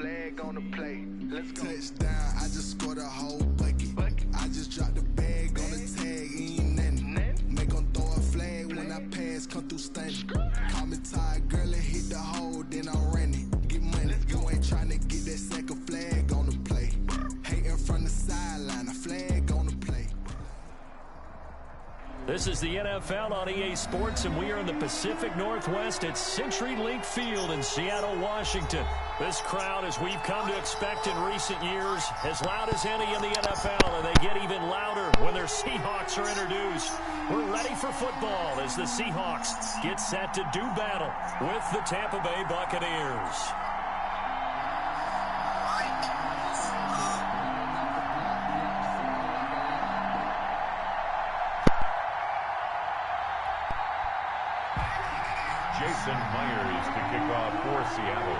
flag on the plate. Let's go. Touchdown, I just scored a whole bucket. I just dropped the bag on the tag, ain't nothing. Make them throw a flag when I pass, come through stunning. Call me tired, girl, and hit the hole, then I'm running. Get money, you ain't trying to get that second flag on the play. Hating from the sideline, a flag on the play. This is the NFL on EA Sports, and we are in the Pacific Northwest at CenturyLink Field in Seattle, Washington. This crowd, as we've come to expect in recent years, as loud as any in the NFL, and they get even louder when their Seahawks are introduced. We're ready for football as the Seahawks get set to do battle with the Tampa Bay Buccaneers. Jason Myers to kick off for Seattle.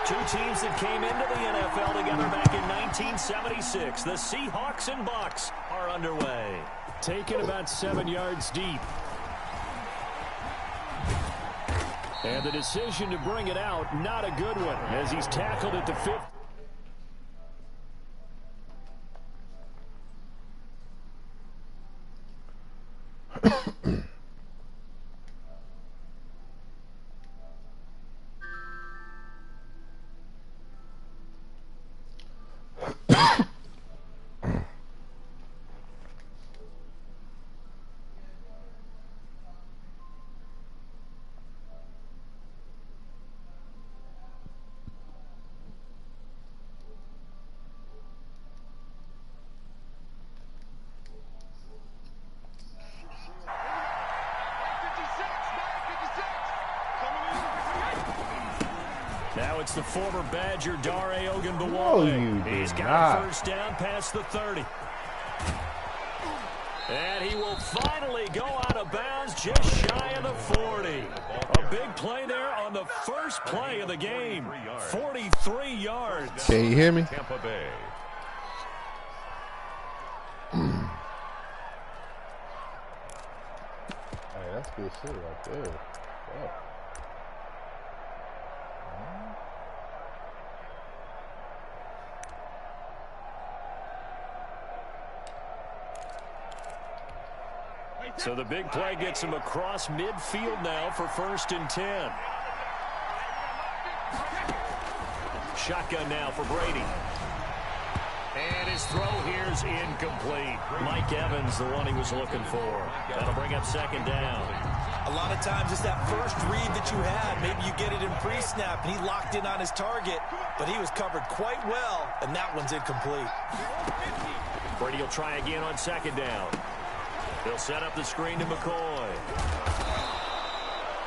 Two teams that came into the NFL together back in 1976. The Seahawks and Bucs are underway. Taken about 7 yards deep. And the decision to bring it out, not a good one, as he's tackled at the 50. Now it's the former Badger Dare Ogunbowale. He's got a first down past the 30. And he will finally go out of bounds just shy of the 40. A big play there on the first play of the game. 43 yards. Can you hear me? Tampa Bay. Hey, that's good shit right there. Yeah. So the big play gets him across midfield now for 1st and 10. Shotgun now for Brady. And his throw here is incomplete. Mike Evans, the one he was looking for. That'll bring up 2nd down. A lot of times it's that first read that you had. Maybe you get it in pre-snap, and he locked in on his target, but he was covered quite well, and that one's incomplete. Brady will try again on 2nd down. They'll set up the screen to McCoy.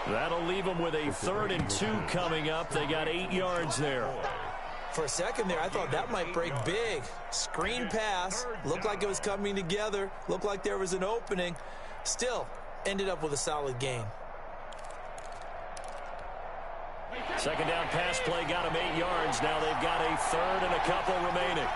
That'll leave them with a 3rd and 2 coming up. They got 8 yards there. For a second there, I thought that might break big. Screen pass. Looked like it was coming together. Looked like there was an opening. Still, ended up with a solid gain. 2nd down pass play got them 8 yards. Now they've got a 3rd and a couple remaining.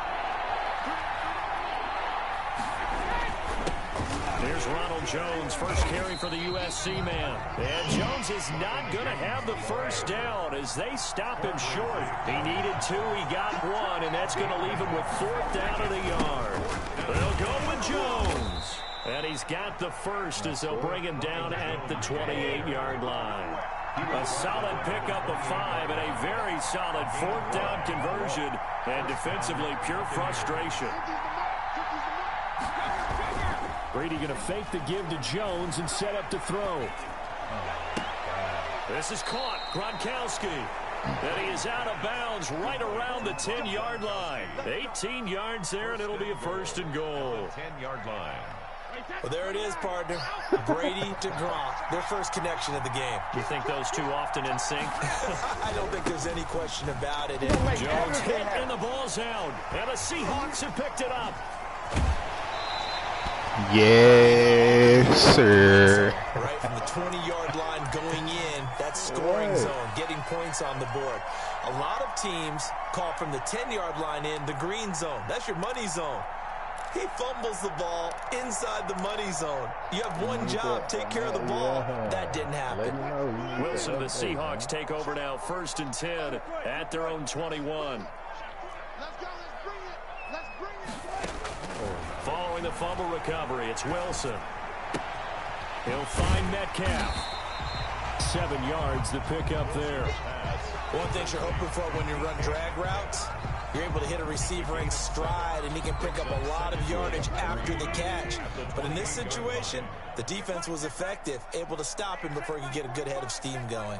Here's Ronald Jones, first carry for the USC man. And Jones is not going to have the first down as they stop him short. He needed 2, he got 1, and that's going to leave him with 4th down of the yard. They'll go with Jones. And he's got the first as they'll bring him down at the 28-yard line. A solid pickup of 5 and a very solid 4th down conversion. And defensively, pure frustration. Brady going to fake the give to Jones and set up to throw. This is caught. Gronkowski. And he is out of bounds right around the 10-yard line. 18 yards there, and it'll be a 1st and goal. 10-yard line. Well, there it is, partner. Brady to Gronk, their first connection of the game. You think those two often in sync? I don't think there's any question about it. Jones hit, and the ball's out. And the Seahawks have picked it up. Yes, sir. Right from the 20-yard line going in, that's scoring zone, getting points on the board. A lot of teams call from the 10-yard line in the green zone. That's your money zone. He fumbles the ball inside the money zone. You have one job, take care of the ball. That didn't happen. Wilson, the Seahawks take over now, 1st and 10 at their own 21. Following the fumble recovery, it's Wilson. He'll find Metcalf. 7 yards to pick up there. One thing you're hoping for when you run drag routes, you're able to hit a receiver in stride, and he can pick up a lot of yardage after the catch. But in this situation, the defense was effective, able to stop him before he could get a good head of steam going.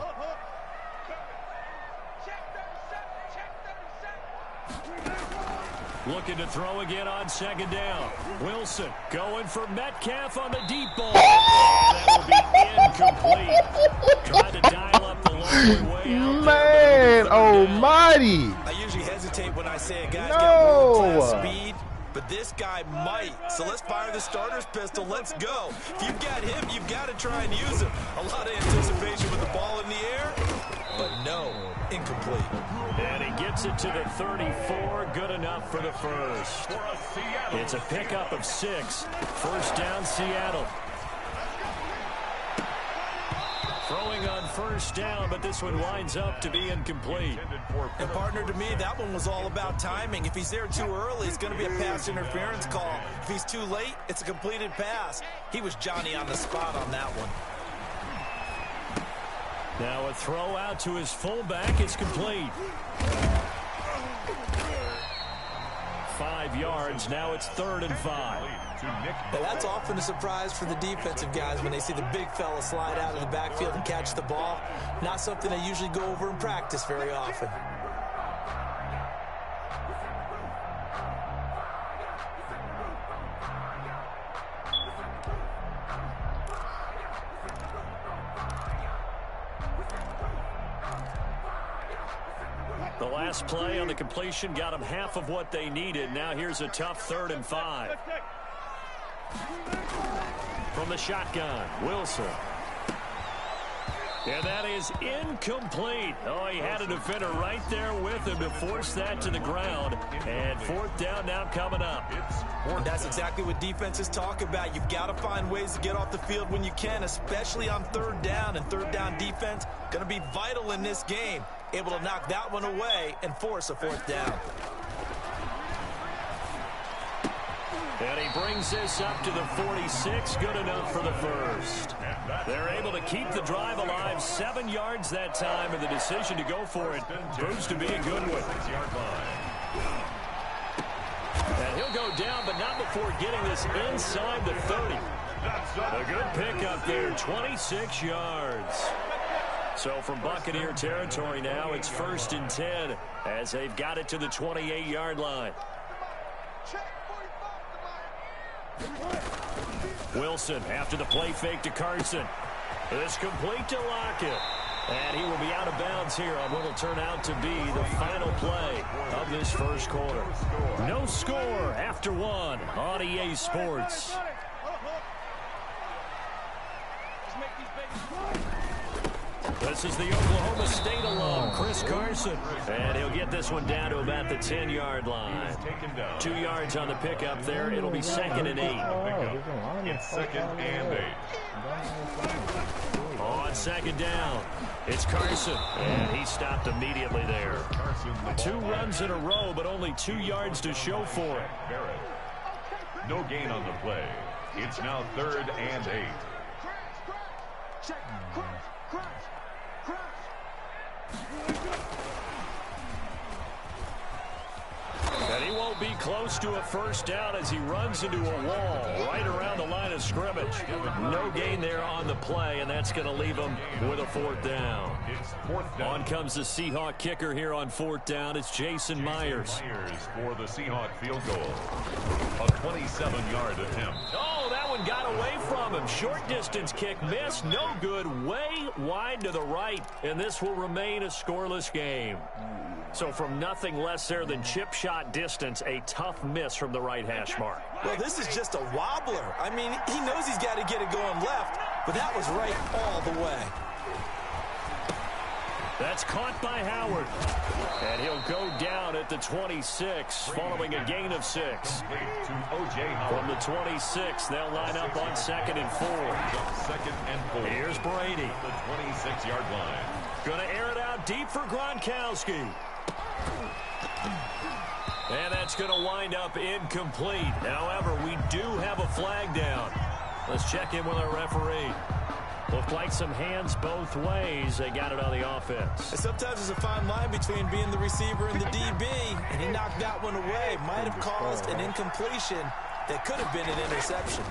Looking to throw again on 2nd down. Wilson going for Metcalf on the deep ball. That will be incomplete. Trying to dial up the long way out. Man almighty. I usually hesitate when I say a guy's got world-class speed, but this guy might. So let's fire the starter's pistol. Let's go. If you've got him, you've got to try and use him. A lot of anticipation with the ball in the air, but no, incomplete. And he gets it to the 34. Good enough for the first. It's a pickup of 6. 1st down, Seattle. Throwing on 1st down, but this one winds up to be incomplete. And partner, to me, that one was all about timing. If he's there too early, it's going to be a pass interference call. If he's too late, it's a completed pass. He was Johnny on the spot on that one. Now a throw out to his fullback. It's complete. 5 yards. Now it's 3rd and 5. And that's often a surprise for the defensive guys when they see the big fella slide out of the backfield and catch the ball. Not something they usually go over in practice very often. The last play on the completion got them half of what they needed. Now here's a tough 3rd and 5. From the shotgun, Wilson. And that is incomplete. Oh, he had a defender right there with him to force that to the ground. And 4th down now coming up. And that's exactly what defenses talk about. You've got to find ways to get off the field when you can, especially on 3rd down. And 3rd down defense going to be vital in this game. Able to knock that one away and force a 4th down. And he brings this up to the 46. Good enough for the first. They're able to keep the drive alive. 7 yards that time, and the decision to go for it proves to be a good one. And he'll go down, but not before getting this inside the 30. A good pickup there, 26 yards. So from Buccaneer territory now, it's 1st and 10 as they've got it to the 28-yard line. Wilson after the play fake to Carson. It's complete to Lockett. And he will be out of bounds here on what will turn out to be the final play of this first quarter. No score after 1 on EA Sports. This is the Oklahoma State alum, Chris Carson. And he'll get this one down to about the 10-yard line. 2 yards on the pickup there. It'll be 2nd and 8. It's 2nd and 8. On 2nd down, it's Carson. And he stopped immediately there. 2 runs in a row, but only 2 yards to show for it. No gain on the play. It's now 3rd and 8. And he won't be close to a first down as he runs into a wall right around the line of scrimmage. No gain there on the play, and that's going to leave him with a 4th down. On comes the Seahawk kicker here on 4th down. It's Jason Myers. For the Seahawk field goal. A 27-yard attempt. Oh, that one got away from him. Short distance kick missed. No good. Way wide to the right. And this will remain a scoreless game. So from nothing less there than chip shot distance, a tough miss from the right hash mark. Well, this is just a wobbler. I mean, he knows he's got to get it going left, but that was right all the way. That's caught by Howard. And he'll go down at the 26 following a gain of 6. From the 26, they'll line up on 2nd and 4. Here's Brady. The 26-yard line. Going to air it out deep for Gronkowski. And that's going to wind up incomplete. However, we do have a flag down. Let's check in with our referee. Looked like some hands both ways. They got it on the offense. Sometimes there's a fine line between being the receiver and the DB, and he knocked that one away. Might have caused an incompletion that could have been an interception.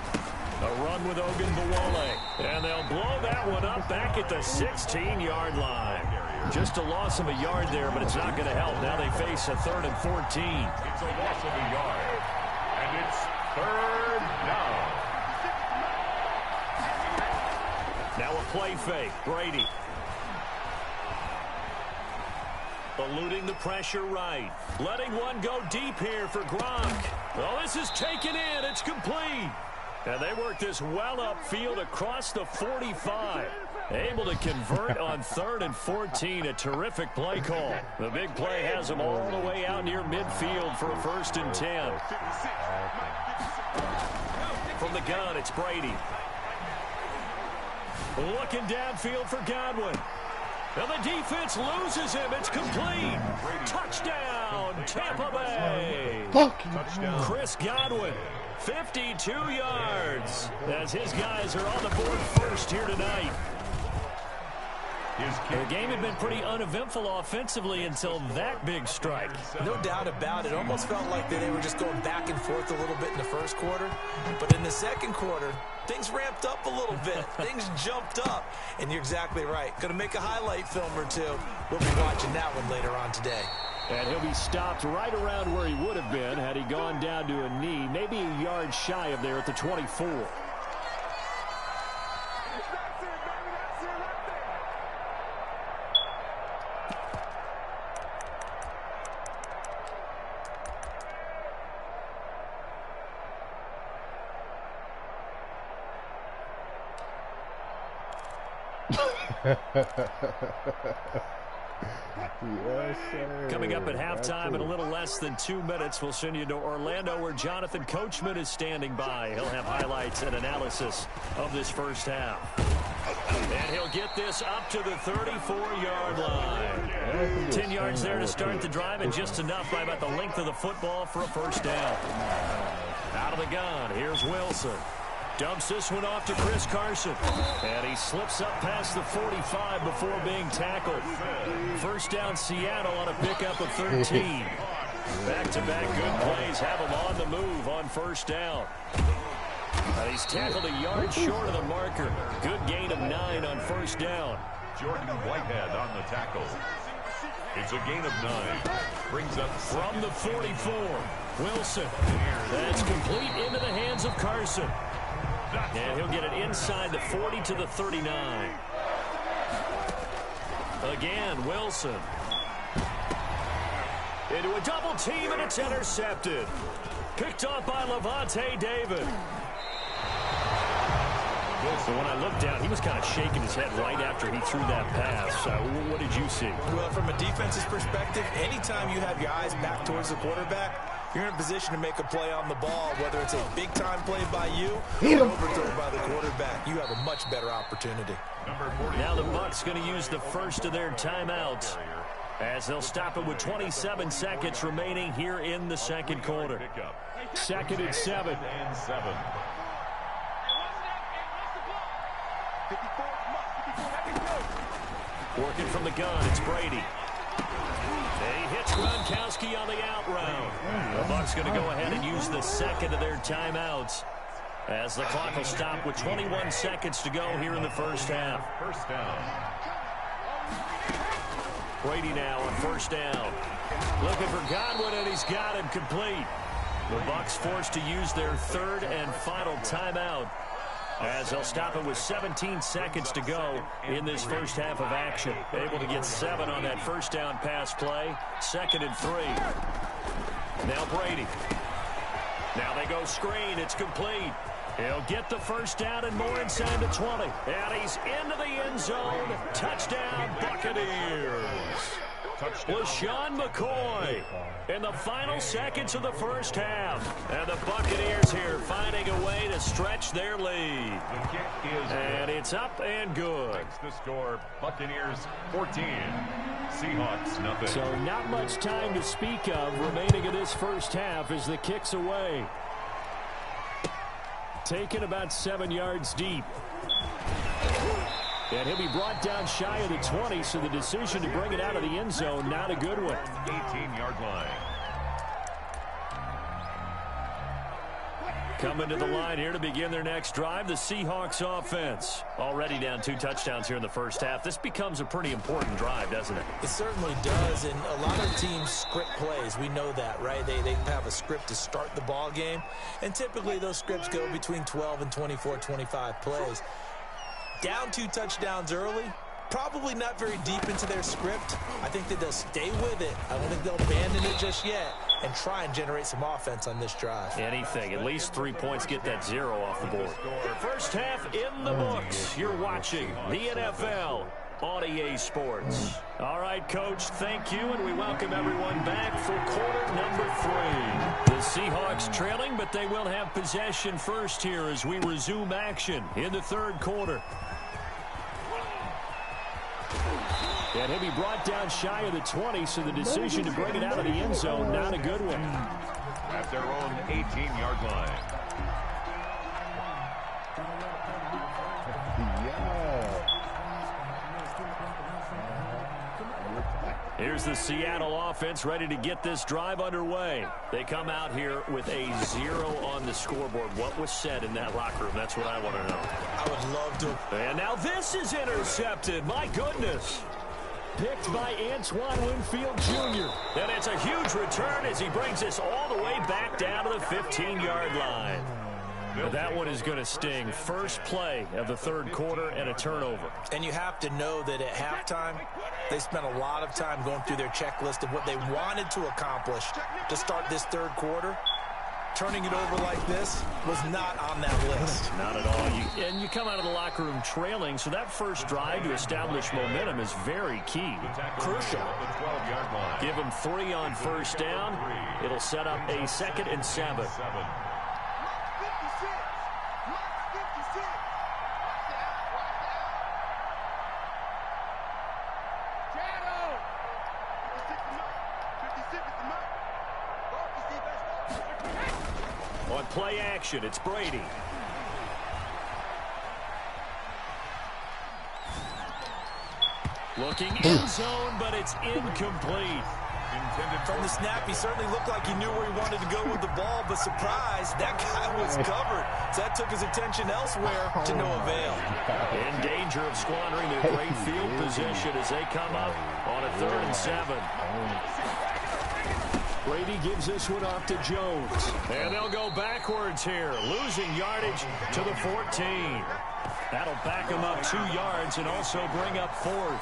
A run with Ogunbowale, and they'll blow that one up back at the 16-yard line. Just a loss of a yard there, but it's not going to help. Now they face a 3rd and 14. It's a loss of a yard, and it's 3rd down. Now a play fake. Brady. Eluding the pressure right. Letting one go deep here for Gronk. Oh, this is taken in. It's complete. And they work this well upfield across the 45. Able to convert on 3rd and 14. A terrific play call. The big play has them all the way out near midfield for a 1st and 10. From the gun, it's Brady. Looking downfield for Godwin. And the defense loses him. It's complete. Touchdown, Tampa Bay. Touchdown. Chris Godwin, 52 yards. As his guys are on the board first here tonight. The game had been pretty uneventful offensively until that big strike. No doubt about it. Almost felt like they were just going back and forth a little bit in the first quarter. But in the second quarter, things ramped up a little bit. Things jumped up. And you're exactly right. Going to make a highlight film or two. We'll be watching that one later on today. And he'll be stopped right around where he would have been had he gone down to a knee, maybe a yard shy of there at the 24. Yes, sir. Coming up at halftime in a little less than 2 minutes, we'll send you to Orlando where Jonathan Coachman is standing by. He'll have highlights and analysis of this first half. And he'll get this up to the 34-yard line. 10 yards there to start the drive, and just enough by about the length of the football for a 1st down. Out of the gun, here's Wilson. Dumps this one off to Chris Carson. And he slips up past the 45 before being tackled. 1st down Seattle on a pickup of 13. Back-to-back good plays have him on the move on 1st down. And he's tackled a yard short of the marker. Good gain of 9 on 1st down. Jordan Whitehead on the tackle. It's a gain of 9. Brings up from the 44. Wilson. That's complete into the hands of Carson. And he'll get it inside the 40 to the 39. Again, Wilson. Into a double team, and it's intercepted. Picked off by Levante David. So when I looked down, he was kind of shaking his head right after he threw that pass. What did you see? Well, from a defense's perspective, anytime you have your eyes back towards the quarterback, you're in a position to make a play on the ball, whether it's a big-time play by you or overthrown by the quarterback. You have a much better opportunity. Now the Bucs going to use the first of their timeouts as they'll stop it with 27 seconds remaining here in the second quarter. 2nd and 7. Working from the gun, it's Brady. He hits Gronkowski on the out route. The Bucs going to go ahead and use the second of their timeouts as the clock will stop with 21 seconds to go here in the first half. 1st down. Brady now on 1st down. Looking for Godwin, and he's got him complete. The Bucs forced to use their 3rd and final timeout as they'll stop it with 17 seconds to go in this first half of action. Able to get 7 on that 1st down pass play. 2nd and 3. Now Brady. Now they go screen. It's complete. He'll get the first down and more inside the 20. And he's into the end zone. Touchdown, Buccaneers. LaShawn McCoy in the final seconds of the first half. And the Buccaneers here finding a way to stretch their lead. The kick is and it's up and good. Makes the score, Buccaneers 14, Seahawks nothing. So not much time to speak of remaining in this first half as the kick's away. Taken about 7 yards deep. And he'll be brought down shy of the 20, so the decision to bring it out of the end zone, not a good one. 18-yard line. Coming to the line here to begin their next drive, the Seahawks offense. Already down 2 touchdowns here in the first half. This becomes a pretty important drive, doesn't it? It certainly does, and a lot of teams script plays. We know that, right? They have a script to start the ball game, and typically those scripts go between 12 and 24, 25 plays. Down 2 touchdowns early, probably not very deep into their script. I think that they'll stay with it. I don't think they'll abandon it just yet and try and generate some offense on this drive. Anything. At least 3 points, get that 0 off the board. First half in the books. You're watching the NFL on EA Sports. All right, Coach, thank you, and we welcome everyone back for quarter number 3. The Seahawks trailing, but they will have possession first here as we resume action in the third quarter. And he'll be brought down shy of the 20, so the decision to bring it out of the end zone, not a good one. At their own 18-yard line. Here's the Seattle offense ready to get this drive underway. They come out here with a 0 on the scoreboard. What was said in that locker room? That's what I want to know. I would love to. And now this is intercepted. My goodness. Picked by Antoine Winfield Jr. And it's a huge return as he brings this all the way back down to the 15-yard line. But that one is going to sting. First play of the third quarter and a turnover. And you have to know that at halftime, they spent a lot of time going through their checklist of what they wanted to accomplish to start this third quarter. Turning it over like this was not on that list. Not at all. And you come out of the locker room trailing, so that first drive to establish momentum is very key. Crucial. Give them 3 on first down. It'll set up a 2nd and 7. On play action, it's Brady. Looking end zone, but it's incomplete. From the snap, he certainly looked like he knew where he wanted to go with the ball, but surprise, that guy was covered. So that took his attention elsewhere to no avail. In danger of squandering their great field position as they come up on a 3rd and 7. Brady gives this one off to Jones. And they'll go backwards here, losing yardage to the 14. That'll back them up 2 yards and also bring up 4th.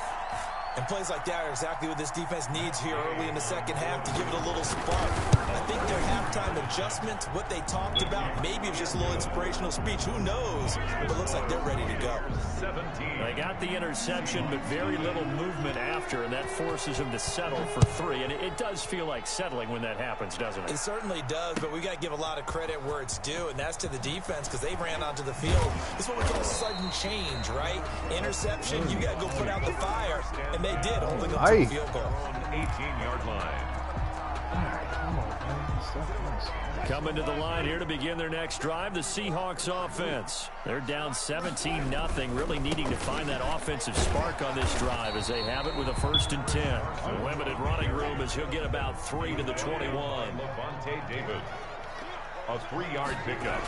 And plays like that are exactly what this defense needs here early in the second half to give it a little spark. I think their halftime adjustment, what they talked about, maybe it's just a little inspirational speech. Who knows? But it looks like they're ready to go. 17. They got the interception, but very little movement after, and that forces them to settle for 3. And it does feel like settling when that happens, doesn't it? It certainly does, but we got to give a lot of credit where it's due, and that's to the defense because they ran onto the field. This is what we call sudden change, right? Interception, you got to go put out the fire, and they did, holding up to the field goal. 18-yard line. Coming to the line here to begin their next drive, the Seahawks offense. They're down 17-0, really needing to find that offensive spark on this drive as they have it with a 1st and 10. A limited running room as he'll get about 3 to the 21. Levante David. A 3-yard pickup.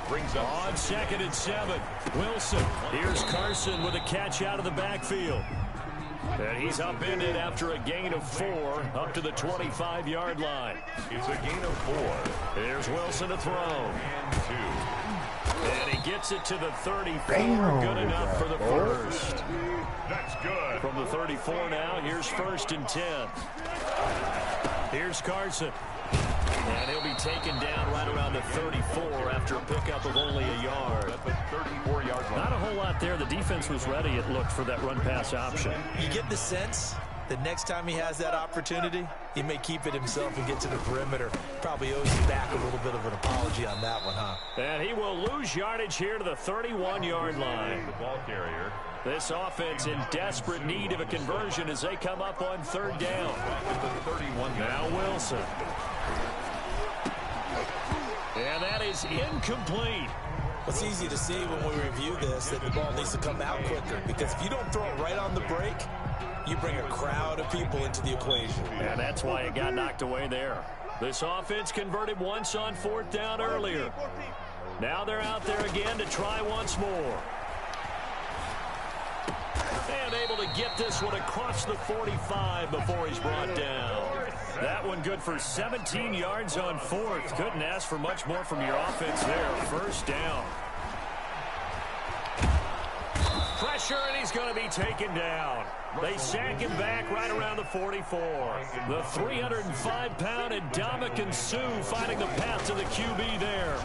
Brings up on 2nd and 7. Wilson. Here's Carson with a catch out of the backfield. And he's upended after a gain of 4 up to the 25-yard line. It's a gain of 4. Here's Wilson to throw. And 2. And he gets it to the 34. Good enough for the first. That's good. From the 34 now, here's 1st and 10. Here's Carson. And he'll be taken down right around the 34 after a pickup of only a yard. At the 34-yard line. Not a whole lot there. The defense was ready, it looked, for that run-pass option. You get the sense that next time he has that opportunity, he may keep it himself and get to the perimeter. Probably owes you back a little bit of an apology on that one, huh? And he will lose yardage here to the 31-yard line. The ball carrier. This offense in desperate need of a conversion as they come up on third down. At the 31. Now Wilson. And that is incomplete. It's easy to see when we review this that the ball needs to come out quicker, because if you don't throw it right on the break, you bring a crowd of people into the equation. And that's why it got knocked away there. This offense converted once on fourth down earlier. Now they're out there again to try once more. And able to get this one across the 45 before he's brought down. That one good for 17 yards on fourth. Couldn't ask for much more from your offense there. First down. Pressure, and he's going to be taken down. They sack him back right around the 44. The 305-pound Ndamukong Suh finding the path to the QB there.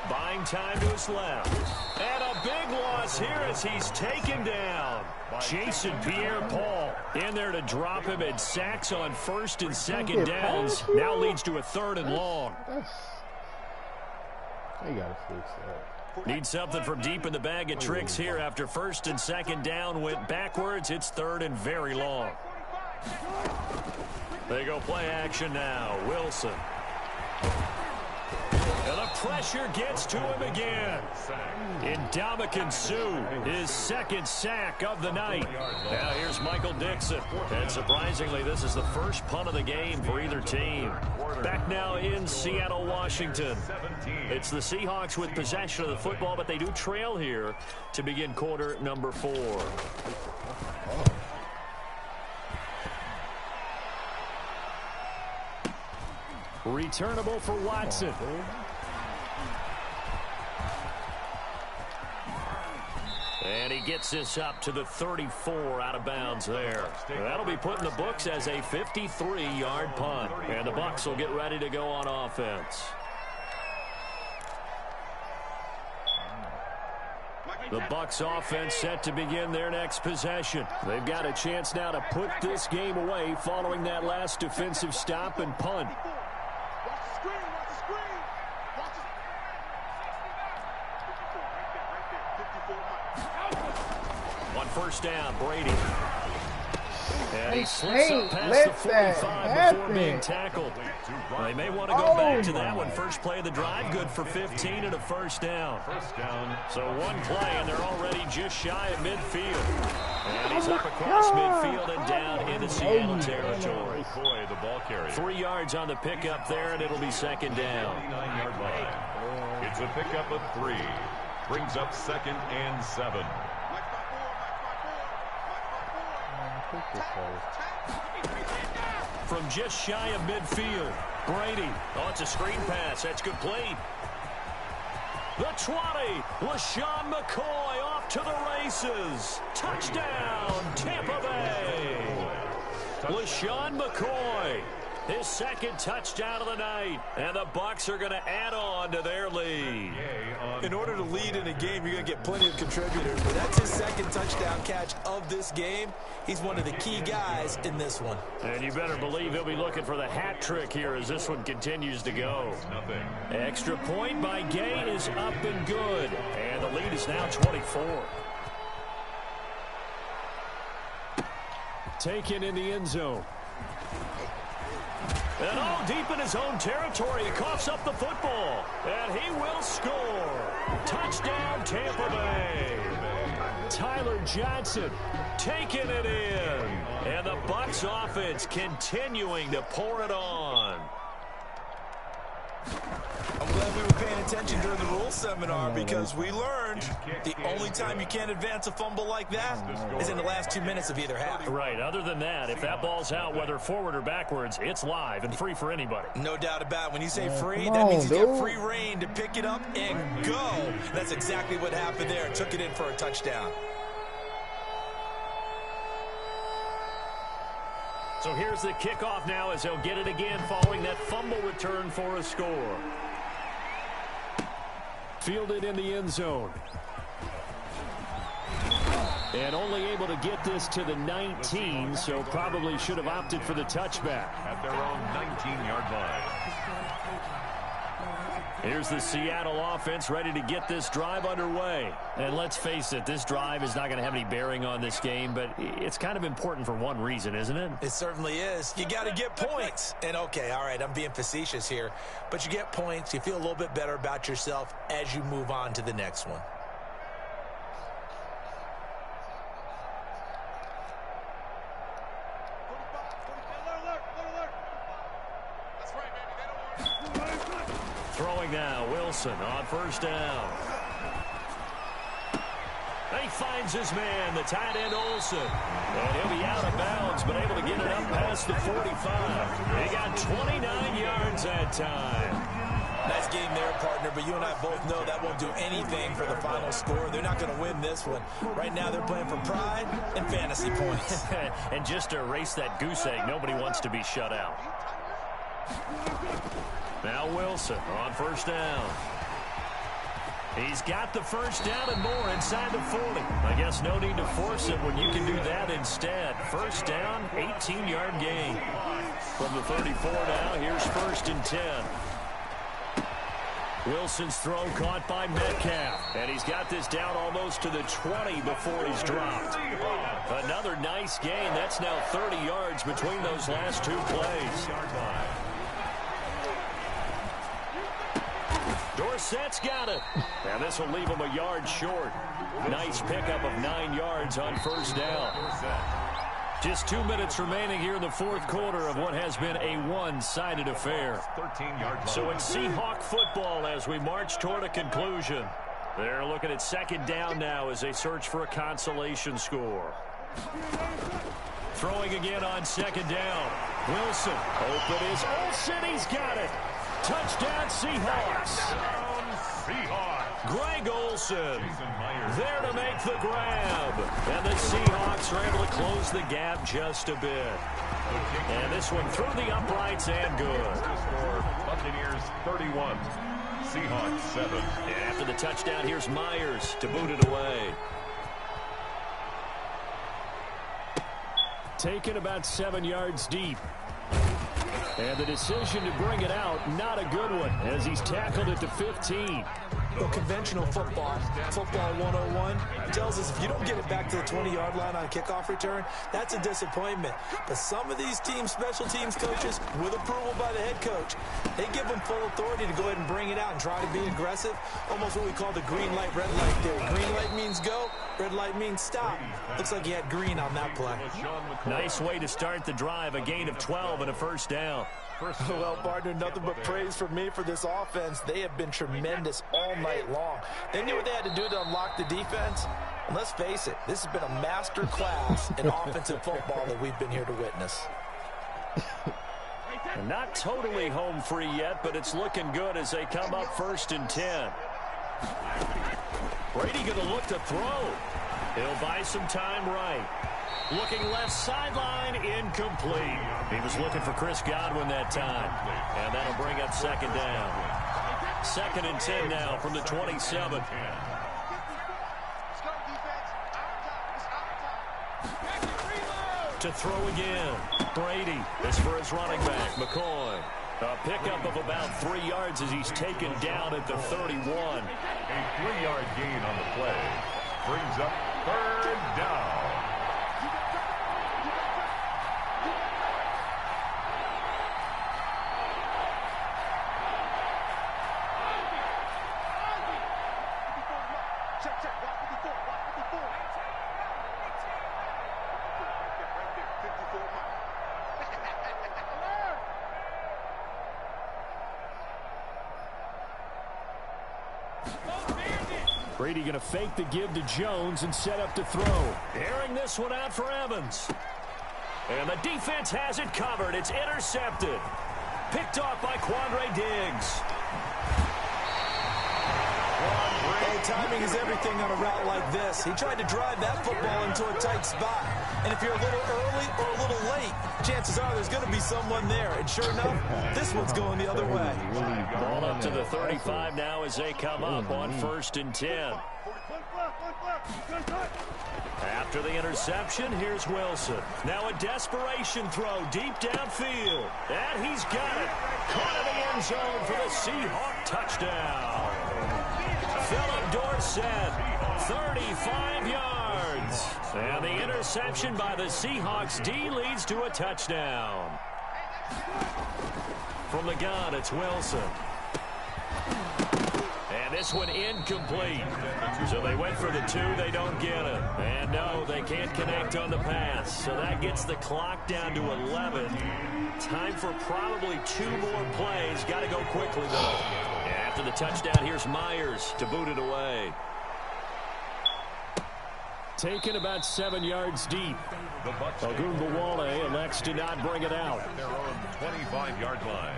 Buying time to his left. And a big loss here as he's taken down. Jason Pierre-Paul in there to drop him, and sacks on first and second downs. Now leads to a third and long. They gotta fix that. Need something from deep in the bag of tricks here after first and second down went backwards. It's third and very long. They go play action now. Wilson. And the pressure gets to him again. Ndamukong Suh, his second sack of the night. Now here's Michael Dixon. And surprisingly, this is the first punt of the game for either team. Back now in Seattle, Washington. It's the Seahawks with possession of the football, but they do trail here to begin quarter number 4. Returnable for Watson. And he gets this up to the 34 out of bounds there. That'll be put in the books as a 53-yard punt. And the Bucs will get ready to go on offense. The Bucs offense set to begin their next possession. They've got a chance now to put this game away following that last defensive stop and punt. On first down, Brady. And he slips up past the 45 before being tackled. They may want to go back to that one. First play of the drive, good for 15 and a first down. So one play, and they're already just shy of midfield. And he's up across midfield and down into Seattle territory. 3 yards on the pickup there, and it'll be second down. It's a pickup of 3. Brings up second and 7. From just shy of midfield, Brady. Oh, it's a screen pass. That's complete. The 20, LaShawn McCoy off to the races. Touchdown, Tampa Bay. LaShawn McCoy, his second touchdown of the night. And the Bucs are going to add on to their lead. In order to lead in a game, you're going to get plenty of contributors. But that's his second touchdown catch of this game. He's one of the key guys in this one. And you better believe he'll be looking for the hat trick here as this one continues to go. Extra point by Gay is up and good. And the lead is now 24. Taken in the end zone. And all deep in his own territory, he coughs up the football. And he will score. Touchdown, Tampa Bay. Tyler Johnson taking it in. And the Bucs offense continuing to pour it on. I'm glad we were paying attention during the rules seminar, because we learned the only time you can't advance a fumble like that is in the last 2 minutes of either half. Right. Other than that, if that ball's out, whether forward or backwards, it's live and free for anybody. No doubt about it. When you say free, that means he's got free reign to pick it up and go. That's exactly what happened there. Took it in for a touchdown. So here's the kickoff now as they'll get it again following that fumble return for a score. Fielded in the end zone. And only able to get this to the 19, so probably should have opted for the touchback. At their own 19-yard line. Here's the Seattle offense ready to get this drive underway. And let's face it, this drive is not going to have any bearing on this game, but it's kind of important for one reason, isn't it? It certainly is. You got to get points. And okay, all right, I'm being facetious here, but you get points, you feel a little bit better about yourself as you move on to the next one. Throwing now, Wilson on first down. He finds his man, the tight end Olsen. And he'll be out of bounds, but able to get it up past the 45. He got 29 yards that time. Nice game there, partner, but you and I both know that won't do anything for the final score. They're not going to win this one. Right now they're playing for pride and fantasy points. And just to erase that goose egg, nobody wants to be shut out. Now Wilson on first down. He's got the first down and more inside the 40. I guess no need to force it when you can do that instead. First down, 18-yard gain. From the 34 now, here's first and 10. Wilson's throw caught by Metcalf. And he's got this down almost to the 20 before he's dropped. Another nice gain. That's now 30 yards between those last two plays. Dorsett's got it. And this will leave him a yard short. Nice pickup of 9 yards on first down. Just 2 minutes remaining here in the fourth quarter of what has been a one-sided affair. 13-yard. So it's Seahawk football as we march toward a conclusion. They're looking at second down now as they search for a consolation score. Throwing again on second down. Wilson. Open is Olsen. He's got it. Touchdown Seahawks. Greg Olsen there to make the grab. And the Seahawks are able to close the gap just a bit. And this one through the uprights and good. Score Buccaneers 31, Seahawks 7. And after the touchdown, here's Myers to boot it away. Taken about 7 yards deep. And the decision to bring it out, not a good one, as he's tackled it to 15. Well, conventional football 101, tells us if you don't get it back to the 20-yard line on a kickoff return, that's a disappointment. But some of these special teams coaches, with approval by the head coach, they give them full authority to go ahead and bring it out and try to be aggressive. Almost what we call the green light, red light theory. Green light means go, red light means stop. Looks like he had green on that play. Nice way to start the drive, a gain of 12 and a first down. Well, partner, nothing but praise from me for this offense. They have been tremendous all night long. They knew what they had to do to unlock the defense. And let's face it, this has been a master class in offensive football that we've been here to witness. Not totally home free yet, but it's looking good as they come up first and 10. Brady going to look to throw. He'll buy some time right. Looking left sideline, incomplete. He was looking for Chris Godwin that time. And that'll bring up second down. Second and 10 now from the 27. To throw again. Brady is for his running back, McCoy. A pickup of about 3 yards as he's taken down at the 31. A 3-yard gain on the play. Brings up third down. Brady going to fake the give to Jones and set up to throw. Airing this one out for Evans. And the defense has it covered. It's intercepted. Picked off by Quandre Diggs. Timing is everything on a route like this. He tried to drive that football into a tight spot. And if you're a little early or a little late, chances are there's going to be someone there. And sure enough, this one's going the other way. Ball up to the 35 now as they come up on 1st and 10. After the interception, here's Wilson. Now a desperation throw deep downfield. And he's got it. Caught in the end zone for the Seahawk touchdown. Philip Dorsett, 35 yards. And the interception by the Seahawks D leads to a touchdown. From the gun, it's Wilson. And this one incomplete. So they went for the 2, they don't get it. And no, they can't connect on the pass. So that gets the clock down to 11. Time for probably 2 more plays. Got to go quickly, though. After the touchdown, here's Myers to boot it away. Taken about 7 yards deep. Ogunbowale elects to not bring it out. Their own 25-yard line.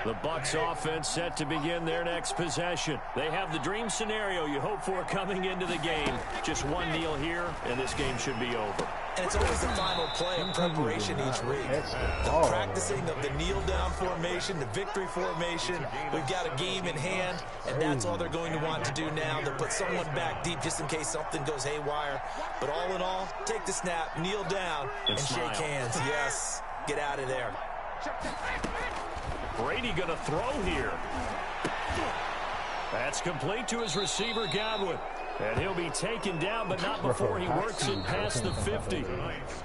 The Bucs offense set to begin their next possession. They have the dream scenario you hope for coming into the game. Just one kneel here, and this game should be over. And it's always the final play of preparation each week. The practicing of the kneel-down formation, the victory formation. We've got a game in hand, and that's all they're going to want to do now. They'll put someone back deep just in case something goes haywire. But all in all, take the snap, kneel down, and shake hands. Yes, get out of there. Brady going to throw here. That's complete to his receiver, Godwin. And he'll be taken down, but not before he works it past the 50.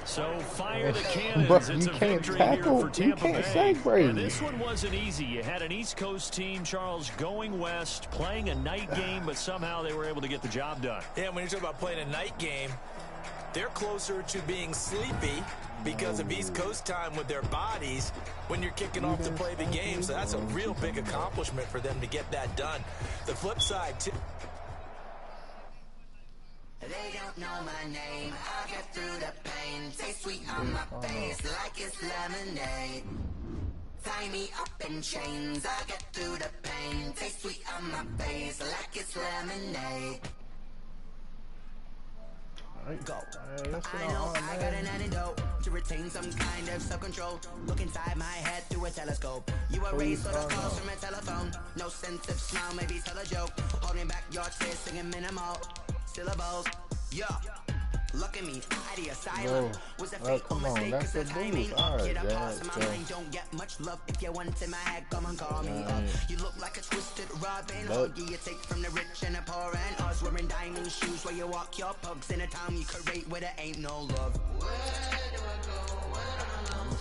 So fire the cannons. It's a victory here for Tampa Bay. And this one wasn't easy. You had an East Coast team, Charles, going west, playing a night game, but somehow they were able to get the job done. Yeah, when you're talking about playing a night game, they're closer to being sleepy because of East Coast time with their bodies when you're kicking off to play the game. So that's a real big accomplishment for them to get that done. The flip side, too. They don't know my name. I'll get through the pain. Taste sweet on my face like it's lemonade. Tie me up in chains. I'll get through the pain. Taste sweet on my face like it's lemonade. Go. I know I got an antidote to retain some kind of self-control. Look inside my head through a telescope. You erase all the calls from a telephone. No sense of smile, maybe tell a joke. Holding back your tears, singing minimal syllables. Yeah. Look at me, out of asylum. Was a fateful mistake, cause the timing. Get a pause in my mind, don't get much love. If you want in my head, come and call me up. You look like a twisted Robin Hood. You take from the rich and the poor and us. Wearing diamond shoes where you walk your pugs in a town you create where there ain't no love. Where do I go? Where do I know?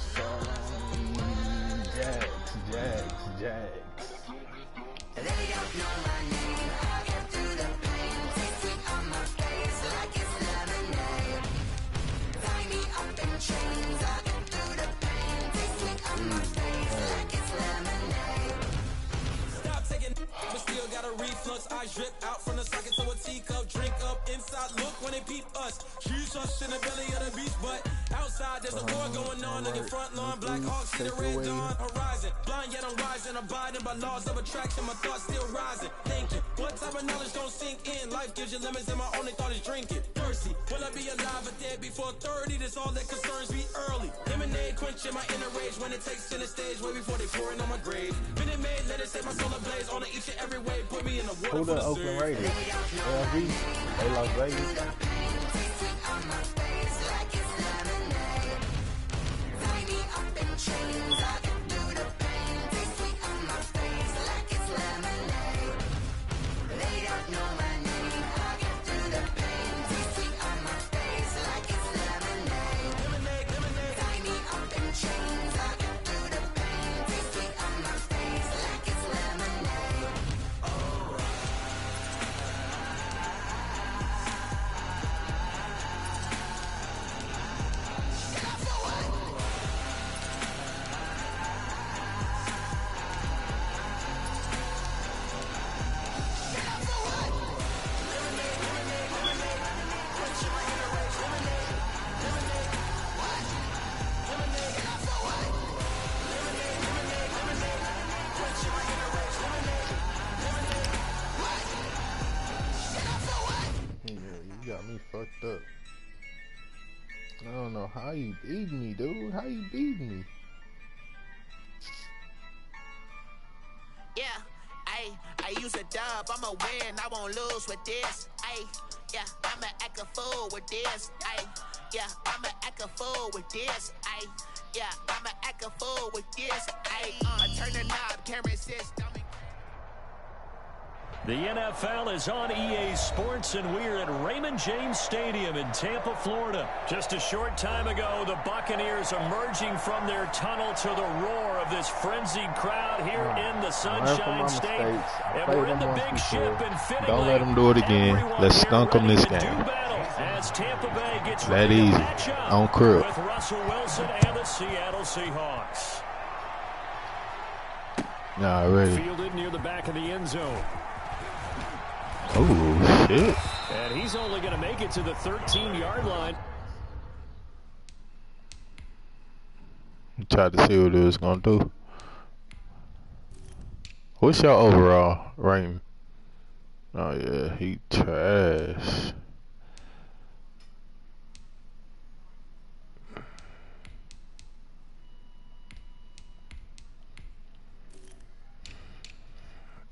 Jags. They don't know my name. I get through the pain. Taste sweet on my face like it's lemonade. Tie me up in chains. I get through the pain. Taste sweet on my face like it's lemonade. Stop taking, but still got a reflux. I drip out from the socket to a teacup. Drink up inside. Look when they peep us. Choose us in the belly of the beast, but outside there's a war going on your front lawn. Black Hawks see the red dawn horizon. Blind yet I'm rising, abiding by laws of attraction. My thoughts still rising. Thinking, what type of knowledge don't sink in? Life gives you limits, and my only thought is drinking. Thirsty, will I be alive or dead before 30? That's all that concerns me early. Lemonade quenching my inner rage when it takes center stage, way before they pouring on my grave. Been it made, let it set my soul ablaze on each and every way. Put me in the water. Who the Oakland Raiders? LV? They Las Vegas. fucked up. I don't know how you beat me, dude. How you beat me? Yeah, I use a dub. I'ma win. I won't lose with this. Yeah, I'ma act a fool with this. Yeah, I'ma act a fool with this. Yeah, I'ma act a fool with this. Turn the knob, can't resist. The NFL is on EA Sports, and we're at Raymond James Stadium in Tampa, Florida. Just a short time ago, the Buccaneers emerging from their tunnel to the roar of this frenzied crowd here in the Sunshine State. And we're in the big ship, and fittingly, don't let them do it again. Let's skunk them this game. As Tampa Bay gets that ready easy to match up on crib with Russell Wilson and the Seattle Seahawks. Nah, ready. Fielded near the back of the end zone. Oh, shit. And he's only going to make it to the 13-yard line. Tried to see what it was going to do. What's your overall rating? Oh, yeah, he trash.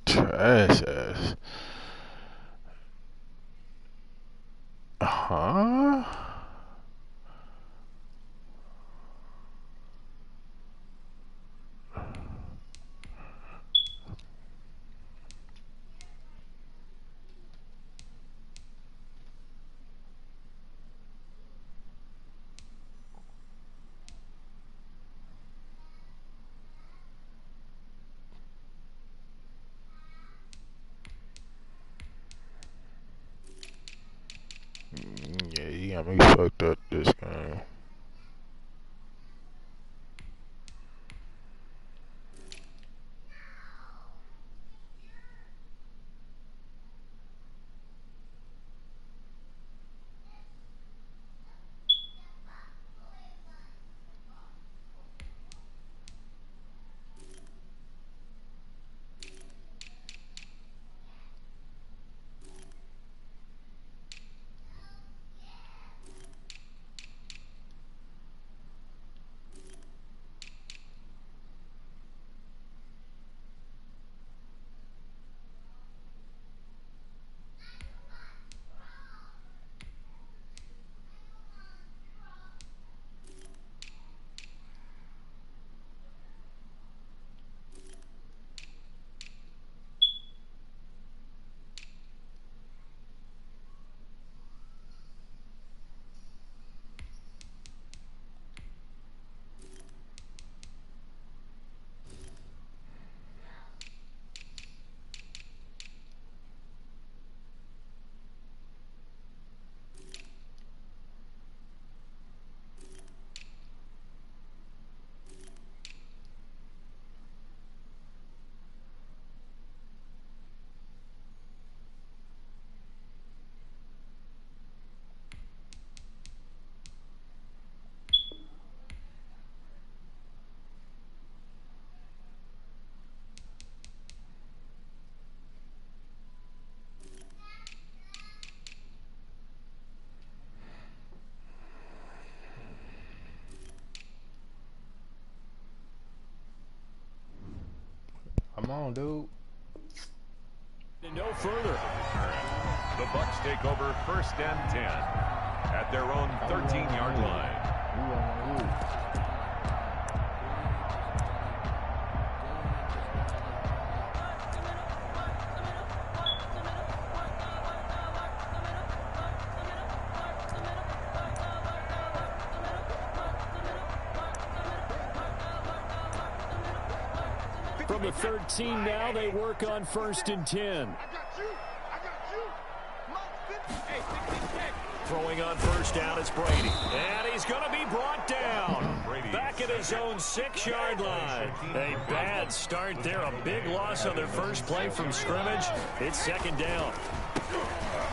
Trash ass. Huh? Yeah, he got me fucked up this game. Come on, dude. No further. The Bucs take over 1st and 10 at their own 13-yard line. From the 13 now, they work on 1st and 10. Throwing on 1st down, it's Brady. And he's going to be brought down. Back at his own 6-yard line. A bad start there. A big loss on their first play from scrimmage. It's 2nd down.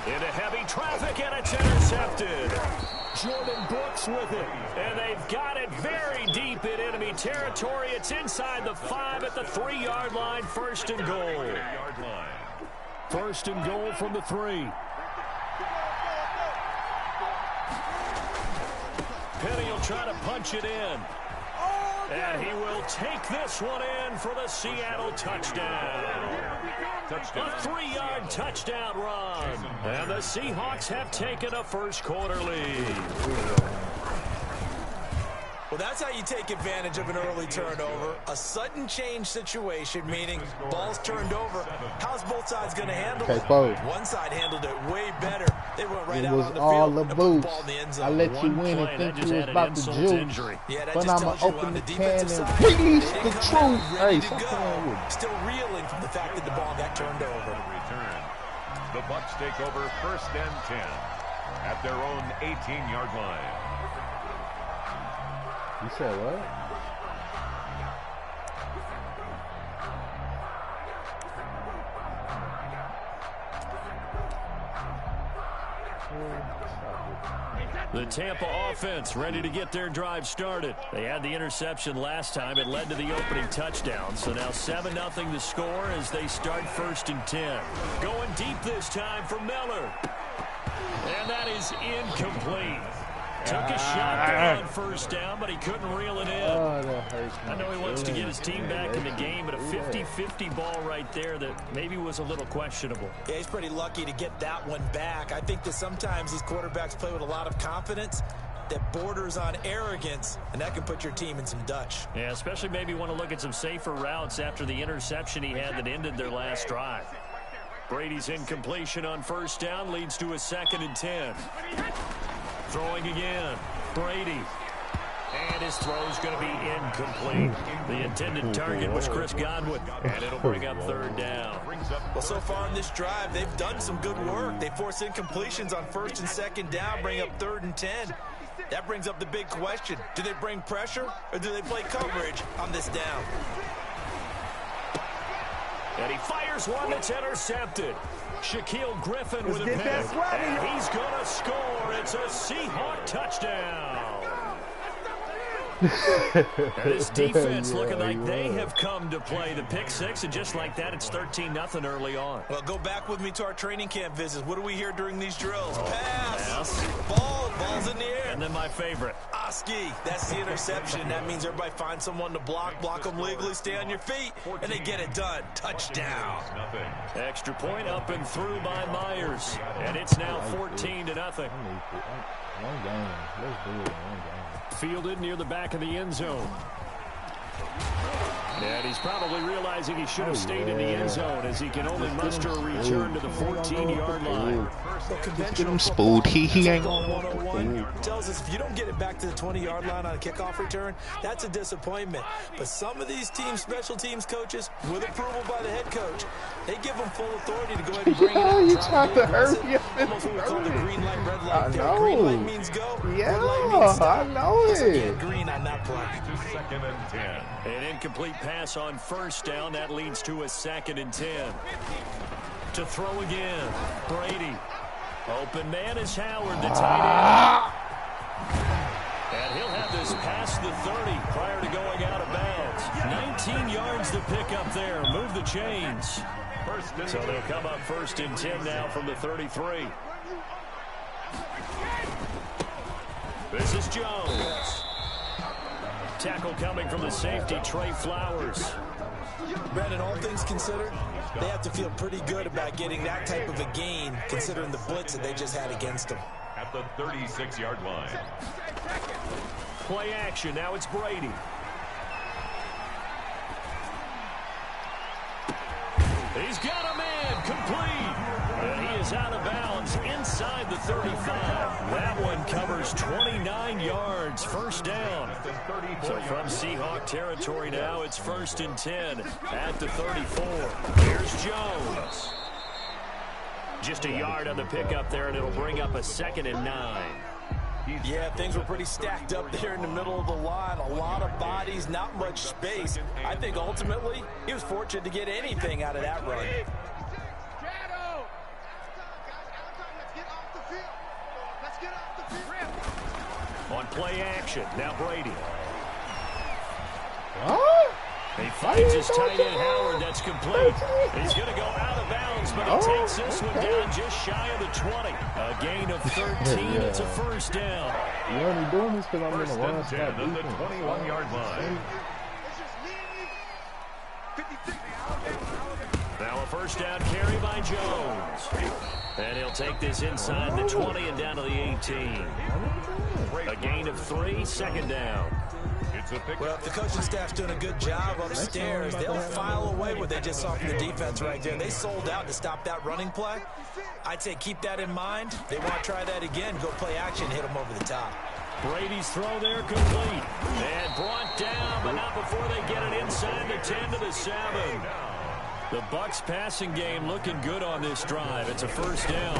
Into heavy traffic, and it's intercepted. Jordan Brooks with it. And they've got it very deep in enemy territory. It's inside the 5 at the 3-yard line. 1st and goal. 1st and goal from the 3. Penny will try to punch it in. And he will take this one in for the Seattle touchdown. A 3-yard touchdown run. And the Seahawks have taken a first quarter lead. Well, that's how you take advantage of an early turnover. A sudden change situation, meaning ball's turned over. How's both sides going to handle it? One side handled it way better. They went right out on the field and put the ball in the end zone. I let you win and think you was about to juke. But I'm going to open the can and release the truth. Hey, still reeling from the fact that the ball got turned over. The Bucs take over 1st and 10 at their own 18-yard line. You said what? The Tampa offense ready to get their drive started. They had the interception last time. It led to the opening touchdown. So now 7-0 the score as they start 1st and 10. Going deep this time for Miller. And that is incomplete. Took a shot there on 1st down, but he couldn't reel it in. Oh, that hurts me. I know he wants to get his team back in the game, but a 50-50 ball right there that maybe was a little questionable. Yeah, he's pretty lucky to get that one back. I think that sometimes these quarterbacks play with a lot of confidence that borders on arrogance, and that can put your team in some Dutch. Yeah, especially maybe want to look at some safer routes after the interception he had that ended their last drive. Brady's incompletion on 1st down leads to a 2nd and 10. Throwing again. Brady. And his throw is going to be incomplete. The intended target was Chris Godwin. And it'll bring up 3rd down. Well, so far in this drive, they've done some good work. They force incompletions on 1st and 2nd down, bring up 3rd and 10. That brings up the big question. Do they bring pressure or do they play coverage on this down? And he fires one that's intercepted. Shaquille Griffin with a pick. And he's going to score. It's a Seahawk touchdown. This defense looking like they have come to play. The pick six, and just like that, it's 13-0 early on. Well, go back with me to our training camp visits. What do we hear during these drills? Pass. Ball's in the air. And then my favorite. Oski. That's the interception. That means everybody finds someone to block them legally, stay on your feet, and they get it done. Touchdown. Extra point up and through by Myers. And it's now 14-0. One game. Let's do it in one game. Fielded near the back of the end zone. And he's probably realizing he should have stayed in the end zone as he can only muster a return to the 14-yard line. Get him spooled. He ain't going tells us if you don't get it back to the 20-yard line on a kickoff return, that's a disappointment. But some of these teams, special teams coaches, with approval by the head coach, they give them full authority to go ahead and bring it out. You tried to hurry up. Almost what we call the green light, red light. I know. Green light means go. Yeah, red light means stop. I know it. Green on that play. 2nd and 10. An incomplete pass on 1st down. That leads to a 2nd and 10. To throw again. Brady. Open man is Howard, the tight end. And he'll have this past the 30 prior to going out of bounds. 19 yards to pick up there. Move the chains. So they'll come up 1st and 10 now from the 33. This is Jones. Tackle coming from the safety, Trey Flowers. Brandon, all things considered, they have to feel pretty good about getting that type of a gain, considering the blitz that they just had against them. At the 36-yard line. Play action. Now it's Brady. He's got a man complete. And he is out of bounds inside the 35. That one covers 29 yards. 1st down. So from Seahawk territory now, it's 1st and 10 at the 34. Here's Jones. Just a yard on the pickup there, and it'll bring up a 2nd and 9. Yeah, things were pretty stacked up there in the middle of the line. A lot of bodies, not much space. I think ultimately he was fortunate to get anything out of that run. On play action, now Brady. What? He finds his tight end Howard. That's complete. He's going to go out of bounds, but he takes this one down just shy of the 20. A gain of 13. It's a first down. You only doing this because I'm in the run stop at the 21-yard line. Now a first down carry by Jones. And he'll take this inside the 20 and down to the 18. A gain of 3, second down. Well, if the coaching staff's doing a good job upstairs, they'll file away what they just saw from the defense right there. They sold out to stop that running play. I'd say keep that in mind. They want to try that again, go play action, hit them over the top. Brady's throw there complete. And brought down, but not before they get it inside the 10 to the 7. The Bucs passing game looking good on this drive. It's a first down.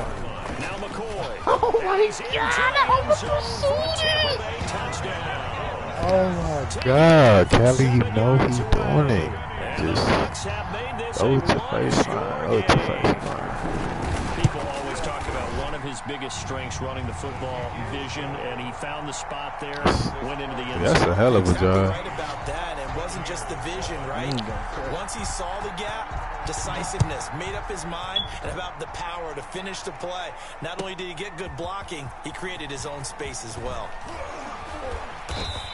Now McCoy. Oh my God, I was a touchdown. Oh my God, Kelly, you know he's doing it. Just go to face line, go to face line. People always talk about one of his biggest strengths running the football, vision, and he found the spot there, went into the end zone. That's a hell of a job. Right about that, and it wasn't just the vision, right? Once he saw the gap, decisiveness, made up his mind, and about the power to finish the play. Not only did he get good blocking, he created his own space as well.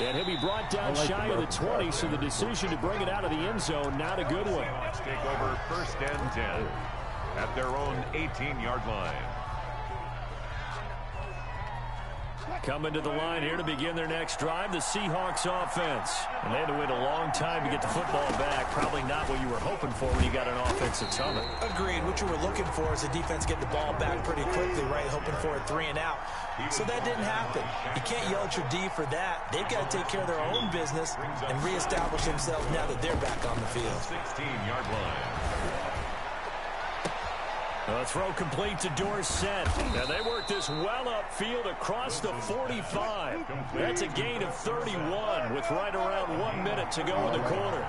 And he'll be brought down shy of the 20, so the decision to bring it out of the end zone, not a good one. Let's take over first and 10 at their own 18-yard line. Coming to the line here to begin their next drive, the Seahawks offense. And they had to wait a long time to get the football back. Probably not what you were hoping for when you got an offense that's humming. Agreed. What you were looking for is the defense get the ball back pretty quickly, right? Hoping for a 3 and out. So that didn't happen. You can't yell at your D for that. They've got to take care of their own business and reestablish themselves now that they're back on the field. 16-yard line. A throw complete to Dorsett. Now they work this well upfield across the 45. That's a gain of 31 with right around 1 minute to go in the quarter.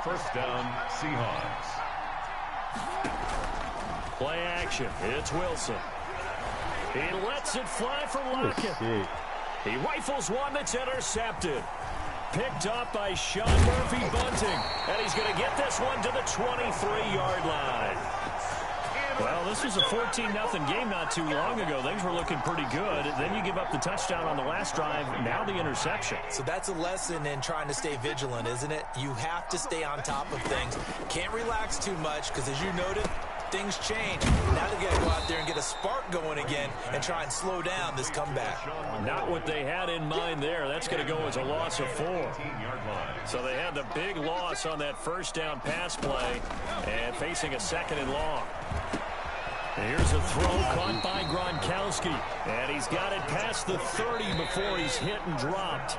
First down, Seahawks. Play action. It's Wilson. He lets it fly for Lockett. He rifles one that's intercepted. Picked up by Sean Murphy-Bunting. And he's going to get this one to the 23-yard line. Well, this was a 14-0 game not too long ago. Things were looking pretty good. Then you give up the touchdown on the last drive. Now the interception. So that's a lesson in trying to stay vigilant, isn't it? You have to stay on top of things. Can't relax too much because, as you noted, things change. Now they got to go out there and get a spark going again and try and slow down this comeback. Not what they had in mind there. That's going to go as a loss of 4. So they had the big loss on that first down pass play and facing a 2nd and long. Here's a throw caught by Gronkowski. And he's got it past the 30 before he's hit and dropped.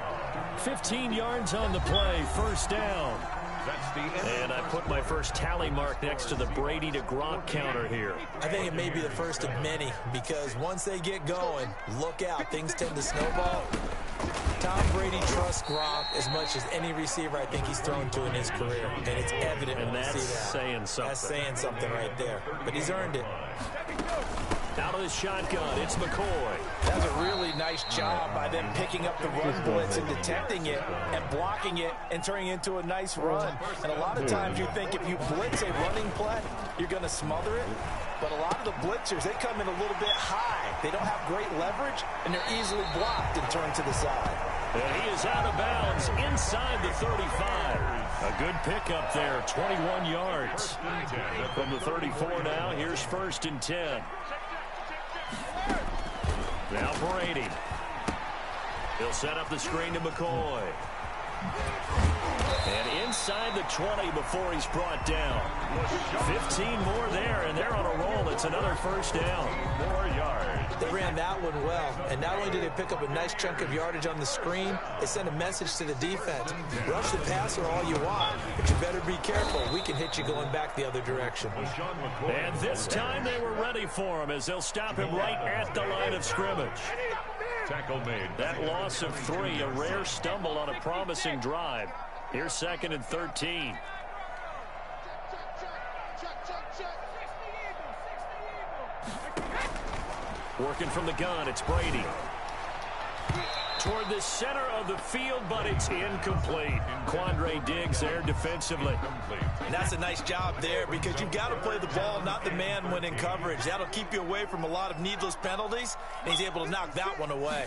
15 yards on the play, first down. And I put my first tally mark next to the Brady to Gronk counter here. I think it may be the first of many because once they get going, look out, things tend to snowball. Tom Brady trusts Gronk as much as any receiver I think he's thrown to in his career. And it's evident when you see that. Saying something. That's saying something right there. But he's earned it. Out of the shotgun, it's McCoy. That was a really nice job by them picking up the run blitz and detecting it and blocking it and turning it into a nice run. And a lot of times you think if you blitz a running play, you're going to smother it. But a lot of the blitzers, they come in a little bit high. They don't have great leverage, and they're easily blocked and turned to the side. And he is out of bounds inside the 35. A good pickup there, 21 yards. From the 34 now, here's 1st and 10. Now Brady. He'll set up the screen to McCoy. And inside the 20 before he's brought down. 15 more there, and they're on a roll. It's another first down. 4 yards. They ran that one well, and not only did they pick up a nice chunk of yardage on the screen, they sent a message to the defense. Rush the passer all you want, but you better be careful. We can hit you going back the other direction. And this time they were ready for him as they'll stop him right at the line of scrimmage. Tackle made. That loss of 3, a rare stumble on a promising drive. Here's 2nd and 13. Working from the gun, it's Brady. toward the center of the field, but it's incomplete. Quandre Diggs there defensively. And that's a nice job there because you've got to play the ball, not the man when in coverage. That'll keep you away from a lot of needless penalties, and he's able to knock that one away.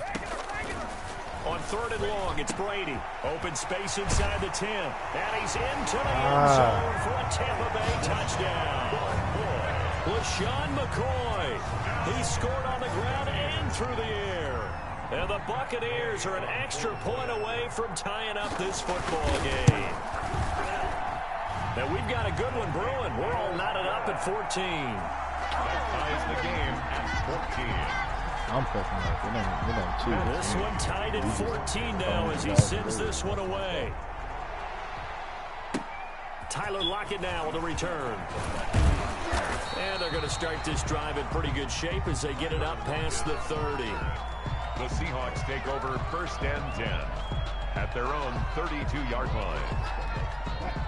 On 3rd and long, it's Brady. Open space inside the 10. And he's into the end zone for a Tampa Bay touchdown. LaShawn McCoy. He scored on the ground and through the air. And the Buccaneers are an extra point away from tying up this football game. Now we've got a good one brewing. We're all knotted up at 14. Ties the game at 14. I'm pushing up. It ain't This one tied at 14 now as he sends this one away. Tyler Lockett now with a return. And they're going to start this drive in pretty good shape as they get it up past the 30. The Seahawks take over 1st and 10 at their own 32-yard line.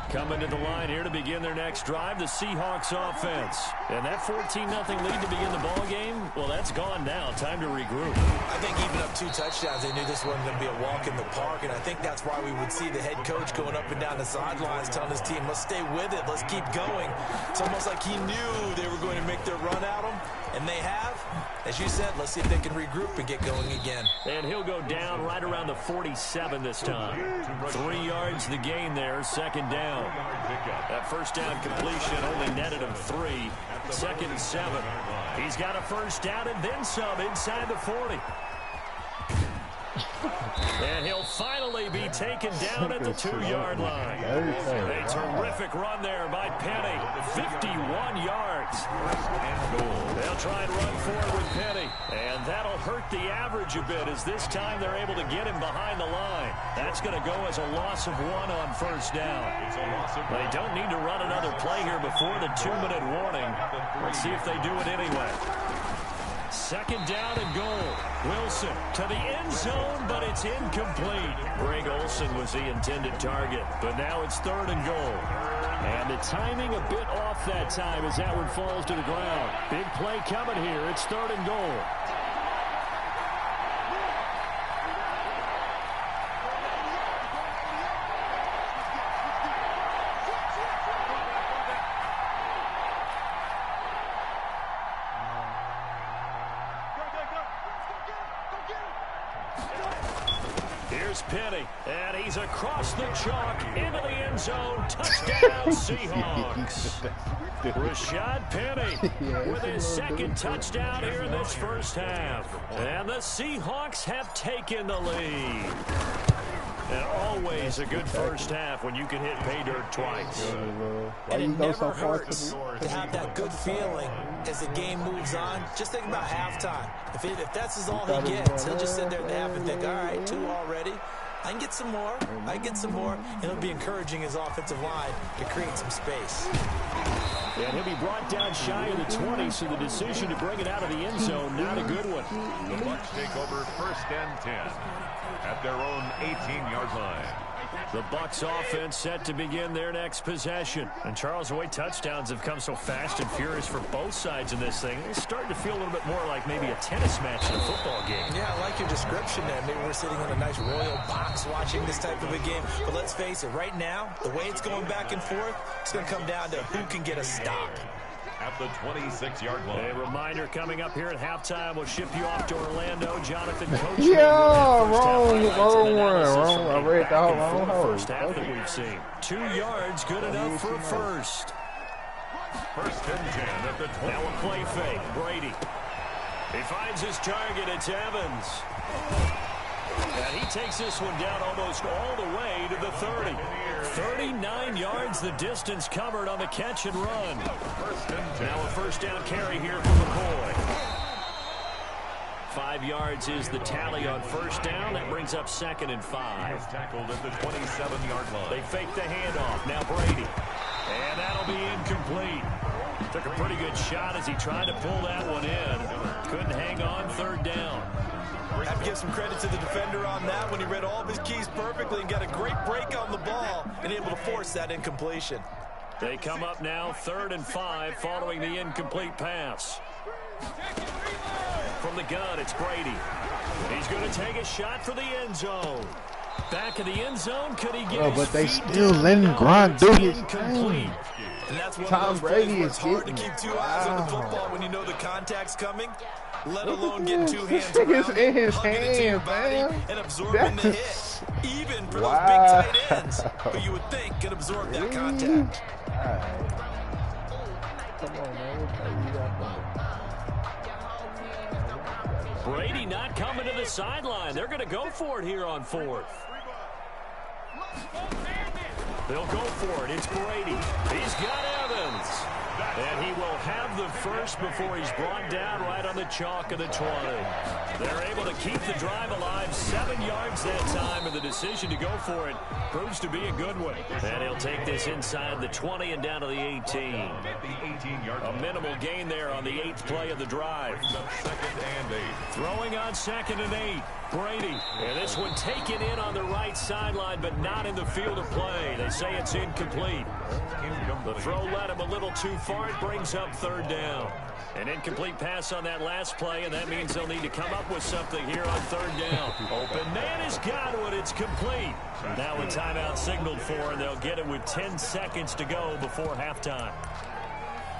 Coming to the line here to begin their next drive, the Seahawks offense. And that 14-0 lead to begin the ball game, well, that's gone now. Time to regroup. I think even up 2 touchdowns, they knew this wasn't going to be a walk in the park, and I think that's why we would see the head coach going up and down the sidelines telling his team, let's stay with it, let's keep going. It's almost like he knew they were going to make their run at him, and they have. As you said, let's see if they can regroup and get going again. And he'll go down right around the 47 this time. 3 yards the gain there, 2nd down. That 1st down completion only netted him 3. 2nd and 7. He's got a 1st down and then some inside the 40. And he'll finally be taken down at the 2-yard line. A terrific run there by Penny. 51 yards. They'll try and run forward with Penny. And that'll hurt the average a bit as this time they're able to get him behind the line. That's going to go as a loss of 1 on 1st down. They don't need to run another play here before the 2-minute warning. Let's see if they do it anyway. 2nd down and goal. Wilson to the end zone, but it's incomplete. Greg Olsen was the intended target, but now it's 3rd and goal. And the timing a bit off that time as that one falls to the ground. Big play coming here. It's 3rd and goal. Penny, and he's across the chalk into the end zone. Touchdown, Seahawks. Rashad Penny with his 2nd touchdown here in this 1st half. And the Seahawks have taken the lead. And always a good 1st half when you can hit pay dirt twice. And it never hurts to have that good feeling as the game moves on. Just think about halftime. If that's all he gets, he'll just sit there at the half and think, all right, 2 already. I can get some more. I can get some more. And it'll be encouraging his offensive line to create some space. And he'll be brought down shy of the 20, so the decision to bring it out of the end zone, not a good one. The Bucs take over 1st and 10 at their own 18-yard line. The Bucs offense set to begin their next possession. And Charles, the way touchdowns have come so fast and furious for both sides in this thing, it's starting to feel a little bit more like maybe a tennis match in a football game. Yeah, I like your description there. Maybe we're sitting in a nice royal box watching this type of a game. But let's face it, right now, the way it's going back and forth, it's going to come down to who can get a stop. At the 26-yard line. A reminder coming up here at halftime. We'll ship you off to Orlando. Jonathan Coach. Yeah, wrong one. I read the wrong first half that we've seen. 2 yards, good enough for a 1st. 1st and 10 at the 20. Now a play fake. Brady. He finds his target. It's Evans. And he takes this one down almost all the way to the 30. 39 yards the distance covered on the catch and run. Now a 1st down carry here for McCoy. 5 yards is the tally on 1st down. That brings up 2nd and 5. Tackled at the 27-yard line. They fake the handoff. Now Brady. And that'll be incomplete. Took a pretty good shot as he tried to pull that one in. Couldn't hang on 3rd down. I have to give some credit to the defender on that when he read all of his keys perfectly and got a great break on the ball and able to force that incompletion. They come up now 3rd and 5 following the incomplete pass. From the gun, it's Brady. He's going to take a shot for the end zone. Back of the end zone, could he get his but they feet still down? letting Gronk do his Incomplete. thing. And that's one Tom of those Brady plays where is it's hard to getting keep two eyes on the football when you know the contact's coming, let alone get two hands This nigga's around in his hugging it to your hands, body man. and absorbing the hit. Even for those big tight ends, who you would think could absorb that contact. Alright. Come on, man. We'll play you that. Brady not coming to the sideline. They're going to go for it here on 4th. They'll go for it. It's Brady. He's got Evans. And he will have the first before he's brought down right on the chalk of the 20. They're able to keep the drive alive. 7 yards that time, and the decision to go for it proves to be a good one. And he'll take this inside the 20 and down to the 18. A minimal gain there on the 8th play of the drive. Throwing on 2nd and 8. Brady. And this one taken in on the right sideline, but not in the field of play. They say it's incomplete. The throw led him a little too far. It brings up 3rd down. An incomplete pass on that last play, and that means they'll need to come up with something here on 3rd down. Open man has got it. It's complete. Now a timeout signaled for, and they'll get it with 10 seconds to go before halftime.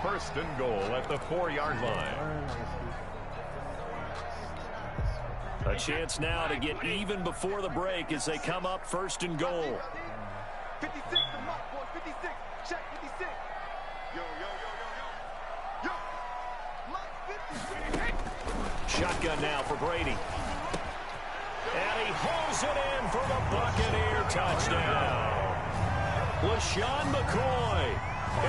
1st and goal at the 4-yard line. A chance now to get even before the break as they come up 1st and goal. 56, the mark, boy, 56. Check 56. Yo, yo, yo, yo, yo. Yo. Mike 56. Shotgun now for Brady. And he hauls it in for the Buccaneer touchdown. LaShawn McCoy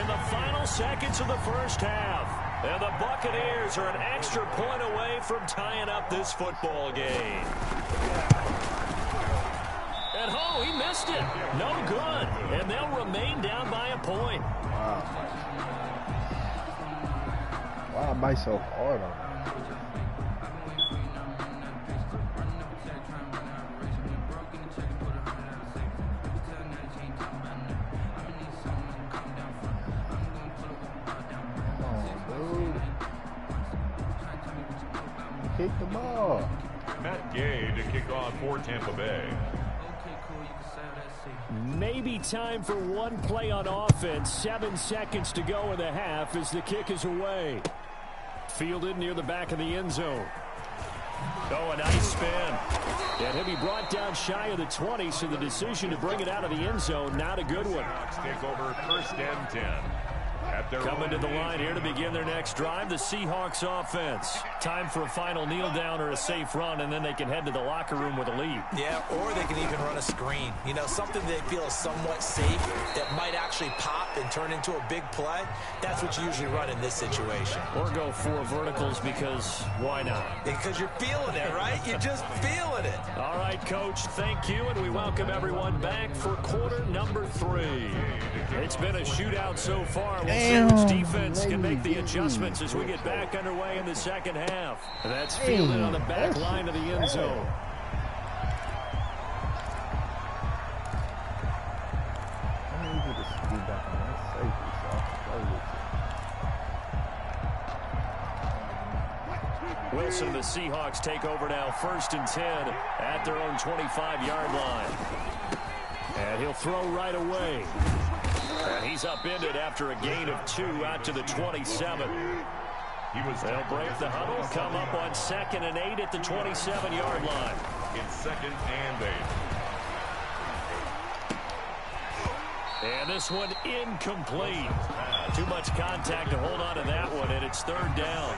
in the final seconds of the first half. And the Buccaneers are an extra point away from tying up this football game. And oh, he missed it. No good. And they'll remain down by a point. Why am I so hard on him? Kick the ball. Matt Gay to kick off for Tampa Bay. Maybe time for one play on offense. 7 seconds to go in the half as the kick is away. Fielded near the back of the end zone. Oh, a nice spin. And he'll be brought down shy of the 20, so the decision to bring it out of the end zone, not a good one. Take over 1st and 10. Coming to the line here to begin their next drive, the Seahawks offense. Time for a final kneel down or a safe run, and then they can head to the locker room with a lead. Yeah, or they can even run a screen. You know, something they feel is somewhat safe that might actually pop and turn into a big play. That's what you usually run in this situation. Or go 4 verticals because why not? Because you're feeling it, right? You're just feeling it. All right, Coach, thank you, and we welcome everyone back for quarter number 3. It's been a shootout so far. We'll see which defense can make the adjustments as we get back underway in the second half. That's fielded on the back line of the end zone. Wilson and the Seahawks take over now 1st and 10 at their own 25-yard line. And he'll throw right away. And he's upended after a gain of 2 out to the 27. They'll break the huddle, come up on 2nd and 8 at the 27-yard line. It's 2nd and 8. And this one incomplete. Too much contact to hold on to that one, and it's 3rd down.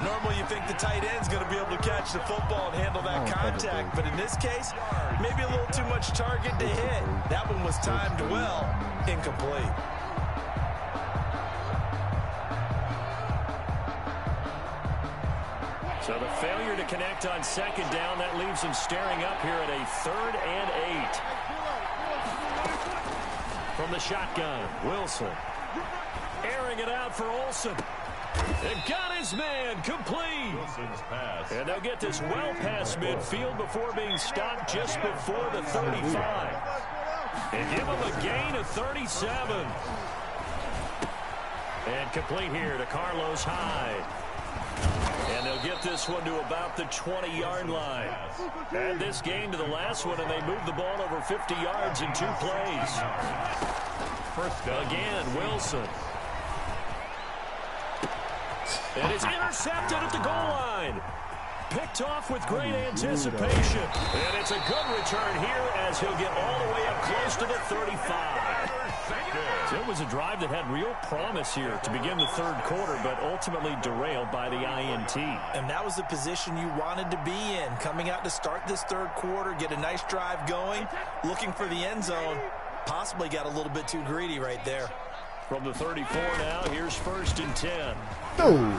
Normally you think the tight end's going to be able to catch the football and handle that contact, but in this case, maybe a little too much target to hit. That one was timed well, incomplete. So the failure to connect on 2nd down, that leaves him staring up here at a 3rd and 8. From the shotgun, Wilson. Airing it out for Olsen. And got his man complete. And they'll get this well past midfield before being stopped just before the 35. And give him a gain of 37. And complete here to Carlos Hyde. And they'll get this one to about the 20-yard line. Add this game to the last one, and they move the ball over 50 yards in 2 plays. First down. Again, Wilson. And it's intercepted at the goal line. Picked off with great anticipation. And it's a good return here as he'll get all the way up close to the 35. So it was a drive that had real promise here to begin the third quarter, but ultimately derailed by the INT. And that was the position you wanted to be in, coming out to start this third quarter, get a nice drive going, looking for the end zone. Possibly got a little bit too greedy right there. From the 34 now, here's 1st and 10. Dude,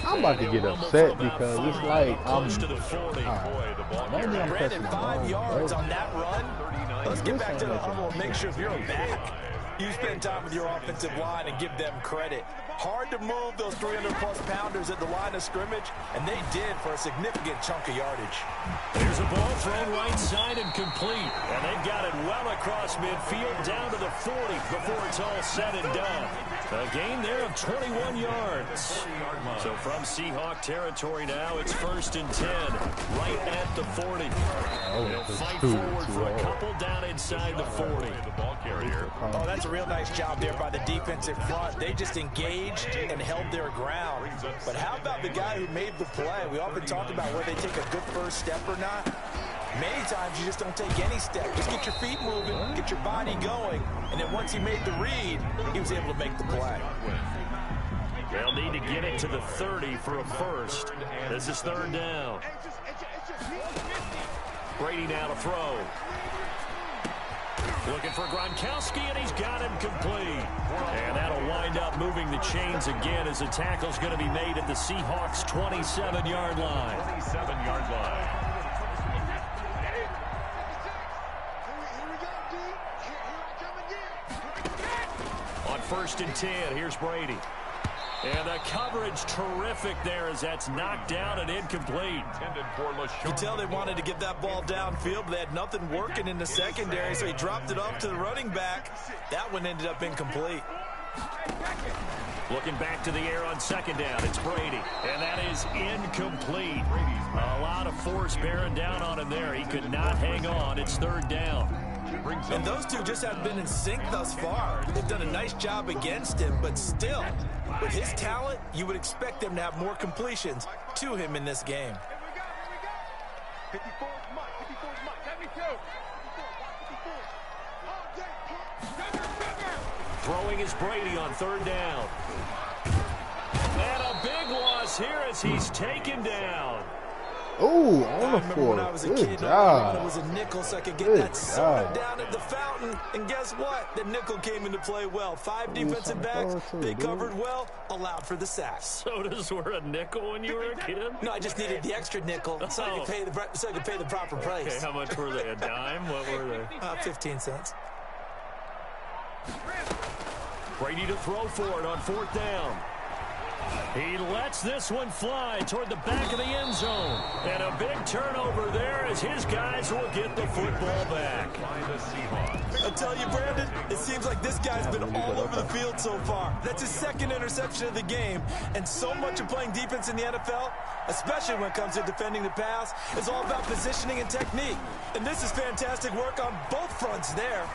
I'm about to get upset because it's like I'm to the 40. maybe I'm Brandon, pressing 5 yards wrong on that run. Let's get back to the huddle and make sure if you're back, you spend time with your offensive line and give them credit. Hard to move those 300-plus pounders at the line of scrimmage, and they did for a significant chunk of yardage. There's a ball thrown right side and complete, and they've got it well across midfield down to the 40 before it's all said and done. A gain there of 21 yards. So from Seahawk territory now, it's 1st and 10, right at the 40. They'll fight forward for a couple down inside the 40. Oh, that's a real nice job there by the defensive front. They just engaged and held their ground. But how about the guy who made the play? We often talk about whether they take a good first step or not. Many times you just don't take any step. Just get your feet moving, get your body going, and then once he made the read, he was able to make the play. They'll need to get it to the 30 for a first. This is 3rd down. Brady now to throw. Looking for Gronkowski, and he's got him complete. And that'll wind up moving the chains again as the tackle's going to be made at the Seahawks' 27-yard line. 27-yard line. On 1st and 10, here's Brady. And the coverage terrific there as that's knocked down and incomplete. You tell they wanted to get that ball downfield, but they had nothing working in the secondary, so he dropped it off to the running back. That one ended up incomplete. Looking back to the air on 2nd down, it's Brady. And that is incomplete. A lot of force bearing down on him there. He could not hang on. It's 3rd down. And those two just haven't been in sync thus far. They've done a nice job against him, but still, with his talent, you would expect them to have more completions to him in this game. 54 is Mike. 54 is Mike. 72. Throwing is Brady on 3rd down. And a big loss here as he's taken down. Ooh, on the when I was a kid, it was a nickel, so I could get that soda down at the fountain. And guess what? The nickel came into play well. 5 defensive backs, they covered well, allowed for the sacks. Sodas were a nickel when you were a kid? No, I just needed the extra nickel so I could pay the proper price. Okay, how much were they? A dime? What were they? 15 cents. Brady to throw for it on 4th down. He lets this one fly toward the back of the end zone. And a big turnover there as his guys will get the football back. I tell you, Brandon, it seems like this guy's been all over the field so far. That's his 2nd interception of the game. And so much of playing defense in the NFL, especially when it comes to defending the pass, is all about positioning and technique. And this is fantastic work on both fronts there.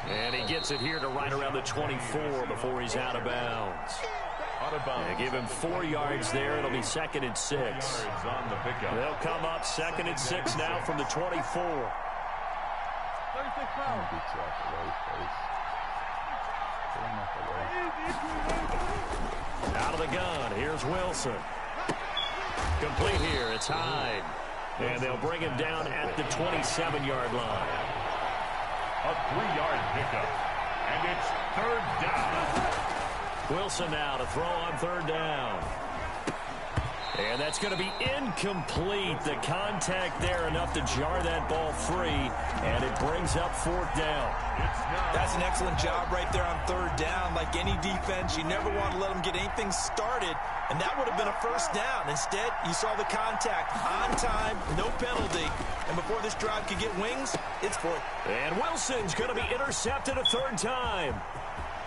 And he gets it here to right around the 24 before he's out of bounds. Yeah, give him 4 yards there. It'll be 2nd and 6. They'll come up 2nd and 6 now from the 24. Out of the gun. Here's Wilson. Complete here. It's Hyde. And they'll bring him down at the 27-yard line. A 3-yard pickup. And it's 3rd down. Wilson now to throw on 3rd down. And that's going to be incomplete. The contact there enough to jar that ball free. And it brings up 4th down. That's an excellent job right there on 3rd down. Like any defense, you never want to let them get anything started. And that would have been a 1st down. Instead, you saw the contact on time, no penalty. And before this drive could get wings, it's 4th. And Wilson's going to be intercepted a 3rd time.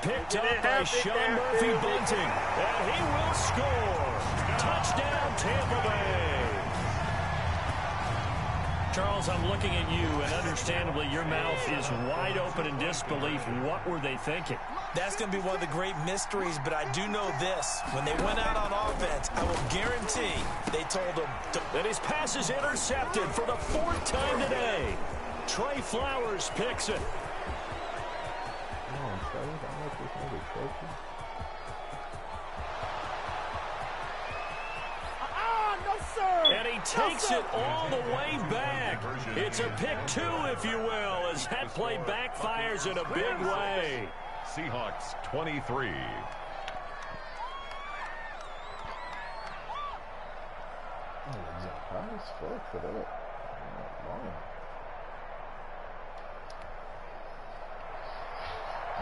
Picked up by Sean Murphy Bunting. And he will score. Touchdown, Tampa Bay. Charles, I'm looking at you, and understandably, your mouth is wide open in disbelief. What were they thinking? That's going to be one of the great mysteries, but I do know this. When they went out on offense, I will guarantee they told him that his pass is intercepted for the 4th time today. Trey Flowers picks it. And he takes it all the way back. It's a pick 2, if you will, as that play backfires in a big way. Seahawks 23.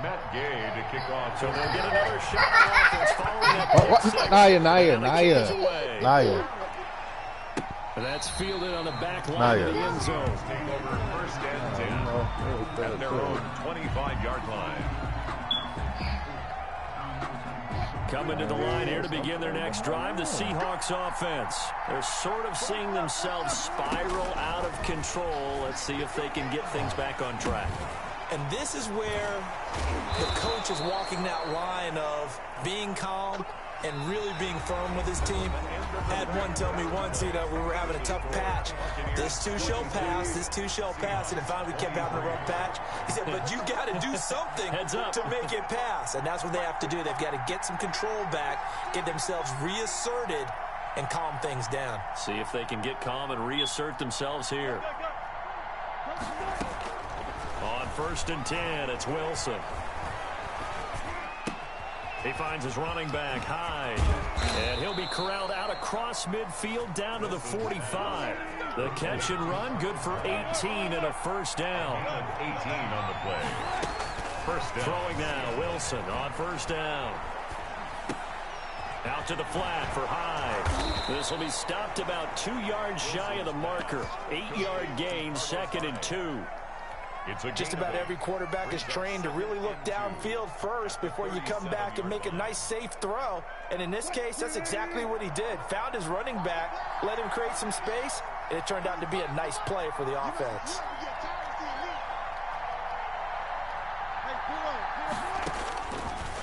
Matt Gay to kick off. So they'll get another shot on offense following that. Naya. And that's fielded on the back line of the end zone. Take over 1st and 10 at their own 25-yard line. Coming to the line here to begin their next drive, the Seahawks offense. They're sort of seeing themselves spiral out of control. Let's see if they can get things back on track. And this is where the coach is walking that line of being calm and really being firm with his team. Had one tell me once, we were having a tough patch. This too shall pass, this too shall pass. And finally we kept having a rough patch. He said, but you got to do something to make it pass. And that's what they have to do. They've got to get some control back, get themselves reasserted, and calm things down. See if they can get calm and reassert themselves here. On 1st and 10, it's Wilson. He finds his running back, Hyde. And he'll be corralled out across midfield down to the 45. The catch and run, good for 18 and a 1st down. 18 on the play. 1st down. Throwing now, Wilson on 1st down. Out to the flat for Hyde. This will be stopped about 2 yards shy of the marker. 8-yard gain, 2nd and 2. Just about every quarterback is trained to really look downfield first before you come back and make a nice, safe throw. And in this case, that's exactly what he did. Found his running back, let him create some space, and it turned out to be a nice play for the offense.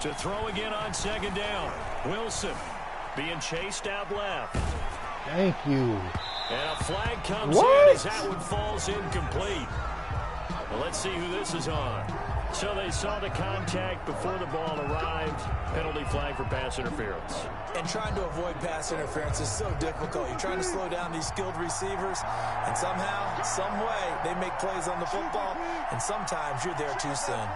To throw again on 2nd down. Wilson being chased out left. Thank you. And a flag comes in as that one falls incomplete. Well, let's see who this is on. So they saw the contact before the ball arrived. Penalty flag for pass interference. And trying to avoid pass interference is so difficult. You're trying to slow down these skilled receivers, and somehow, some way, they make plays on the football, and sometimes you're there too soon.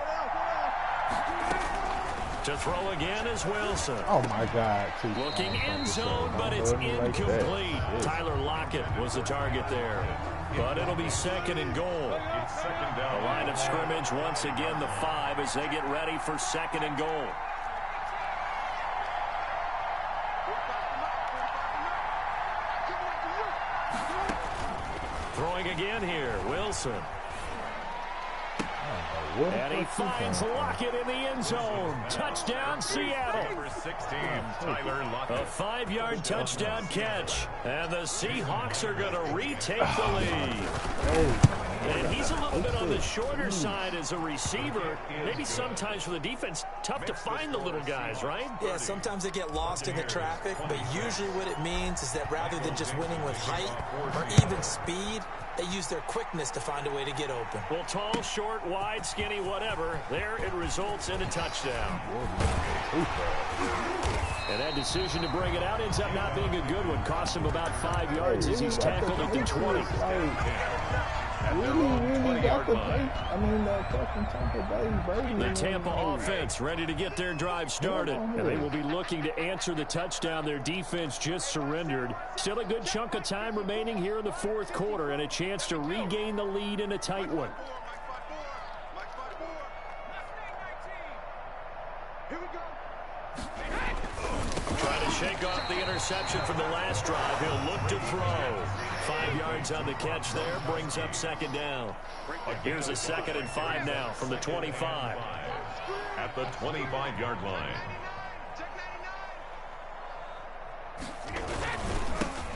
To throw again is Wilson. Oh, my God. Looking end zone, but it's incomplete. Tyler Lockett was the target there. But it'll be 2nd and goal. The line of scrimmage once again the 5 as they get ready for 2nd and goal. Throwing again here, Wilson. And he finds Lockett in the end zone. Touchdown, Seattle. Number 16, Tyler Lockett. A 5-yard touchdown catch. And the Seahawks are going to retake the lead. And he's a little bit on the shorter side as a receiver. Maybe sometimes for the defense, tough to find the little guys, right? Yeah, sometimes they get lost in the traffic, but usually what it means is that rather than just winning with height or even speed, they use their quickness to find a way to get open. Well, tall, short, wide, skinny, whatever, there it results in a touchdown. And that decision to bring it out ends up not being a good one. Cost him about 5 yards as he's tackled at the 20. The Tampa offense ready to get their drive started. And they will be looking to answer the touchdown their defense just surrendered. Still a good chunk of time remaining here in the 4th quarter and a chance to regain the lead in a tight one. Trying to shake off the interception from the last drive. He'll look to throw. 5 yards on the catch there, brings up 2nd down. Here's a 2nd and 5 now from the 25. at the 25-yard line.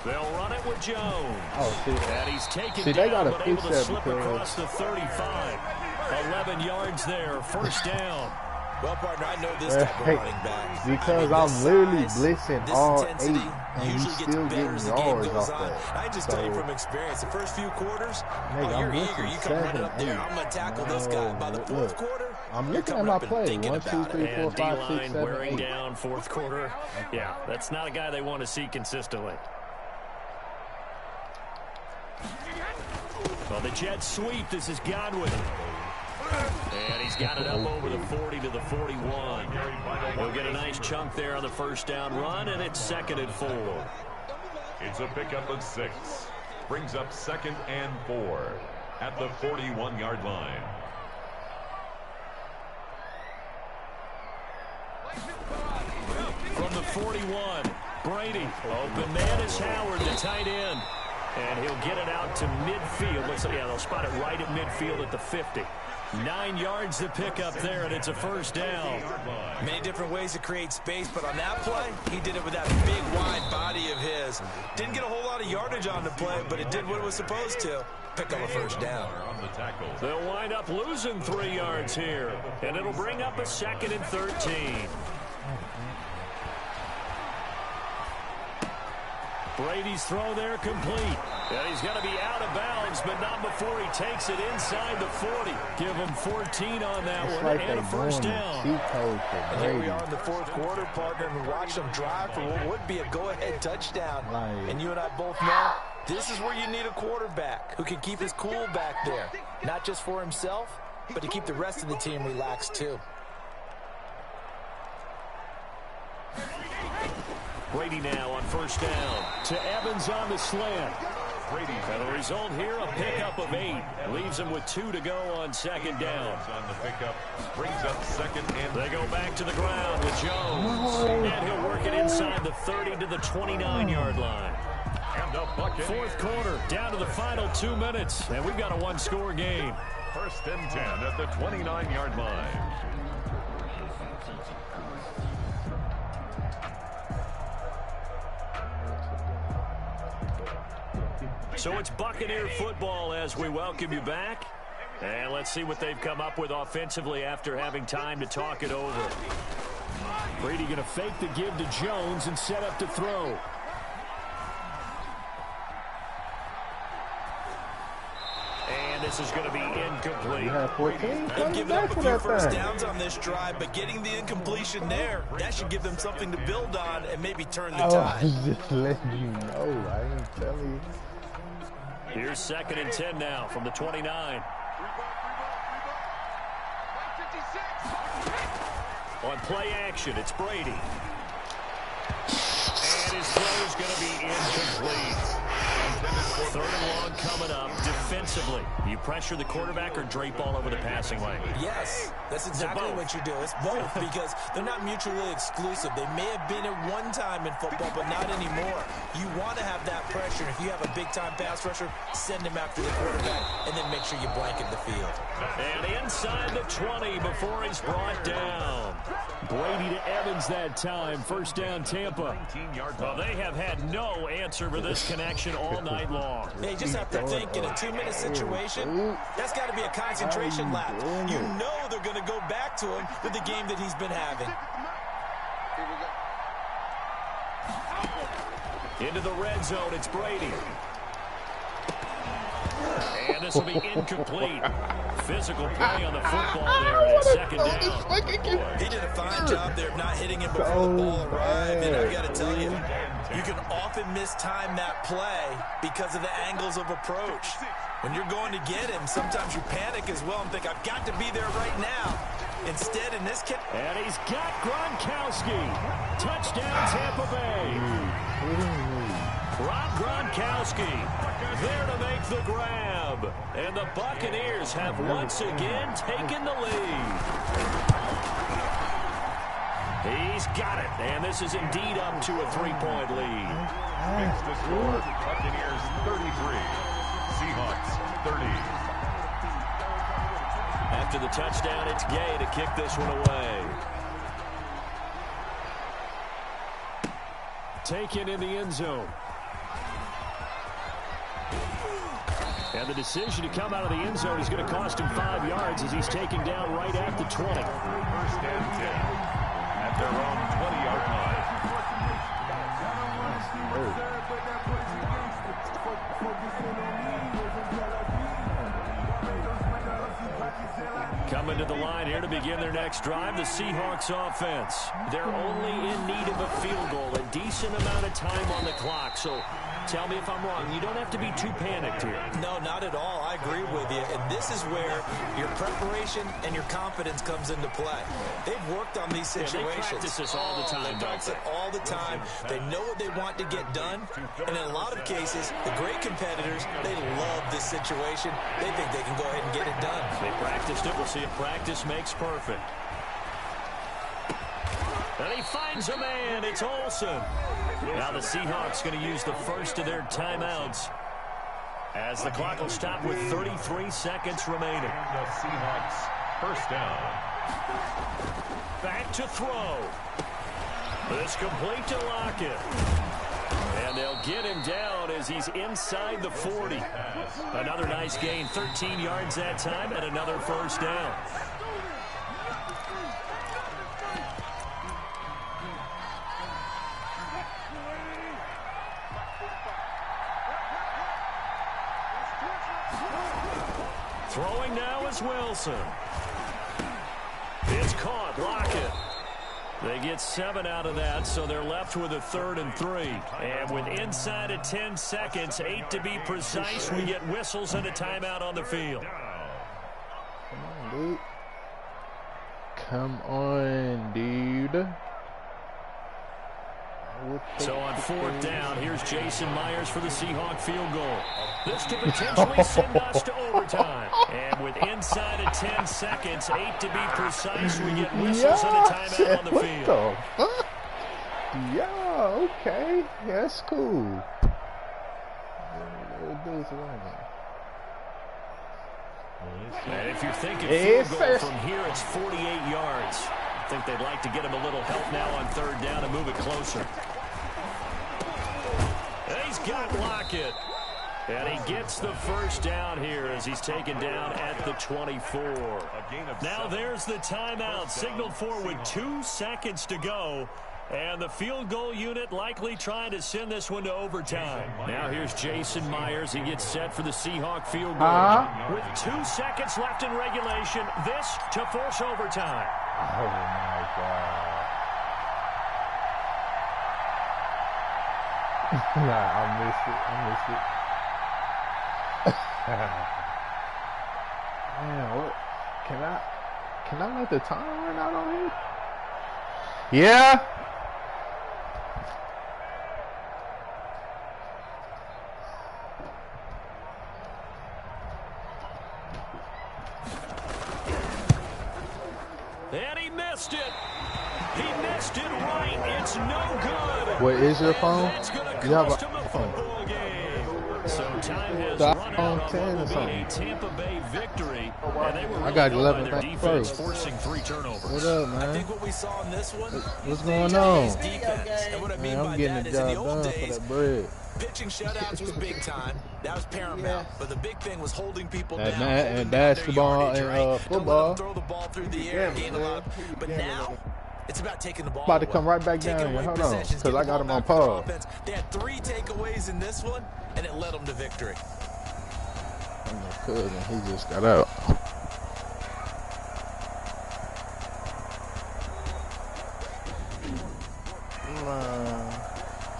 They'll run it with Jones. Oh, see. And he's taken See, down, they gotta but fix able to that slip across the 35. 11 yards there, first down. Well, partner, I know this type of running back. Because I'm literally blitzing all 8, and he's still getting yards off that. I just tell you from experience, the first few quarters, I'm you're eager. You come running up there. I'm going to tackle this guy. By the fourth quarter, I'm looking at my play. 1, 2, 3, 4, 5, 6, 7, wearing 8. down fourth quarter. Yeah, that's not a guy they want to see consistently. Well, the jet sweep. This is Godwin. And he's got it up over the 40 to the 41. He'll get a nice chunk there on the first down run, and it's 2nd and 4. It's a pickup of 6. Brings up 2nd and 4 at the 41-yard line. From the 41, Brady. Open man is Howard, the tight end. And he'll get it out to midfield. Looks like, yeah, they'll spot it right at midfield at the 50. 9 yards to pick up there, and it's a first down. Many different ways to create space, but on that play, he did it with that big, wide body of his. Didn't get a whole lot of yardage on the play, but it did what it was supposed to. Pick up a first down. They'll wind up losing 3 yards here, and it'll bring up a 2nd and 13. Brady's throw there complete. And he's going to be out of bounds, but not before he takes it inside the 40. Give him 14 on that one, like and a first down. And here we are in the fourth quarter, partner, and we watch them drive for what would be a go-ahead touchdown. And you and I both know this is where you need a quarterback who can keep his cool back there. Not just for himself, but to keep the rest of the team relaxed too. Brady now on first down to Evans on the slant. And the result here, a pickup of 8. Leaves him with 2 to go on 2nd down. On the pickup, brings up 2nd and they go back to the ground with Jones. And he'll work it inside the 30 to the 29-yard line. And the bucket. Fourth quarter, down to the final 2 minutes. And we've got a one-score game. 1st and 10 at the 29-yard line. So it's Buccaneer football as we welcome you back. And let's see what they've come up with offensively after having time to talk it over. Brady going to fake the give to Jones and set up to throw. And this is going to be incomplete. They've given up a few first downs on this drive, but getting the incompletion there, that should give them something to build on and maybe turn the tide. Just letting you know. I ain't telling you. Here's 2nd and 10 now from the 29. On play action, it's Brady. And his throw is going to be incomplete. 3rd and long coming up. Defensively, you pressure the quarterback or drape all over the passing lane? Yes, that's exactly what you do. It's both because they're not mutually exclusive. They may have been at one time in football, but not anymore. You want to have that pressure. If you have a big-time pass rusher, send him after the quarterback, and then make sure you blanket the field. And inside the 20 before he's brought down. Brady to Evans that time. First down, Tampa. Well, they have had no answer for this connection all night long. They just have to think in a 2-minute situation, that's got to be a concentration lap. You know they're going to go back to him with the game that he's been having. Into the red zone, it's Brady. And this will be incomplete. Physical play on the football there, and it's 2nd down. He did a fine job there of not hitting him before the ball arrived, and I've got to tell you, you can often mistime that play because of the angles of approach. When you're going to get him, sometimes you panic as well and think, I've got to be there right now. Instead, in this case... And he's got Gronkowski. Touchdown, Tampa Bay. Rob Gronkowski there to make the grab. And the Buccaneers have once again taken the lead. He's got it. And this is indeed up to a 3-point lead. Makes the score Buccaneers 33, Seahawks 30. And after the touchdown, it's Gay to kick this one away. Taken in the end zone. And the decision to come out of the end zone is going to cost him 5 yards as he's taken down right at the 20. First and 10 at their own 20-yard line. Coming to the line here to begin their next drive, the Seahawks offense. They're only in need of a field goal, a decent amount of time on the clock. So tell me if I'm wrong. You don't have to be too panicked here. No, not at all. I agree with you. And this is where your preparation and your confidence comes into play. They've worked on these situations. Yeah, they practice this all the time, They practice it all the time. They know what they want to get done. And in a lot of cases, the great competitors, they love this situation. They think they can go ahead and get it done. They practiced it. We'll see if practice makes perfect. And he finds a man. It's Olsen. Now the Seahawks going to use the first of their timeouts as the clock will stop with 33 seconds remaining. The Seahawks first down. Back to throw. This complete to Lockett. And they'll get him down as he's inside the 40. Another nice gain, 13 yards that time, and another first down. Throwing now is Wilson. It's caught. Lockett. They get 7 out of that, so they're left with a 3rd and 3. And with inside of 10 seconds, 8 to be precise, we get whistles and a timeout on the field. Come on, dude. So on 4th down, here's Jason Myers for the Seahawk field goal. This could potentially send us to overtime. And with inside of 10 seconds, 8 to be precise, we get whistles and a timeout on the field. What the fuck? Yeah, okay. That's cool. And if you're thinking field goal from here, it's 48 yards. I think they'd like to get him a little help now on 3rd down and move it closer. And he's got Lockett. And he gets the first down here as he's taken down at the 24. Now there's the timeout, signaled for with 2 seconds to go. And the field goal unit likely trying to send this one to overtime. Now here's Jason Myers. He gets set for the Seahawk field goal. With 2 seconds left in regulation, this to force overtime. Oh, my God. Nah, I miss it. Man, what? Can I let the time run out on here? Yeah. And he missed it. He missed it right. It's no good. What is your phone? You have a phone. So time has run out on what will be a Tampa Bay victory. And they were I got 11 their back defense first. forcing 3 turnovers. What up, man? I think what we saw in this one, What's going on? defense. And what I mean Man, by I'm getting that the is in the job old done for days, that bread. pitching shutouts was big time. That was paramount. But the big thing was holding people And down. man, holding and them their basketball yardage, and, right? Don't let football. them throw the ball through the air, gain a lot. But now, it's about taking the ball About to away. come right back Taking down away here. Hold on, possessions, because I getting got the him ball on back for their pause. offense. They had 3 takeaways in this one, and it led them to victory. And my cousin, he just got out. Man,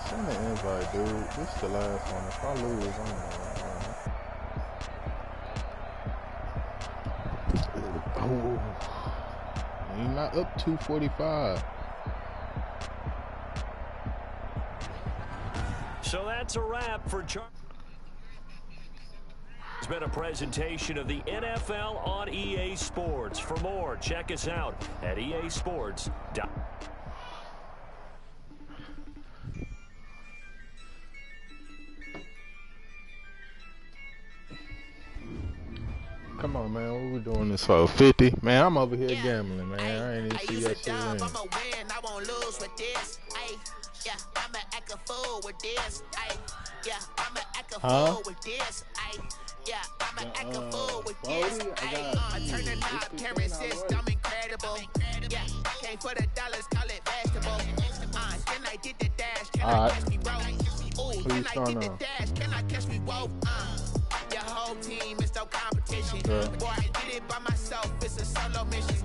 send the invite, dude. This is the last one. If I lose, I'm gonna. Oh, you're not up 245. So that's a wrap for Charles. It's been a presentation of the NFL on EA Sports. For more, check us out at easports.com. Come on. on, man. What we doing this for? 50? Man, I'm over here gambling, man. I ain't even see that shit in. I'ma win, I won't lose with this. Yeah, I'ma act a fool with this. Yeah, I'ma act a fool with this. Yeah, I'ma act a fool with this. I turn the knob, carry system incredible. Yeah, came for the dollars, call it vegetable. Then I did the dash, can I catch me roll? Ooh, then I did the dash, can I catch me roll? Your whole team is no competition. Boy, I did it by myself, it's a solo mission.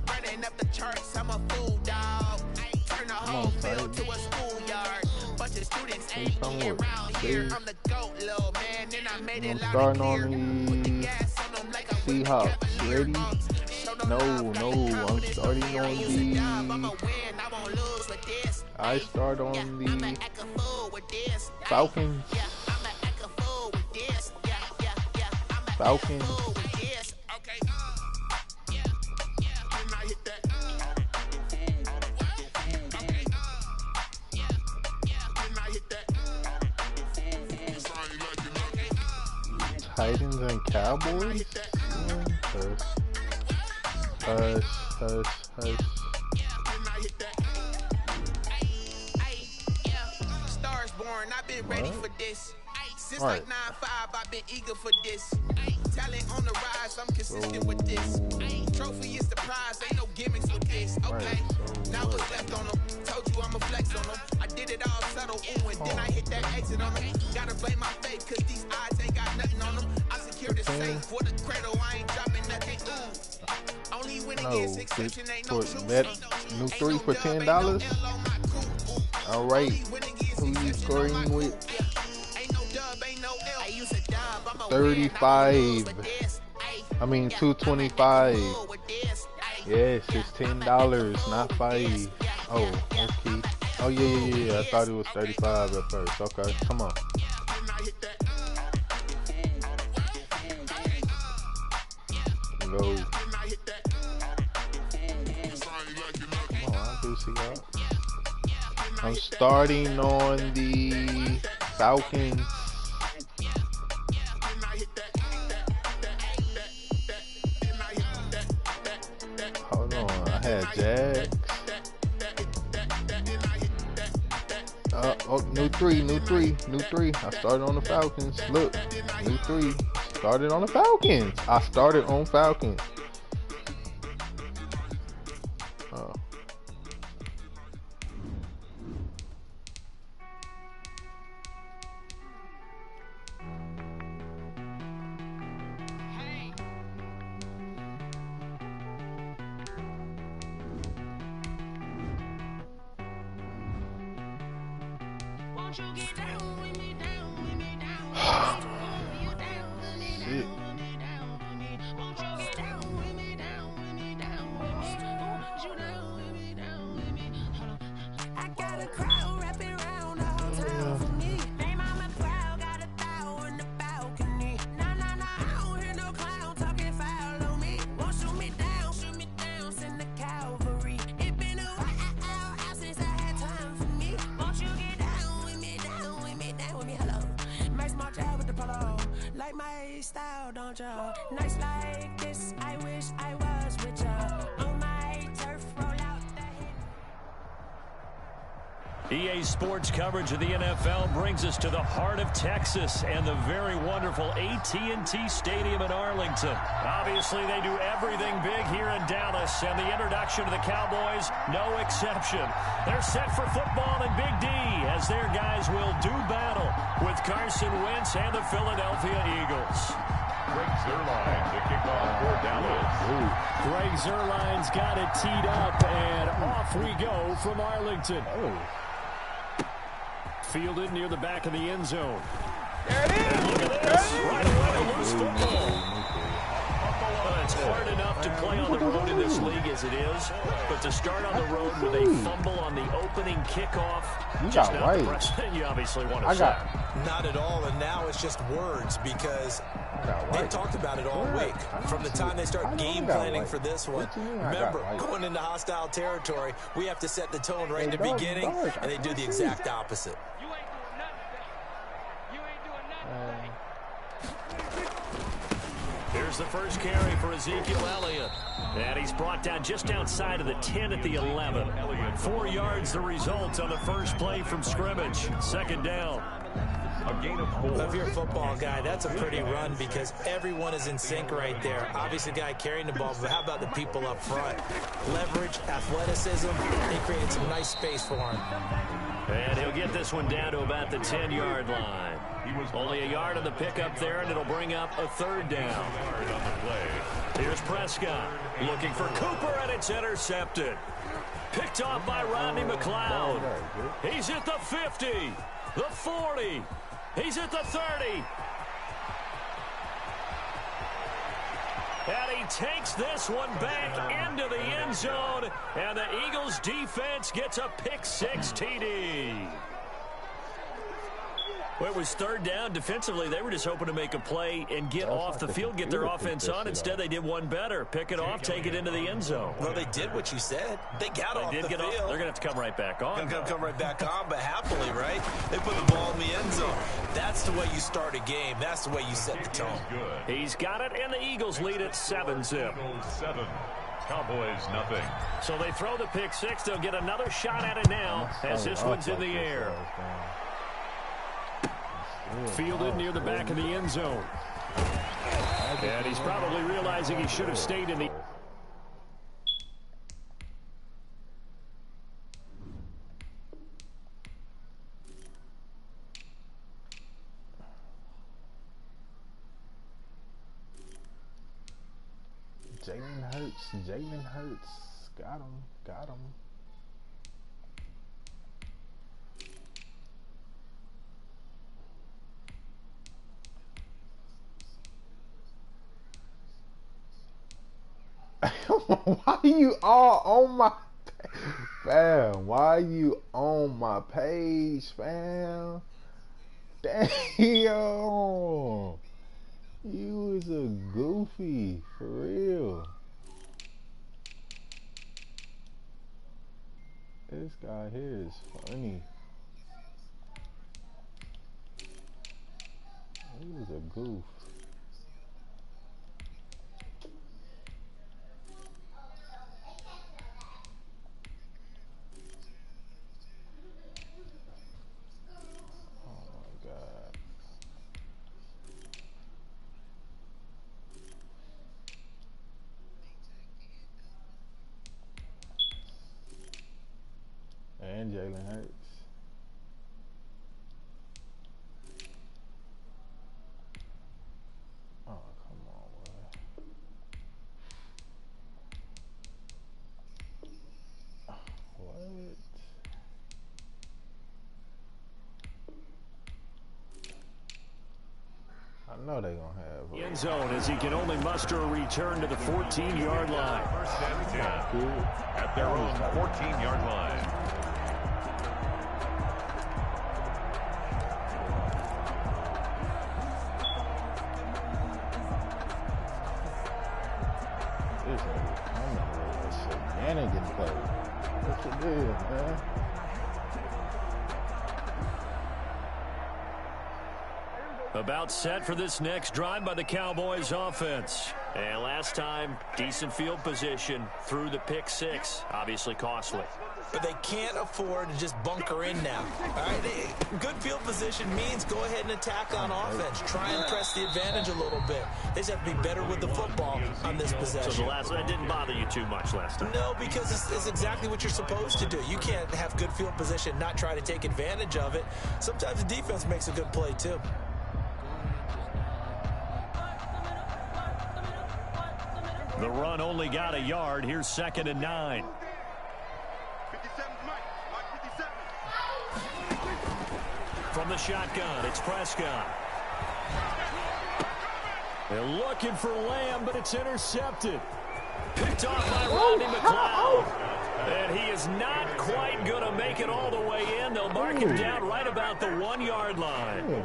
Running up the charts, I'm a fool, dog. Turn the whole field to a schoolyard. Bunch of students ain't around here. I'm the GOAT, little man, and I made it loud and clear. Put the gas on them like a Seahawks. Ready? No, I'm starting on the... I start on the Falcons. Falcons. Titans and Cowboys? Hush. Stars born, I've been ready for this. Since like 9-5, I've been eager for this. Talent on the rise, I'm consistent with this. Trophy is the prize, ain't no gimmicks with this. Okay, now what's left on them? Told you I'ma flex on them. I did it all subtle, ooh, and then I hit that exit on them. Gotta blame my fate, cause these odds ain't got nothing on them. I secured the safe for the cradle, I ain't dropping nothing. Only winning is exception, ain't no truth. That new 3 for $10. All right, who you scoring with? 35. I mean 225. Yes, it's $10, not 5. Oh, okay. Oh yeah. I thought it was 35 at first. Okay, come on. Go. Come on, I do see that. I'm starting on the Falcons. Hold on, I had Jags. New three. I started on the Falcons. Look, new 3. Started on the Falcons. I started on Falcons. Nights like this, I wish I was with ya. On my turf, roll out the EA Sports coverage of the NFL brings us to the heart of Texas and the very wonderful AT&T Stadium in Arlington. Obviously, they do everything big here in Dallas, and the introduction to the Cowboys, no exception. They're set for football in Big D as their guys will do battle with Carson Wentz and the Philadelphia Eagles. Greg Zuerlein to kick off for Dallas. Greg Zuerlein's got it teed up, and off we go from Arlington. Fielded near the back of the end zone. There it is! And look at this. Right away, a loose football. It's hard enough to play on the road in this league as it is, but to start on the road with a fumble on the opening kickoff, just not the precedent you obviously want to set. Not at all, and now it's just words because they talked about it all week. From the time they start game planning for this one, remember, going into hostile territory, we have to set the tone right in the beginning, and they do the exact opposite. Here's There's the first carry for Ezekiel Elliott. And he's brought down just outside of the 10 at the 11. 4 yards the result on the first play from scrimmage. Second down. A gain of 4. If you're a football guy, that's a pretty run because everyone is in sync right there. Obviously, the guy carrying the ball, but how about the people up front? Leverage, athleticism, they created some nice space for him. And he'll get this one down to about the 10-yard line. Only a yard on the pickup there, and it'll bring up a third down. Here's Prescott looking for Cooper, and it's intercepted. Picked off by Rodney McLeod. He's at the 50, the 40. He's at the 30. And he takes this one back into the end zone, and the Eagles defense gets a pick-6 TD. Well, it was third down. Defensively, they were just hoping to make a play and get off the field, get their offense on. Instead, they did one better. Pick it off, take it into the end zone. Well, they did what you said. They got off the field. They're going to have to come right back on. Going to come right back on, but happily, right? They put the ball in the end zone. That's the way you start a game. That's the way you set the tone. He's got it, and the Eagles lead at 7-zip. Cowboys, nothing. So they throw the pick-6. They'll get another shot at it now as this one's in the air. Fielded near the back of the end zone. And he's probably realizing he should have stayed in the... Jalen Hurts. Got him. Why you all on my fam? Why you on my page, fam? Damn, you was a goofy for real. This guy here is funny. He was a goof. And Jalen Hurts. Oh, come on, boy. What? I know they're going to have end zone as he can only muster a return to the 14-yard line. First and 10 at their own 14-yard line. What you did, man? About set for this next drive by the Cowboys offense. And last time, decent field position through the pick-6. Obviously costly. But they can't afford to just bunker in now. All right, good field position means go ahead and attack on offense. Try and press the advantage a little bit. They just have to be better with the football on this possession. So that didn't bother you too much last time? No, because it's exactly what you're supposed to do. You can't have good field position, not try to take advantage of it. Sometimes the defense makes a good play, too. The run only got a yard. Here's 2nd and 9. 57, Mike 57. From the shotgun, it's Prescott. They're looking for Lamb, but it's intercepted. Picked off by Rodney McLeod. And he is not quite going to make it all the way in. They'll mark him down right about the 1-yard line. And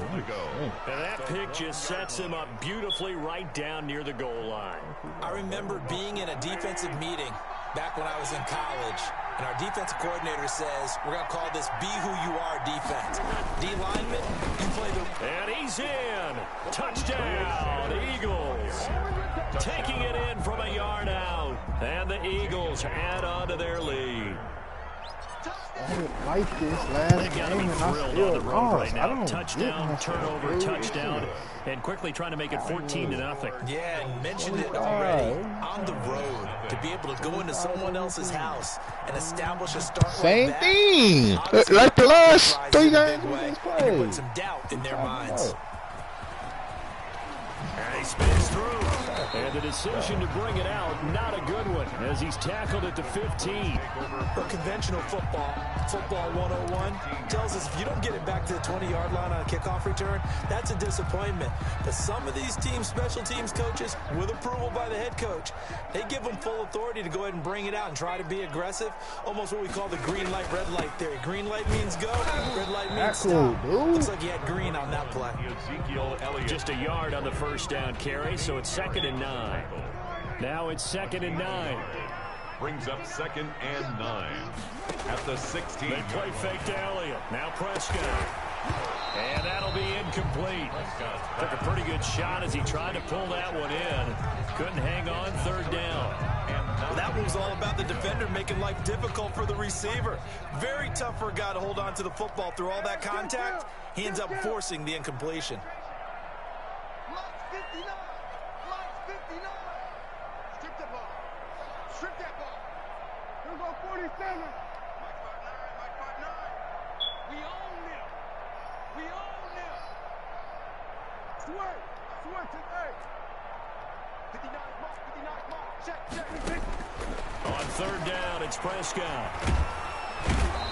that pick just sets him up beautifully right down near the goal line. I remember being in a defensive meeting back when I was in college, And our defensive coordinator says we're going to call this be who you are defense. D lineman, you play the... And he's in. Touchdown, Eagles. Taking it in from a yard out. And the Eagles add on to their lead. I didn't like this last game, and I still lost. I don't touchdown, turnover, touchdown, and quickly trying to make it 14-0. Yeah, and mentioned it already. On the road, to be able to go into someone else's house and establish a start same like thing, that, like the last 3 games we way, just and it played. puts some doubt in their minds. And he spins through. And the decision to bring it out, not a good one, as he's tackled at the 15. But conventional football 101, tells us if you don't get it back to the 20-yard line on a kickoff return, that's a disappointment. But some of these teams, special teams coaches, with approval by the head coach, they give them full authority to go ahead and bring it out and try to be aggressive. Almost what we call the green light, red light theory. Green light means go, red light means stop. Looks like he had green on that play. Just a yard on the first down carry, so it's 2nd and 9. Now it's 2nd and 9. Brings up 2nd and 9 at the 16. They play fake to Elliott. Now Prescott. And that'll be incomplete. Took a pretty good shot as he tried to pull that one in. Couldn't hang on, 3rd down. Well, that one was all about the defender making life difficult for the receiver. Very tough for a guy to hold on to the football through all that contact. He ends up forcing the incompletion. Strip that ball. Here go 47. We own them. We own them. Swear to 59 mark. Check. On 3rd down, it's Prescott.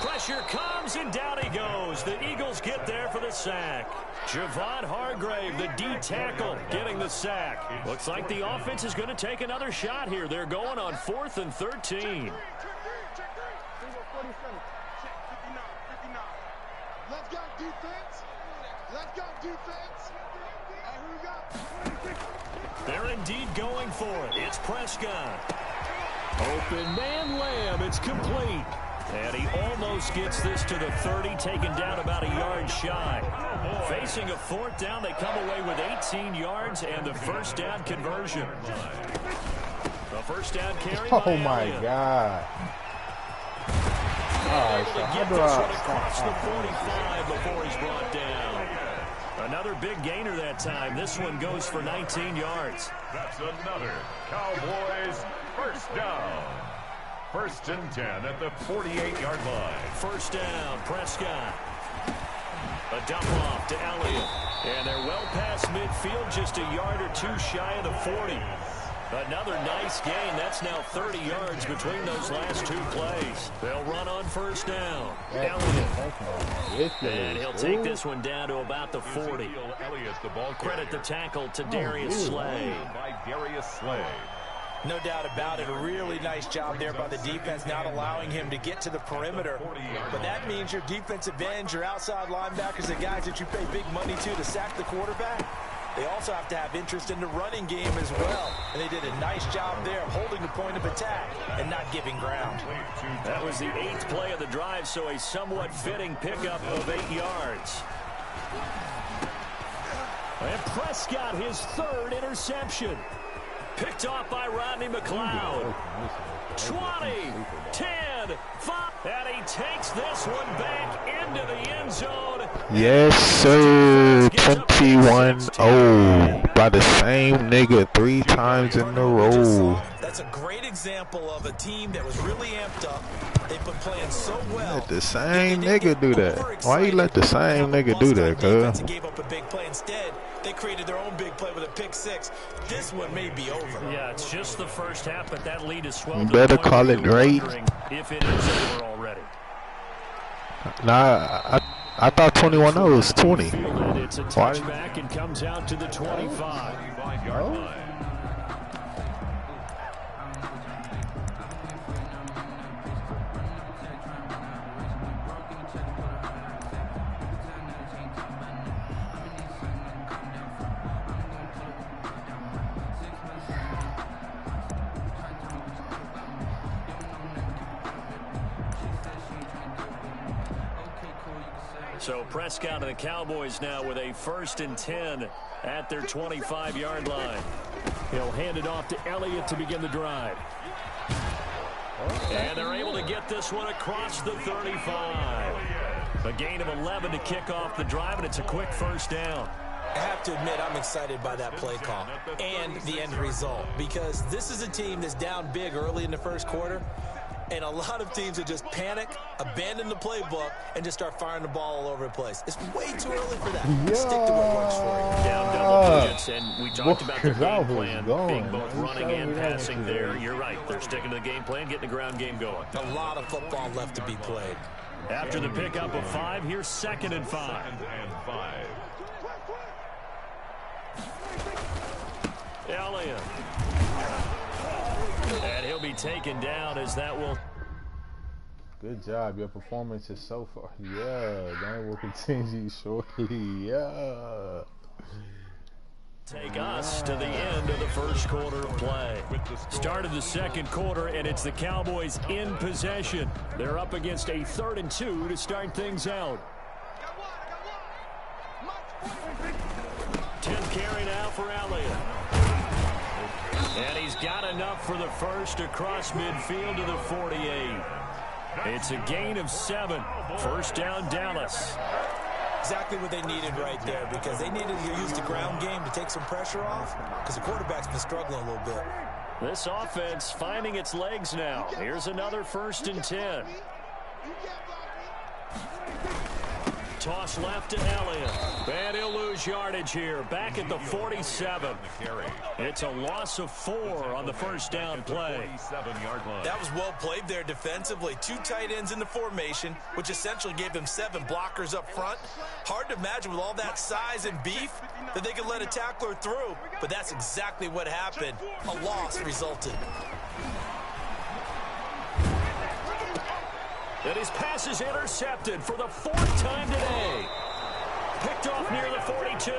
Pressure comes, and down he goes. The Eagles get there for the sack. Javon Hargrave, the D tackle, getting the sack. Looks like the offense is going to take another shot here. They're going on 4th and 13. Check 3. Let's go defense. And who we got? They're indeed going for it. It's Prescott. Open man Lamb. It's complete. And he almost gets this to the 30, taken down about a yard shy. Facing a 4th down, they come away with 18 yards and the first down conversion. The first down carry by Oh my Elliott. God. Alright, so how do I across the 45 before he's brought down. Another big gainer that time. This one goes for 19 yards. That's another Cowboys first down. 1st and 10 at the 48-yard line. First down, Prescott. A dump off to Elliott. And they're well past midfield, just a yard or 2 shy of the 40. Another nice gain. That's now 30 yards between those last 2 plays. They'll run on first down. Elliott. And he'll take this one down to about the 40. Credit the tackle to Darius Slay. By Darius Slay. No doubt about it. A really nice job there by the defense, not allowing him to get to the perimeter. But that means your defensive ends, your outside linebackers, the guys that you pay big money to sack the quarterback, they also have to have interest in the running game as well. And they did a nice job there of holding the point of attack and not giving ground. That was the 8th play of the drive, so a somewhat fitting pickup of 8 yards. And Prescott, his 3rd interception. Picked off by Rodney McLeod. 20, 10, 5. And he takes this one back into the end zone. Yes, sir. 21-0 by the same nigga 3 times in a row. That's a great example of a team that was really amped up. They've been playing so well. Let the same nigga do that. Why you let the same nigga do that, cuz? Gave up a big play instead. They created their own big play with a pick 6. This one may be over. Yeah, it's just the first half, but that lead is swelled. You better call it right. If it is over already. Nah, I thought 21-0 was 20. It's a touchback and comes out to the 25. Oh. So Prescott and the Cowboys now with a 1st and 10 at their 25-yard line. He'll hand it off to Elliott to begin the drive. And they're able to get this one across the 35. A gain of 11 to kick off the drive, and it's a quick 1st down. I have to admit, I'm excited by that play call and the end result, because this is a team that's down big early in the 1st quarter, and a lot of teams that just panic, abandon the playbook, and just start firing the ball all over the place. It's way too early for that. Stick to what works for you. Down double digits, and we talked about the game plan being both running and passing there. You're right. They're sticking to the game plan, getting the ground game going. A lot of football left to be played. After the pickup of 5, here's 2nd and 5. Elliott. And he'll be taken down as that will. Good job. Your performance is so far. Yeah, that will continue shortly. Yeah. Take us to the end of the 1st quarter of play. Start of the 2nd quarter, and it's the Cowboys in possession. They're up against a 3rd and 2 to start things out. 10th carry now for Elliott. And he's got enough for the 1st across midfield to the 48. It's a gain of 7. 1st down, Dallas. Exactly what they needed right there, because they needed to use the ground game to take some pressure off, because the quarterback's been struggling a little bit. This offense finding its legs now. Here's another 1st and 10. Toss left to Elliott. And he'll lose yardage here. Back at the 47. It's a loss of 4 on the 1st down play. That was well played there defensively. 2 tight ends in the formation, which essentially gave them 7 blockers up front. Hard to imagine with all that size and beef that they could let a tackler through. But that's exactly what happened. A loss resulted. And his pass is intercepted for the 4th time today. Picked off near the 42.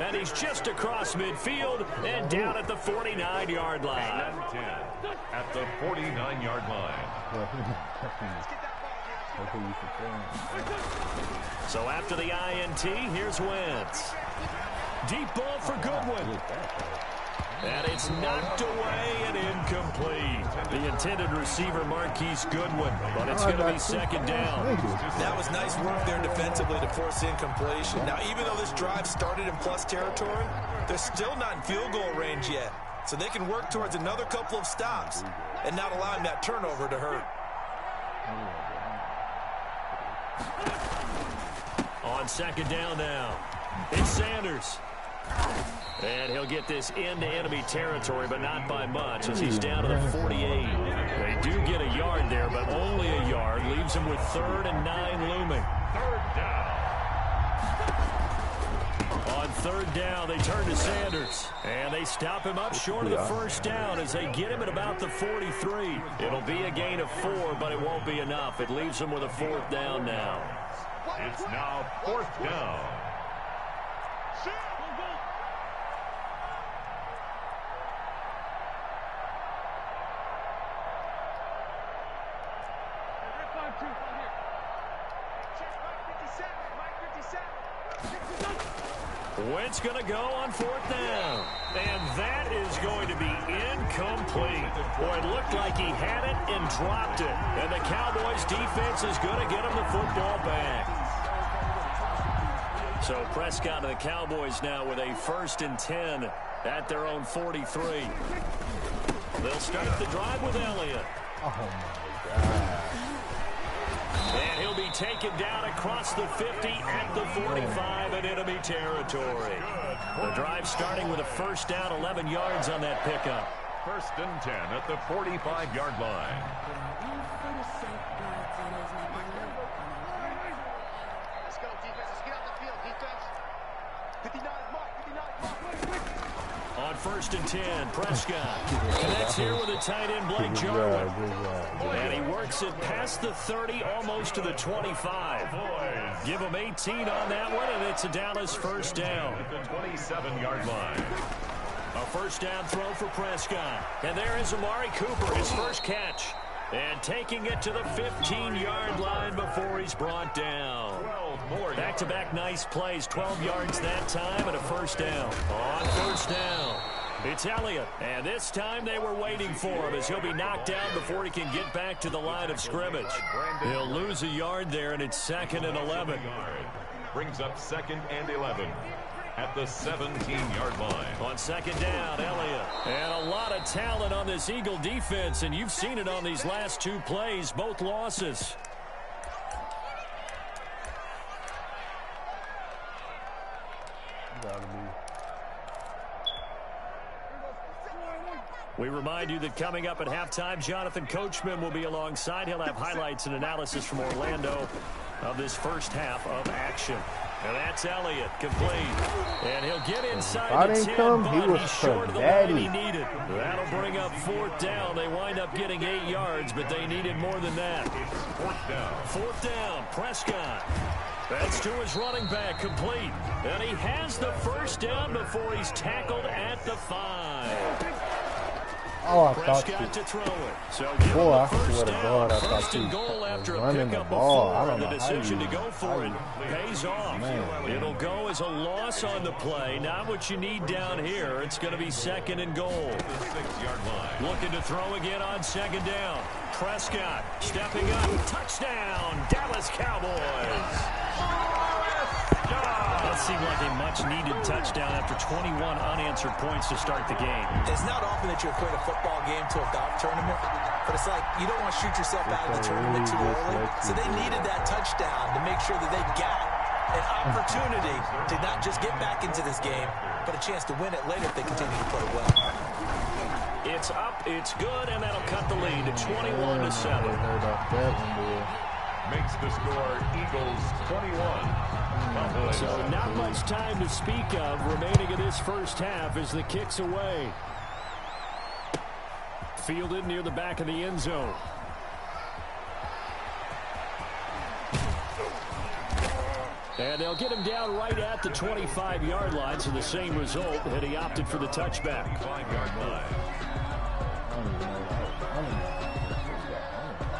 And he's just across midfield and down at the 49-yard line. At the 49-yard line. So after the INT, here's Wentz. Deep ball for Goodwin. And it's knocked away and incomplete. The intended receiver, Marquise Goodwin, but it's going to be 2nd down. That was nice work there defensively to force incompletion. Now, even though this drive started in plus territory, they're still not in field goal range yet. So they can work towards another couple of stops and not allowing that turnover to hurt. On 2nd down now, it's Sanders. And he'll get this into enemy territory, but not by much, as he's down to the 48. They do get a yard there, but only a yard. Leaves him with 3rd and 9 looming. 3rd down. On 3rd down, they turn to Sanders. And they stop him up short of the 1st down as they get him at about the 43. It'll be a gain of 4, but it won't be enough. It leaves him with a 4th down now. It's now 4th down. Wentz going to go on 4th down. And that is going to be incomplete. Boy, it looked like he had it and dropped it. And the Cowboys defense is going to get him the football back. So Prescott and the Cowboys now with a 1st and 10 at their own 43. They'll start the drive with Elliott. Oh, my God. And he'll be taken down across the 50 at the 45 in enemy territory. The drive starting with a 1st down, 11 yards on that pickup. 1st and 10 at the 45-yard line. Let's go, defense. Let's get out the field, defense. 59 mark, 59 mark. On 1st and 10, Prescott connects here with a tight end, Blake Jarwin. And he works it past the 30, almost to the 25. Give him 18 on that one, and it's a Dallas 1st down. At the 27-yard line. A 1st down throw for Prescott. And there is Amari Cooper, his first catch. And taking it to the 15-yard line before he's brought down. Back-to-back nice plays, 12 yards that time and a first down. On first down, it's Elliott. And this time they were waiting for him as he'll be knocked down before he can get back to the line of scrimmage. He'll lose a yard there, and it's 2nd and 11. Brings up 2nd and 11. At the 17-yard line. On 2nd down, Elliott. And a lot of talent on this Eagle defense, and you've seen it on these last 2 plays, both losses. We remind you that coming up at halftime, Jonathan Coachman will be alongside. He'll have highlights and analysis from Orlando of this first half of action. And that's Elliott, complete. And he'll get inside the 10, but he's short of the line he needed. That'll bring up 4th down. They wind up getting 8 yards, but they needed more than that. 4th down, Prescott. That's to his running back, complete. And he has the first down before he's tackled at the 5. Oh, I thought Prescott to throw it. So boy, I swear to God, I thought first and goal after a running the pickup ball. before, I don't and the know decision to go for it pays off. Man. It'll go as a loss on the play. Not what you need down here. It's going to be 2nd and goal. 6-yard line. Looking to throw again on 2nd down. Prescott stepping up. Touchdown, Dallas Cowboys. That seemed like a much-needed touchdown after 21 unanswered points to start the game. It's not often that you equate a football game to a golf tournament, but it's like you don't want to shoot yourself out of the tournament too early. So they needed that touchdown to make sure that they got an opportunity to not just get back into this game, but a chance to win it later if they continue to play well. It's up, it's good, and that'll cut the lead to 21-7. Makes the score Eagles 21. So not much time to speak of remaining in this first half as the kick's away. Fielded near the back of the end zone. And they'll get him down right at the 25-yard line, so the same result had he opted for the touchback. 5-yard line.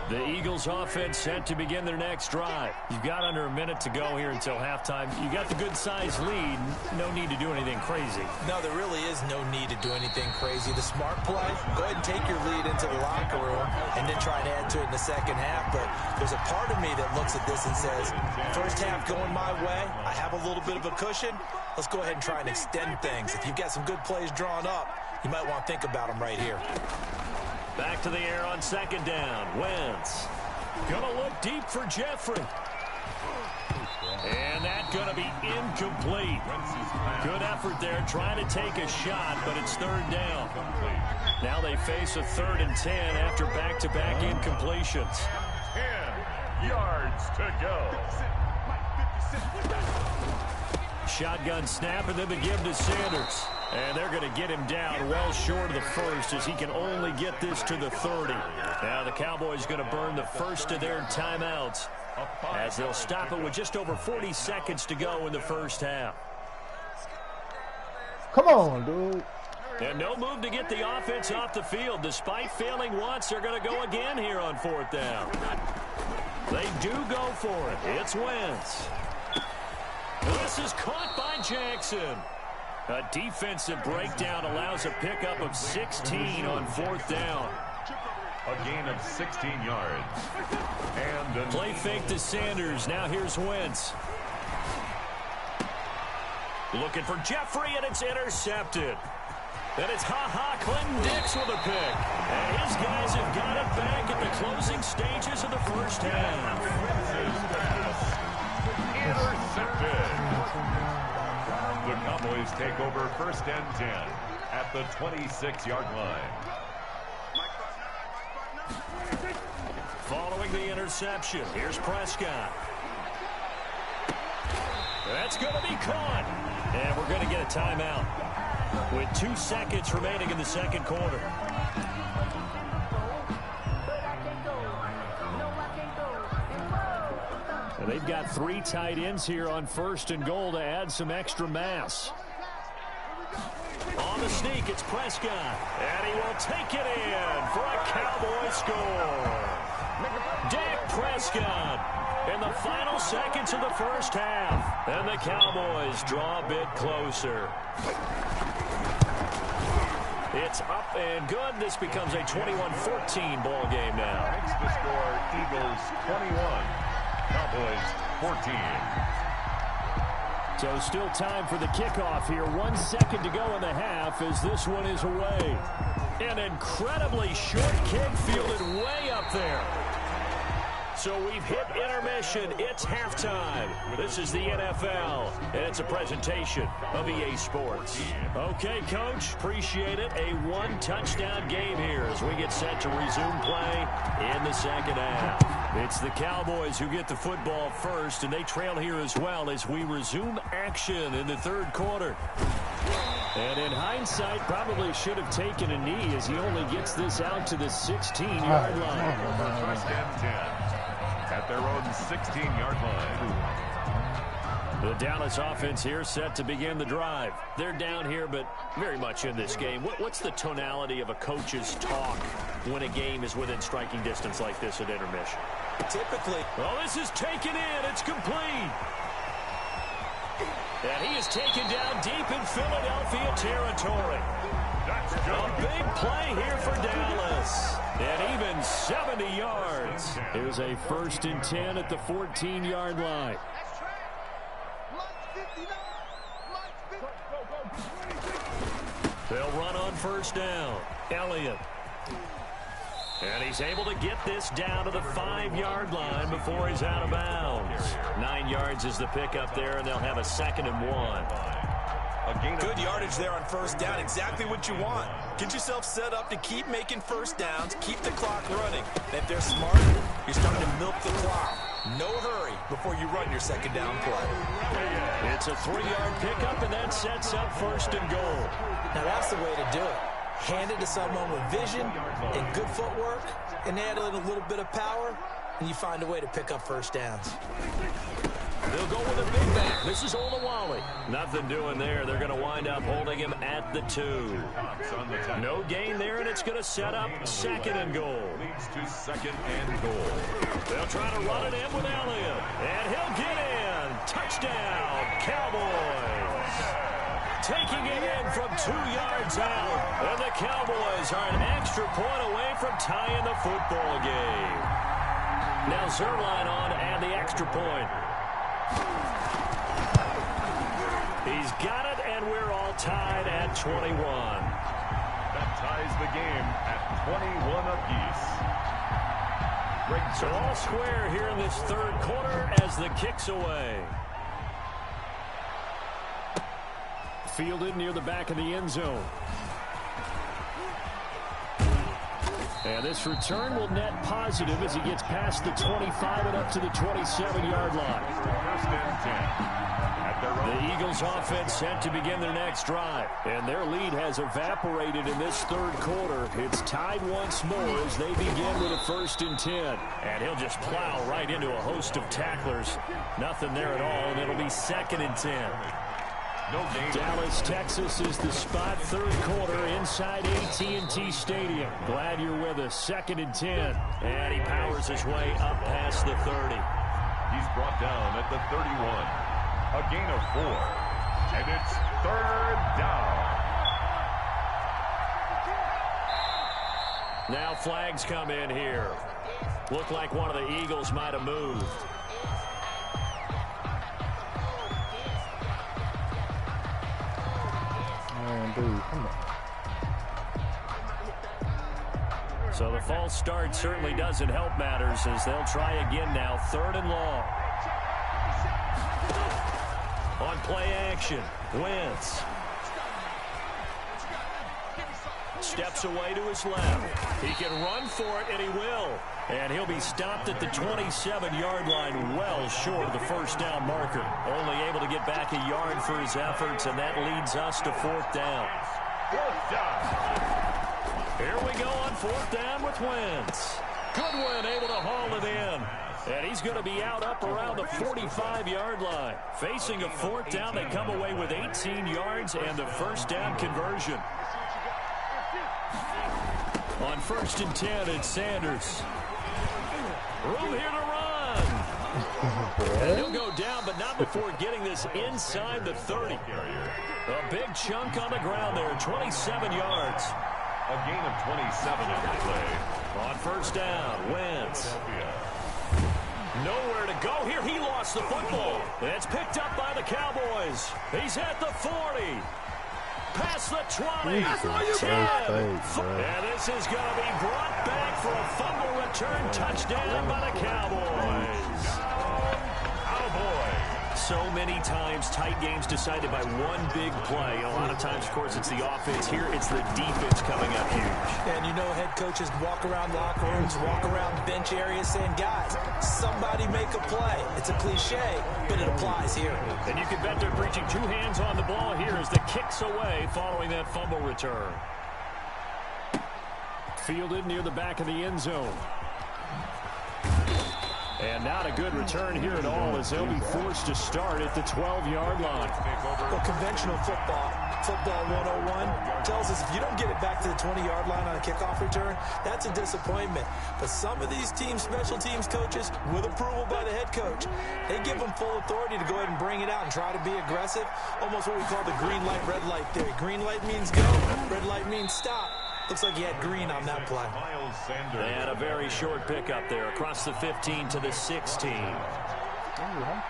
The Eagles offense set to begin their next drive. You've got under a minute to go here until halftime. You got the good-sized lead. No need to do anything crazy. No, there really is no need to do anything crazy. The smart play, go ahead and take your lead into the locker room and then try and add to it in the second half. But there's a part of me that looks at this and says, first half going my way, I have a little bit of a cushion. Let's go ahead and try and extend things. If you've got some good plays drawn up, you might want to think about them right here. Back to the air on 2nd down. Wentz. Gonna look deep for Jeffrey. And that's gonna be incomplete. Good effort there trying to take a shot, but it's 3rd down. Now they face a 3rd and 10 after back-to-back incompletions. 10 yards to go. Shotgun snap and then the give to Sanders. And they're going to get him down well short of the first as he can only get this to the 30. Now the Cowboys going to burn the first of their timeouts as they'll stop it with just over 40 seconds to go in the first half. Come on, dude. And no move to get the offense off the field. Despite failing once, they're going to go again here on 4th down. They do go for it. It's Wentz. This is caught by Jackson. A defensive breakdown allows a pickup of 16 on 4th down. A gain of 16 yards. And play fake to Sanders. Now here's Wentz. Looking for Jeffrey, and it's intercepted. And it's Clinton Dix with a pick. And his guys have got it back at the closing stages of the first half. Intercepted. The Cowboys take over 1st and 10 at the 26-yard line. Following the interception, here's Prescott. That's going to be caught. And we're going to get a timeout with 2 seconds remaining in the second quarter. And they've got 3 tight ends here on 1st and goal to add some extra mass. On the sneak, it's Prescott. And he will take it in for a Cowboy score. Dak Prescott in the final seconds of the first half. And the Cowboys draw a bit closer. It's up and good. This becomes a 21-14 ball game now. Makes the score Eagles 21, Cowboys 14. So still time for the kickoff here. 1 second to go in the half as this one is away. An incredibly short kick fielded way up there. So we've hit intermission. It's halftime. This is the NFL, and it's a presentation of EA Sports. Okay, Coach, appreciate it. A one-touchdown game here as we get set to resume play in the second half. It's the Cowboys who get the football first, and they trail here as well as we resume action in the third quarter. And in hindsight, probably should have taken a knee as he only gets this out to the 16-yard line. First and 10 at their own 16-yard line. The Dallas offense here set to begin the drive. They're down here, but very much in this game. What's the tonality of a coach's talk when a game is within striking distance like this at intermission? Typically. Well, this is taken in. It's complete. And he is taken down deep in Philadelphia territory. A big play here for Dallas. And even 70 yards. Here's a 1st and 10 at the 14-yard line. They'll run on first down. Elliott. And he's able to get this down to the 5-yard line before he's out of bounds. 9 yards is the pickup there, and they'll have a 2nd and 1. Good yardage there on first down. Exactly what you want. Get yourself set up to keep making first downs, keep the clock running. And if they're smart, you're starting to milk the clock. No hurry before you run your second down play. It's a 3-yard pickup, and that sets up 1st and goal. Now that's the way to do it. Hand it to someone with vision and good footwork, and add in a little bit of power, and you find a way to pick up first downs. They'll go with a big back. This is Olawale. Nothing doing there. They're going to wind up holding him at the 2. No gain there, and it's going to set up 2nd and goal. Leads to 2nd and goal. They'll try to run it in with Elliott, and he'll get in. Touchdown, Cowboys. Taking it in from 2 yards out. And the Cowboys are an extra point away from tying the football game. Now Zerline on and the extra point. He's got it, and we're all tied at 21. That ties the game at 21 apiece. So all square here in this third quarter as the kick's away. Fielded near the back of the end zone. And this return will net positive as he gets past the 25 and up to the 27-yard line. 1st and 10. The Eagles offense set to begin their next drive. And their lead has evaporated in this third quarter. It's tied once more as they begin with a 1st and 10. And he'll just plow right into a host of tacklers. Nothing there at all, and it'll be 2nd and 10. No gain. Dallas, Texas is the spot, third quarter inside AT&T Stadium. Glad you're with us. 2nd and 10. And he powers his way up past the 30. He's brought down at the 31. A gain of 4. And it's 3rd down. Now flags come in here. Looked like one of the Eagles might have moved. Dude, come on. So the false start certainly doesn't help matters as they'll try again now. 3rd and long. On play action, Wentz. Steps away to his left. He can run for it, and he will. And he'll be stopped at the 27-yard line, well short of the 1st down marker. Only able to get back a yard for his efforts, and that leads us to 4th down. 4th down. Here we go on 4th down with Wentz. Goodwin able to haul it in. And he's going to be out up around the 45-yard line. Facing a 4th down, they come away with 18 yards and the first down conversion. On 1st and 10, it's Sanders. Room here to run. And he'll go down, but not before getting this inside the 30. A big chunk on the ground there, 27 yards. A gain of 27 on the play. On 1st down, Wentz. Nowhere to go here. He lost the football. It's picked up by the Cowboys. He's at the 40. Past the 20. 10. And this is going to be brought back for a fumble return touchdown by the Cowboys. So many times, tight games decided by one big play. A lot of times, of course, it's the offense. Here, it's the defense coming up huge. And you know head coaches walk around locker rooms, walk around bench areas saying, guys, somebody make a play. It's a cliche, but it applies here. And you can bet they're preaching 2 hands on the ball here as the kick's away following that fumble return. Fielded near the back of the end zone. And not a good return here at all as they'll be forced to start at the 12-yard line. Well, conventional football 101, tells us if you don't get it back to the 20-yard line on a kickoff return, that's a disappointment. But some of these teams, special teams coaches, with approval by the head coach, they give them full authority to go ahead and bring it out and try to be aggressive. Almost what we call the green light, red light theory. Green light means go, red light means stop. Looks like he had green on that play. And a very short pickup there across the 15 to the 16.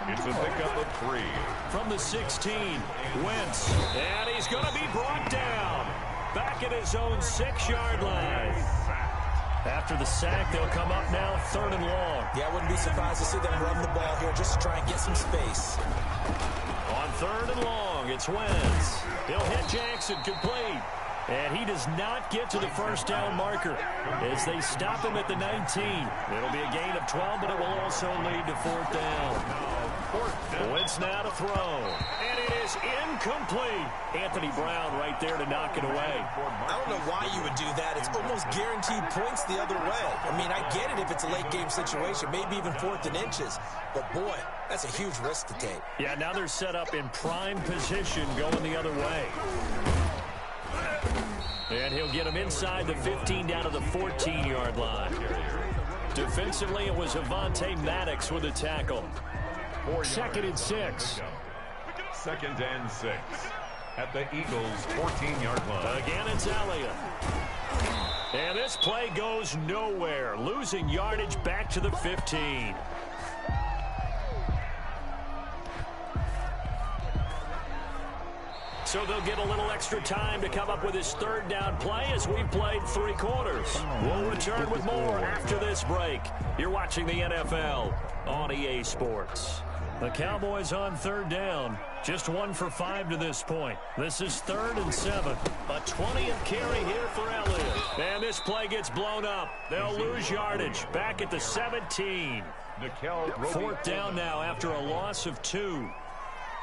It's a pickup of 3. From the 16, Wentz. And he's going to be brought down. Back at his own 6-yard line. After the sack, they'll come up now 3rd and long. Yeah, I wouldn't be surprised to see them run the ball here just to try and get some space. On 3rd and long, it's Wentz. He'll hit Jackson, complete. And he does not get to the first down marker as they stop him at the 19. It'll be a gain of 12, but it will also lead to 4th down. Wentz now to throw. And it is incomplete. Anthony Brown right there to knock it away. I don't know why you would do that. It's almost guaranteed points the other way. I mean, I get it if it's a late game situation, maybe even 4th and inches. But, boy, that's a huge risk to take. Yeah, now they're set up in prime position going the other way. And he'll get him inside the 15 down to the 14-yard line. Defensively, it was Avonte Maddox with a tackle. 2nd and 6. 2nd and 6. At the Eagles' 14-yard line. Again, it's Elliott. And this play goes nowhere. Losing yardage back to the 15. So they'll get a little extra time to come up with his 3rd down play as we've played 3 quarters. We'll return with more after this break. You're watching the NFL on EA Sports. The Cowboys on 3rd down. Just 1 for 5 to this point. This is 3rd and 7. A 20th carry here for Elliott. And this play gets blown up. They'll lose yardage back at the 17. 4th down now after a loss of 2.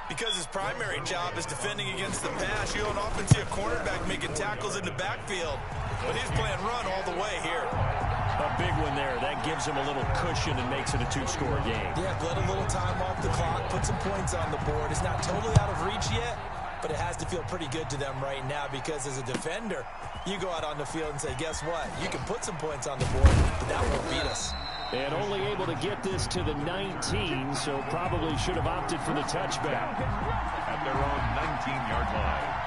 Because his primary job is defending against the pass, you don't often see a cornerback making tackles in the backfield. But he's playing run all the way here. A big one there. That gives him a little cushion and makes it a 2-score game. Yeah, let a little time off the clock, put some points on the board. It's not totally out of reach yet, but it has to feel pretty good to them right now because as a defender, you go out on the field and say, guess what? You can put some points on the board, but that won't beat us. And only able to get this to the 19, so probably should have opted for the touchback. At their own 19-yard line.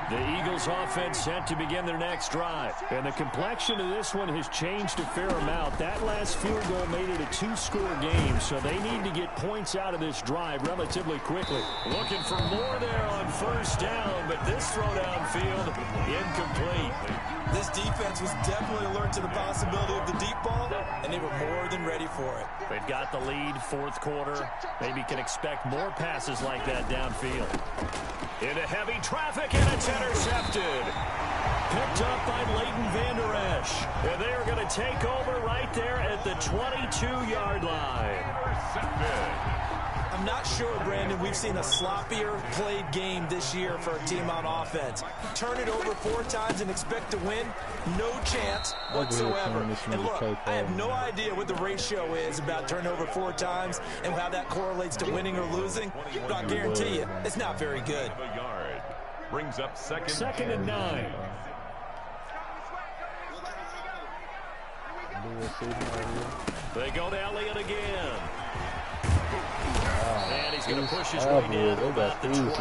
The Eagles offense set to begin their next drive. And the complexion of this one has changed a fair amount. That last field goal made it a 2-score game, so they need to get points out of this drive relatively quickly. Looking for more there on 1st down, but this throw downfield incomplete. This defense was definitely alert to the possibility of the deep ball, and they were more than ready for it. They've got the lead 4th quarter. Maybe can expect more passes like that downfield. Into heavy traffic, and it's intercepted. Picked up by Leighton Vander Esch. And they are going to take over right there at the 22-yard line. I'm not sure, Brandon, Brendan, we've seen a sloppier played game this year for a team on offense. Turn it over 4 times and expect to win? No chance whatsoever. And look, I have no idea what the ratio is about turnover 4 times and how that correlates to winning or losing, but I guarantee you, it's not very good. Brings up second and 9. They go to Elliott again. And he's going to push his way down to about the 12.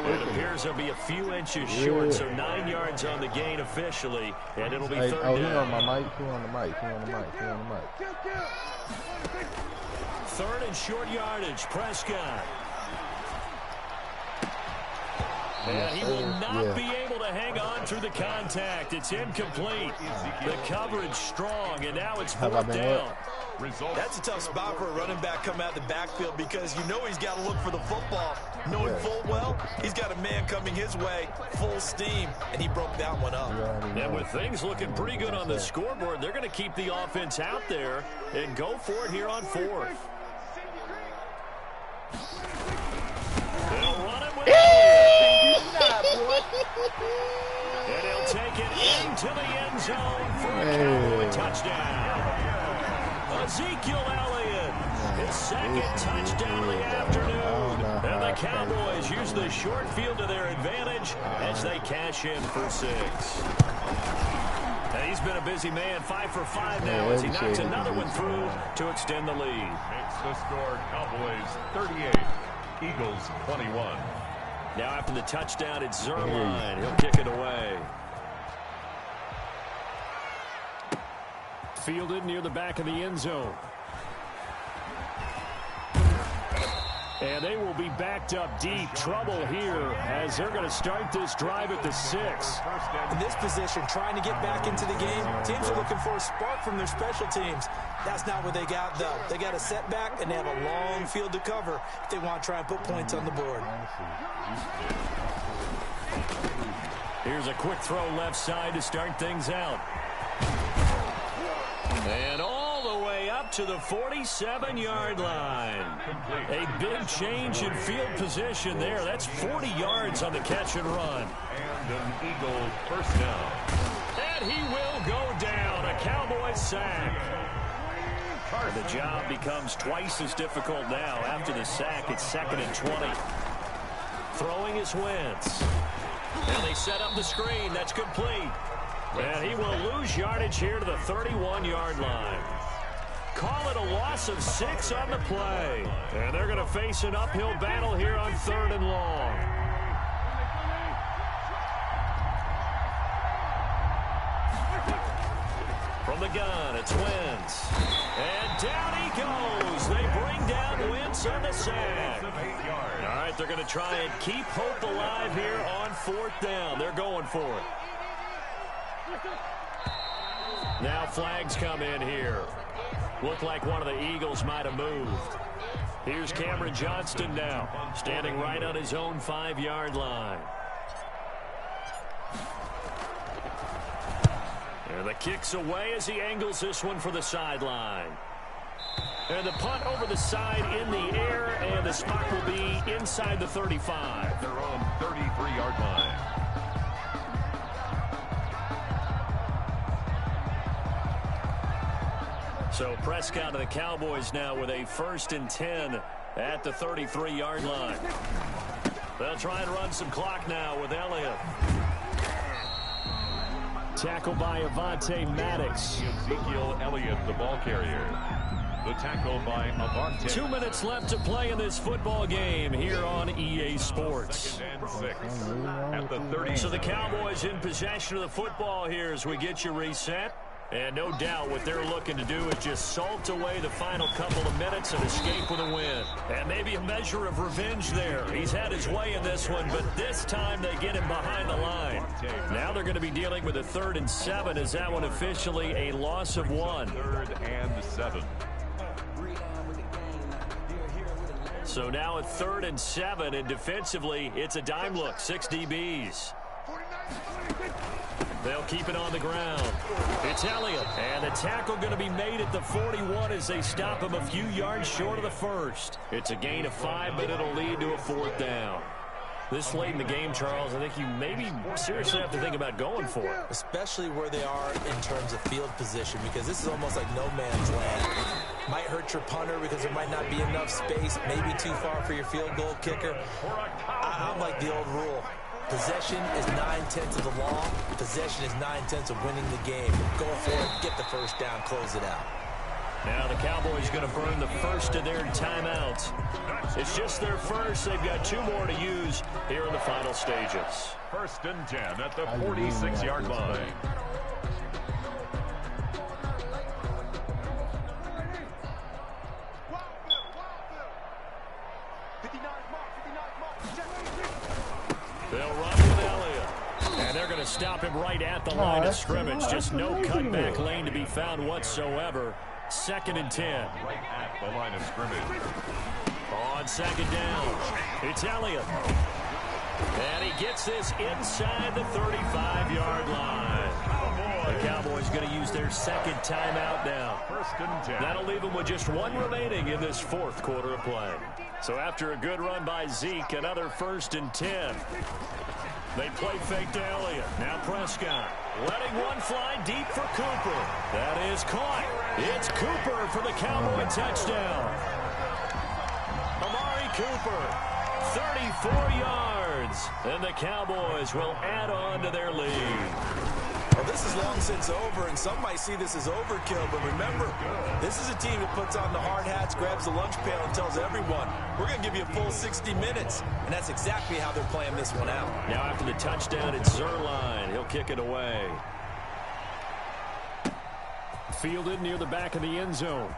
It appears there'll be a few inches short, so 9 yards on the gain officially, and it'll be third down. He on my mic. He on the mic. Third and short yardage, Prescott. And he will not be able to hang on through the contact. It's incomplete. The coverage strong, and now it's fourth down. That's a tough spot for a running back coming out of the backfield because you know he's got to look for the football, knowing full well he's got a man coming his way, full steam, and he broke that one up. And with things looking pretty good on the scoreboard, they're going to keep the offense out there and go for it here on 4th. They'll run it with and he'll take it into the end zone for a Cowboy touchdown. Ezekiel Elliott, his second touchdown of the afternoon. And the Cowboys use the short field to their advantage as they cash in for 6. And he's been a busy man, 5 for 5 now as he knocks another one through to extend the lead. Makes the score Cowboys 38, Eagles 21. Now after the touchdown, it's Zerline. He'll kick it away. Fielded near the back of the end zone. And they will be backed up deep. Trouble here as they're going to start this drive at the 6. In this position, trying to get back into the game, teams are looking for a spark from their special teams. That's not what they got, though. They got a setback, and they have a long field to cover if they want to try and put points on the board. Here's a quick throw left side to start things out. And all the way up to the 47-yard line. A big change in field position there. That's 40 yards on the catch and run. And an Eagle first down. And he will go down. A Cowboy sack. And the job becomes twice as difficult now. After the sack, it's 2nd and 20. Throwing is Wentz. And they set up the screen. That's complete. And he will lose yardage here to the 31-yard line. Call it a loss of 6 on the play. And they're going to face an uphill battle here on 3rd and long. From the gun, it's Wentz. And down he goes. They bring down Wentz on the sack. All right, they're going to try and keep hope alive here on 4th down. They're going for it. Now flags come in here. Looked like one of the Eagles might have moved. Here's Cameron Johnston now, standing right on his own 5-yard line. And the kick's away as he angles this one for the sideline. And the punt over the side in the air, and the spot will be inside the 35. Their own 33-yard line. So Prescott and the Cowboys now with a 1st and 10 at the 33-yard line. They'll try and run some clock now with Elliott. Tackle by Avonte Maddox. Ezekiel Elliott, the ball carrier. The tackle by Avonte. 2 minutes left to play in this football game here on EA Sports. 2nd and 6 at the 30. So the Cowboys in possession of the football here as we get you reset. And no doubt what they're looking to do is just salt away the final couple of minutes and escape with a win. And maybe a measure of revenge there. He's had his way in this one, but this time they get him behind the line. Now they're going to be dealing with a 3rd and 7. Is that one officially a loss of 1? 3rd and 7. So now a 3rd and 7, and defensively, it's a dime look. 6 DBs. They'll keep it on the ground. It's Elliott. And the tackle going to be made at the 41 as they stop him a few yards short of the first. It's a gain of 5, but it'll lead to a 4th down. This late in the game, Charles, I think you maybe seriously have to think about going for it. Especially where they are in terms of field position, because this is almost like no man's land. Might hurt your punter because there might not be enough space, maybe too far for your field goal kicker. I'm like the old rule. Possession is 9/10 of the law. Possession is 9/10 of winning the game. Go for it, get the first down, close it out. Now the Cowboys going to burn the first of their timeouts. It's just their first. They've got 2 more to use here in the final stages. 1st and 10 at the 46-yard line. They'll run with Elliott. And they're going to stop him right at the line of scrimmage. Just no cutback lane to be found whatsoever. 2nd and 10. Right at the line of scrimmage. On 2nd down, it's Elliott. And he gets this inside the 35-yard line. The Cowboys going to use their 2nd timeout now. 1st and 10. That'll leave them with just 1 remaining in this 4th quarter of play. So after a good run by Zeke, another 1st and 10. They play fake to Elliott. Now Prescott letting one fly deep for Cooper. That is caught. It's Cooper for the Cowboy touchdown. Amari Cooper, 34 yards. And the Cowboys will add on to their lead. Well, this is long since over, and some might see this as overkill, but remember, this is a team that puts on the hard hats, grabs the lunch pail, and tells everyone, we're going to give you a full 60 minutes, and that's exactly how they're playing this one out. Now after the touchdown, it's Zerline. He'll kick it away. Fielded near the back of the end zone.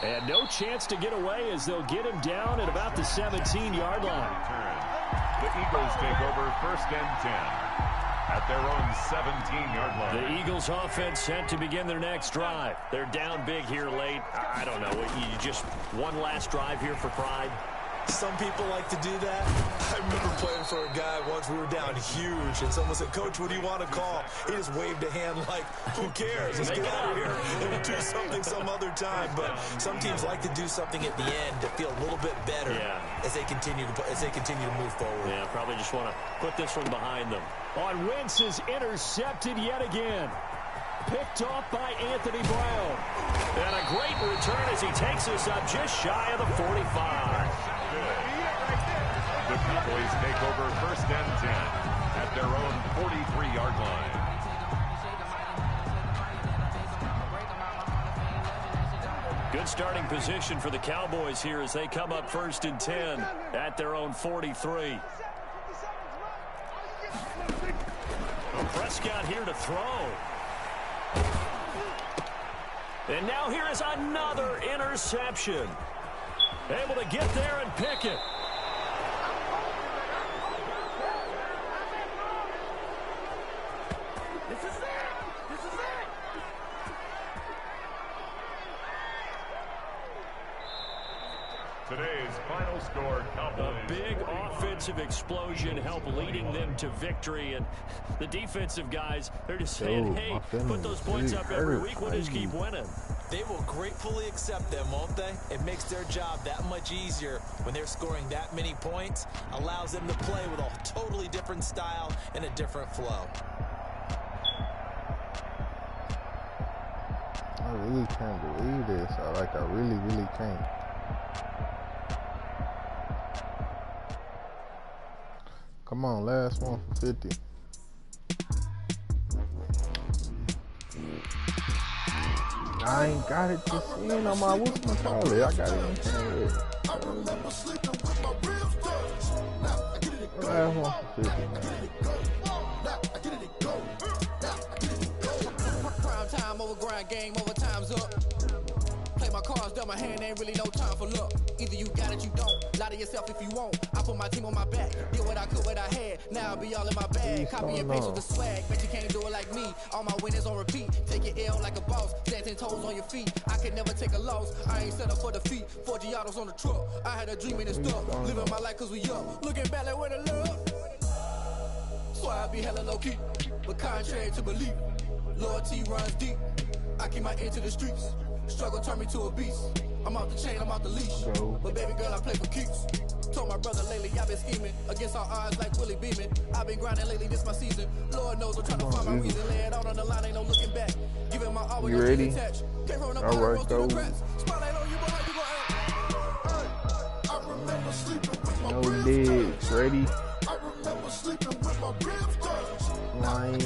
And no chance to get away as they'll get him down at about the 17-yard line. The Eagles take over 1st and 10 at their own 17-yard line. The Eagles offense set to begin their next drive. They're down big here late. I don't know. You just one last drive here for pride? Some people like to do that. I remember playing for a guy once. We were down huge, and someone said, Coach, what do you want to call? He just waved a hand like, who cares? Let's get out of here and we'll do something some other time. But some teams like to do something at the end to feel a little bit better as they continue to move forward. Yeah, probably just want to put this one behind them. On Wentz is intercepted yet again. Picked off by Anthony Brown. And a great return as he takes us up just shy of the 45. The Cowboys take over 1st and 10 at their own 43-yard line. Good starting position for the Cowboys here as they come up 1st and 10 at their own 43. Prescott here to throw. And now here is another interception. Able to get there and pick it. Today's final score, Cowboys. A big offensive explosion helped leading them to victory, and the defensive guys, they're just saying, hey, put those points up every week, we'll just keep winning. They will gratefully accept them, won't they? It makes their job that much easier when they're scoring that many points, allows them to play with a totally different style and a different flow. I really can't believe this. I really, really can't. Come on, last one for 50. I ain't got it just in on my, what's my call it? I got it in Canada. Last one for 50, man. Prime time over grind game, over time's up. Play my cards, dealt my hand, ain't really no time for luck. Either you got it, you don't. Lie to yourself if you won't. I put my team on my back. Did what I could, what I had. Now I'll be all in my bag. Copy and paste with the swag. Bet you can't do it like me. All my winners on repeat. Take your L like a boss. Stand 10 toes on your feet. I can never take a loss. I ain't set up for defeat. 4 Giottos on the truck. I had a dream and it stuck. Living my life cause we up. Looking back like where the love. Swear I be hella low-key, but contrary to belief, loyalty runs deep. I keep my ear to the streets. Struggle turn me to a beast. I'm out the chain, I'm out the leash. But baby girl, I play for keeps. Told my brother lately, I've been scheming against all odds like Willie Beeman. I've been grinding lately, this my season. Lord knows I'm trying to find my reason. Lay it out on the line, ain't no looking back. Giving my all, you ready? All right, go. Spotlight on you, boy, how you No lids. Ready? I remember sleeping with my ribs touched. Lions.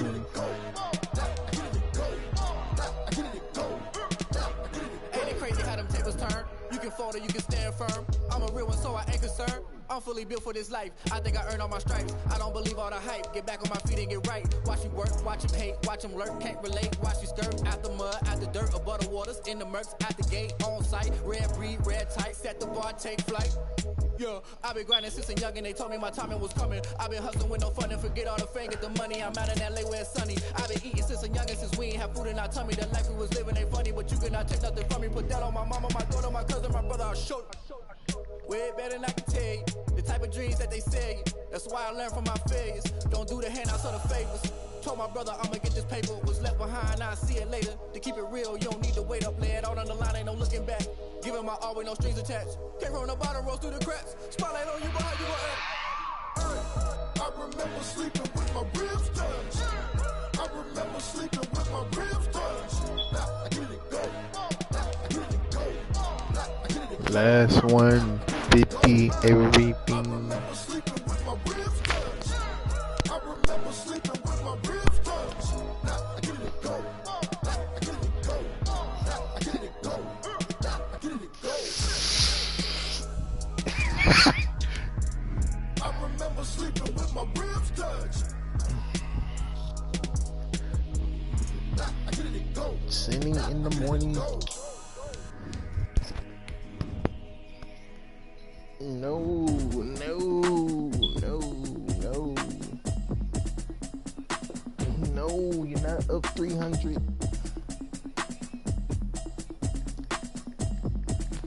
Ain't it crazy how them tables turn? You can fold or you can stand firm. I'm a real one, so I ain't concerned. I'm fully built for this life. I think I earned all my stripes. I don't believe all the hype. Get back on my feet and get right. Watch you work, watch him hate, watch him lurk. Can't relate, watch you skirt. Out the mud, out the dirt, above the waters, in the murks, at the gate, on site. Red breed, red tight, set the bar, take flight. Yeah, I've been grinding since a young and they told me my timing was coming. I've been hustling with no fun and forget all the fame, get the money. I'm out in LA where it's sunny. I've been eating since a young and since we ain't have food in our tummy. The life we was living ain't funny, but you cannot take nothing from me. Put that on my mama, my daughter, my cousin, my brother, I'll show you. Way better than I can tell you. The type of dreams that they sell you. That's why I learned from my failures. Don't do the handouts or the favors. Told my brother I'ma get this paper. Was left behind, I'll see it later. To keep it real, you don't need to wait up. Lay it out on the line, ain't no looking back. Giving my all with no strings attached. Came from the bottom, rose through the cracks. Spotlight on you, boy, how you gon' act? I remember sleeping with my ribs touched. I remember sleeping with my ribs touched. I get it go. I get it go. I get it go. Last one, 50 everything. I remember sleeping with my ribs touched. I remember sleeping with my ribs touched. I get it go. I get it go. I get it go. I get it go. I remember sleeping with my ribs touched. I get it go. Sinning in the morning. No, no, no, no. No, you're not up 300.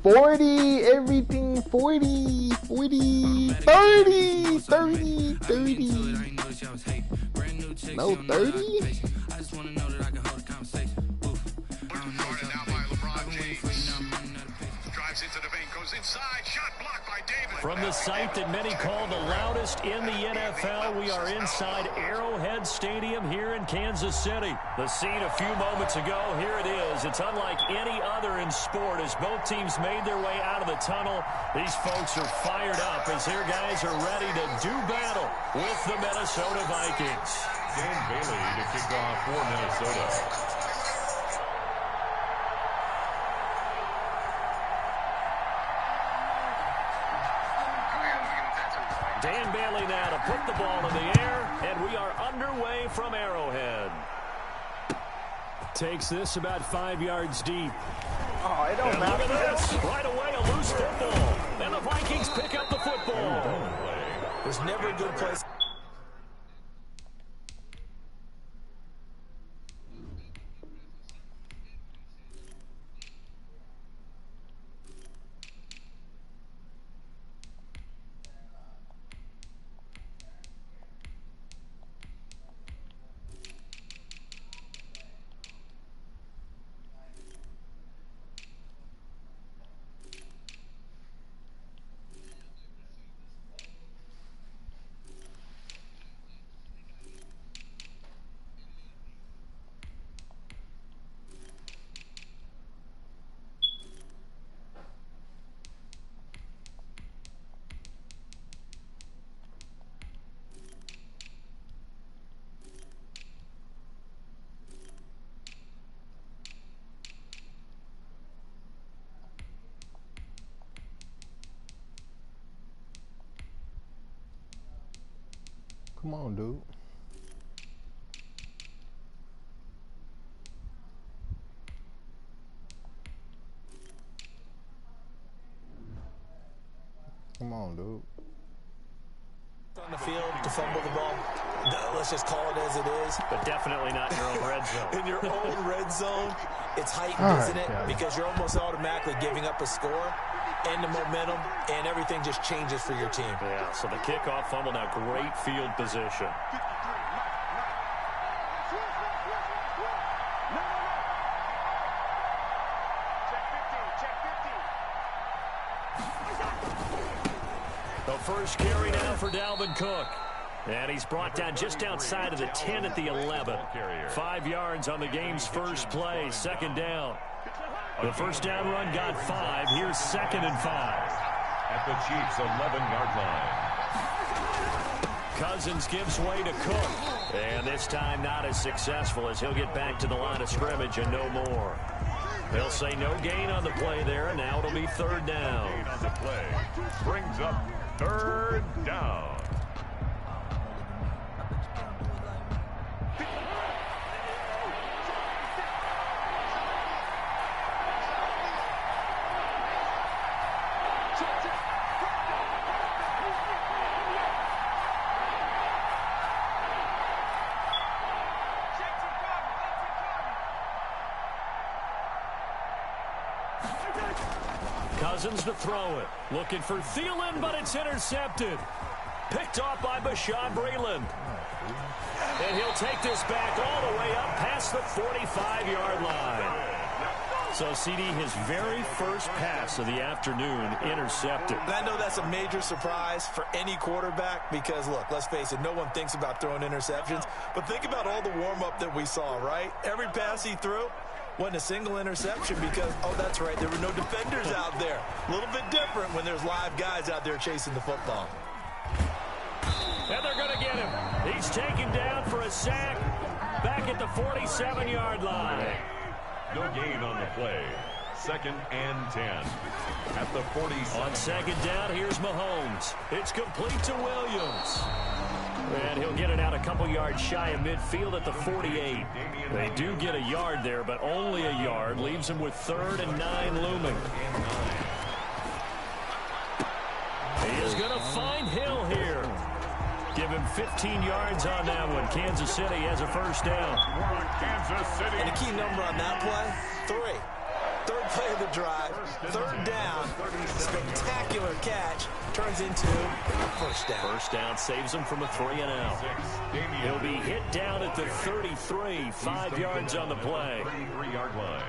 40, everything 40, 40, 30, 30, 30. No, 30? I just want to know that I can hold a conversation. Guarded now by LeBron James. Drives into the paint, goes inside. Shot blocked by Davis. From the site that many call the loudest in the NFL, we are inside Arrowhead Stadium here in Kansas City. The scene a few moments ago, here it is. It's unlike any other in sport as both teams made their way out of the tunnel. These folks are fired up as their guys are ready to do battle with the Minnesota Vikings. Dan Bailey to kick off for Minnesota. Dan Bailey now to put the ball in the air, and we are underway from Arrowhead. Takes this about 5 yards deep. Oh, it don't and matter. Look at this. Right away, a loose football. And the Vikings pick up the football. There's never a good place. Come on, dude. Come on, dude. On the field to fumble the ball. Let's just call it as it is. But definitely not in your own red zone. In your own red zone, it's heightened, All right, isn't it? yeah. Because you're almost automatically giving up a score and the momentum, and everything just changes for your team. Yeah, so the kickoff fumble now, great field position. The first carry now for Dalvin Cook. And he's brought down just outside of the 10 at the 11. 5 yards on the game's first play, 2nd down. The first down run got 5. Here's 2nd and 5. At the Chiefs' 11-yard line. Cousins gives way to Cook. And this time not as successful as he'll get back to the line of scrimmage and no more. They'll say no gain on the play there, and now it'll be 3rd down. Gain on the play brings up 3rd down. Cousins to throw it. Looking for Thielen, but it's intercepted. Picked off by Bashaud Breeland. And he'll take this back all the way up past the 45-yard line. So, CD, his very first pass of the afternoon intercepted. And I know that's a major surprise for any quarterback because, look, let's face it, no one thinks about throwing interceptions. But think about all the warm-up that we saw, right? Every pass he threw wasn't a single interception because, oh, that's right, there were no defenders out there. A little bit different when there's live guys out there chasing the football. And they're going to get him. He's taken down for a sack back at the 47-yard line. No gain on the play. 2nd and 10. At the 40. On 2nd down, here's Mahomes. It's complete to Williams. And he'll get it out a couple yards shy of midfield at the 48. They do get a yard there, but only a yard. Leaves him with 3rd and 9 looming. He is going to find Hill here. Give him 15 yards on that one. Kansas City has a first down. Kansas City. And the key number on that play, 3. 3rd play of the drive, 3rd down, spectacular catch, turns into first down. First down saves him from a 3-and-out. He'll be hit down at the 33, 5 yards on the play. 33-yard line.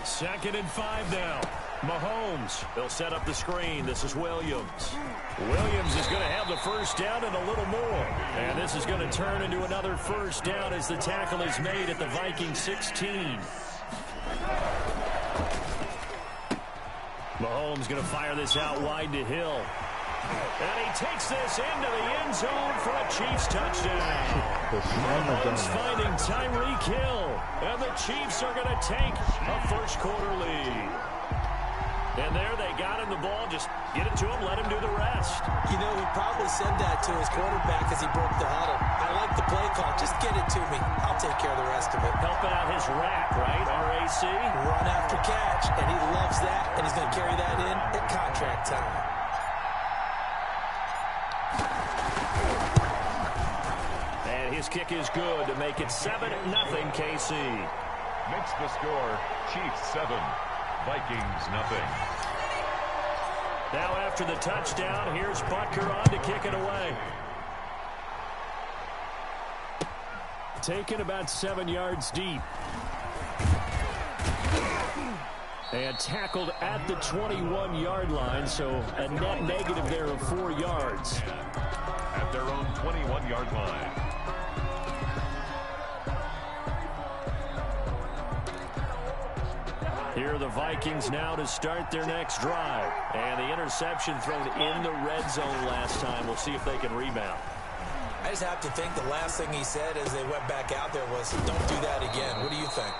2nd and 5 now. Mahomes, they'll set up the screen. This is Williams. Williams is going to have the first down and a little more. And this is going to turn into another first down as the tackle is made at the Vikings 16. Mahomes going to fire this out wide to Hill. And he takes this into the end zone for a Chiefs touchdown. Mahomes finding Tyreek Hill. And the Chiefs are going to take a first-quarter lead. And there they got him the ball. Just get it to him, let him do the rest. You know, he probably said that to his quarterback as he broke the huddle. I like the play call. Just get it to me. I'll take care of the rest of it. Helping out his rack, right? RAC. Run after catch, and he loves that, and he's going to carry that in at contract time. And his kick is good to make it 7-0 KC. Makes the score Chiefs 7. Vikings nothing. Now after the touchdown, here's Butker on to kick it away. Taken about 7 yards deep. And tackled at the 21-yard line, so a net negative there of 4 yards. At their own 21-yard line. Here are the Vikings now to start their next drive. And the interception thrown in the red zone last time. We'll see if they can rebound. I just have to think the last thing he said as they went back out there was, don't do that again. What do you think?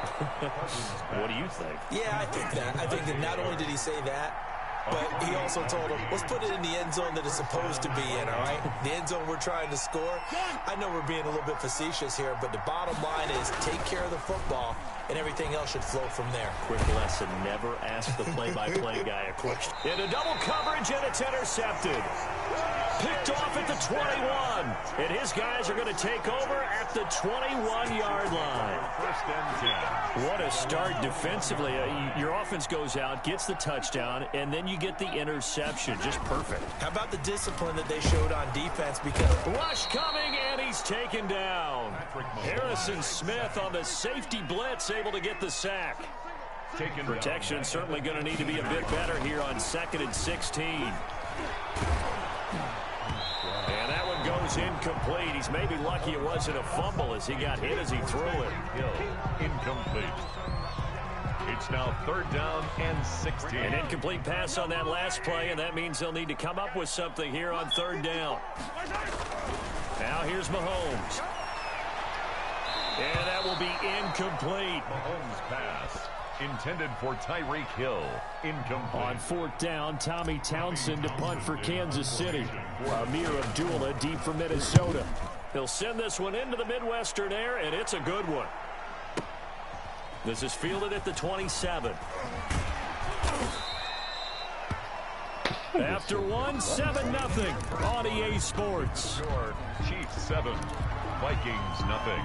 What do you think? Yeah, I think that. I think that not only did he say that, but he also told him, let's put it in the end zone that it's supposed to be in, all right? The end zone we're trying to score. I know we're being a little bit facetious here, but the bottom line is take care of the football, and everything else should flow from there. Quick lesson, never ask the play-by-play guy a question. Into double coverage, and it's intercepted. Picked off at the 21. And his guys are going to take over at the 21-yard line. First and 10. What a start defensively. Your offense goes out, gets the touchdown, and then you get the interception. Just perfect. How about the discipline that they showed on defense? Because rush coming, and he's taken down. Harrison Smith on the safety blitz, able to get the sack. Protection certainly going to need to be a bit better here on 2nd and 16. And that one goes incomplete. He's maybe lucky it wasn't a fumble as he got hit as he threw it. Incomplete. It's now 3rd down and 16. An incomplete pass on that last play, and that means they'll need to come up with something here on 3rd down. Now here's Mahomes. And that will be incomplete. Mahomes' pass intended for Tyreek Hill. Incomplete. On 4th down, Tommy Townsend to punt for Kansas City. Amir Abdullah deep for Minnesota. He'll send this one into the Midwestern air, and it's a good one. This is fielded at the 27. After one, 7-0 on EA Sports. Score, Chiefs 7, Vikings nothing.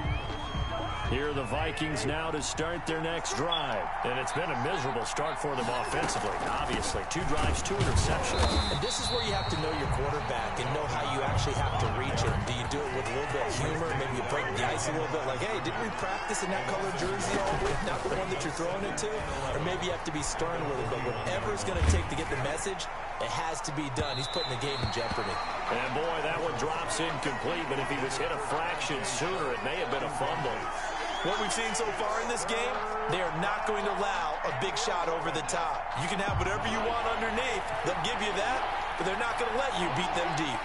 Here are the Vikings now to start their next drive. And it's been a miserable start for them offensively. Obviously, 2 drives, 2 interceptions. And this is where you have to know your quarterback and know how you actually have to reach it. Do you do it with a little bit of humor? Maybe you break the ice a little bit like, hey, didn't we practice in that color jersey all week? Not the one that you're throwing it to? Or maybe you have to be stern with it. But whatever it's going to take to get the message, it has to be done. He's putting the game in jeopardy. And boy, that one drops incomplete. But if he was hit a fraction sooner, it may have been a fumble. What we've seen so far in this game, they are not going to allow a big shot over the top. You can have whatever you want underneath. They'll give you that, but they're not going to let you beat them deep.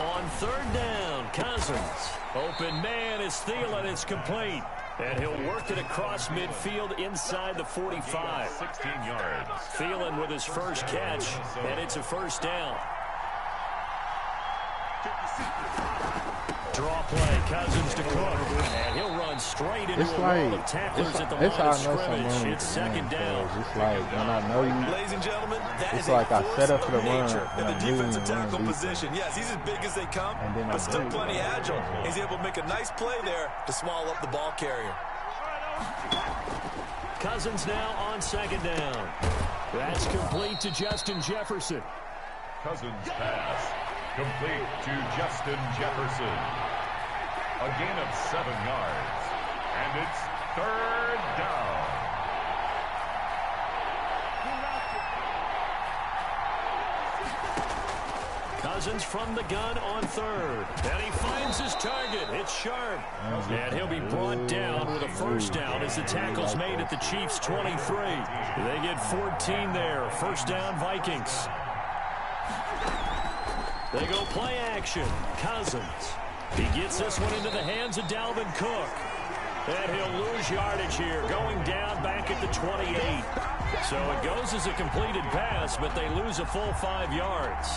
On 3rd down, Cousins. Open man is Thielen. It's complete. And he'll work it across midfield inside the 45. 16 yards. Thielen with his first catch, and it's a 1st down. Draw play, Cousins to Cook, and he'll run straight into a wall of tacklers at the line of scrimmage. It's 2nd down. It's like when I know you, ladies and gentlemen, that it's is like a I set up for the run nature in the defensive tackle defense. position. Yes, he's as big as they come, but still plenty agile. He's able to make a nice play there to swallow up the ball carrier. Cousins now on 2nd down. That's complete to Justin Jefferson. Cousins pass complete to Justin Jefferson. A gain of 7 yards. And it's 3rd down. Cousins from the gun on 3rd. And he finds his target. It's Sharp. And he'll be brought down with a 1st down as the tackle's made at the Chiefs' 23. They get 14 there. 1st down, Vikings. They go play action. Cousins. He gets this one into the hands of Dalvin Cook. And he'll lose yardage here, going down back at the 28. So it goes as a completed pass, but they lose a full 5 yards.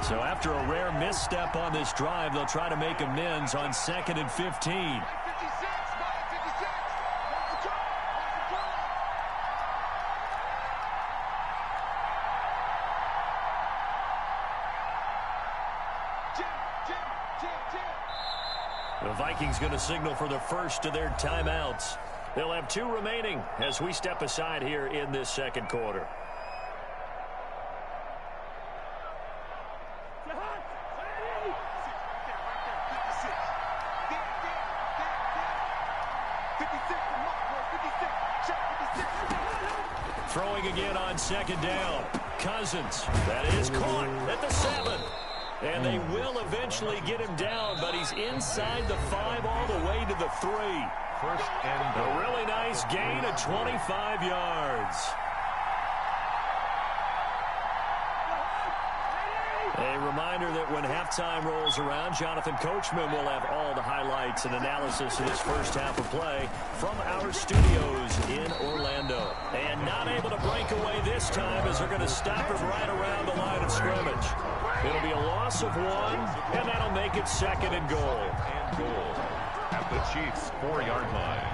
So after a rare misstep on this drive, they'll try to make amends on 2nd and 15. The Vikings going to signal for the first of their timeouts. They'll have 2 remaining as we step aside here in this 2nd quarter. Throwing again on 2nd down. Cousins. That is caught at the 7. And they will eventually get him down, but he's inside the 5 all the way to the 3. 1st and goal. A really nice gain of 25 yards. A reminder that when halftime rolls around, Jonathan Coachman will have all the highlights and analysis of this first half of play from our studios in Orlando. And not able to break away this time as they're going to stop him right around the line of scrimmage. It'll be a loss of 1, and that'll make it 2nd and goal. And goal at the Chiefs' 4-yard line.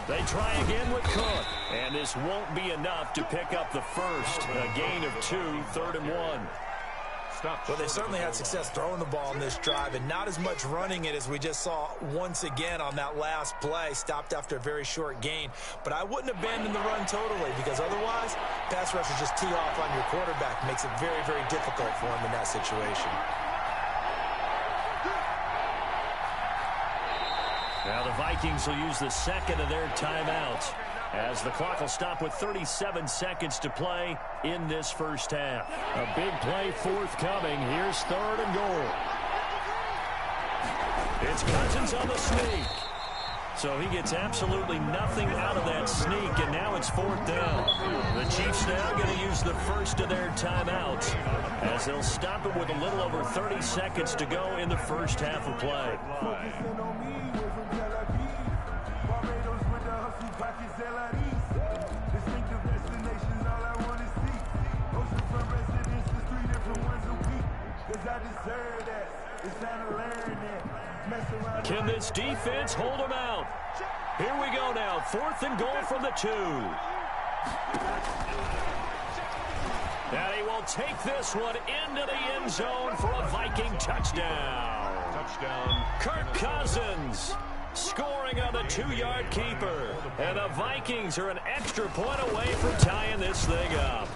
They try again with Cook, and this won't be enough to pick up the first. A gain of 2, 3rd and 1. Well, they certainly had success throwing the ball in this drive and not as much running it as we just saw once again on that last play. Stopped after a very short gain. But I wouldn't abandon the run totally because otherwise, pass rushers just tee off on your quarterback. Makes it very, very difficult for him in that situation. Now the Vikings will use the second of their timeouts as the clock will stop with 37 seconds to play in this first half. A big play forthcoming. Here's 3rd and goal. It's Cousins on the sneak. So he gets absolutely nothing out of that sneak, and now it's 4th down. The Chiefs now going to use the first of their timeouts as they'll stop it with a little over 30 seconds to go in the first half of play. Can this defense hold them out? Here we go now. 4th and goal from the 2. And he will take this one into the end zone for a Viking touchdown. Kirk Cousins scoring on the 2-yard keeper. And the Vikings are an extra point away from tying this thing up.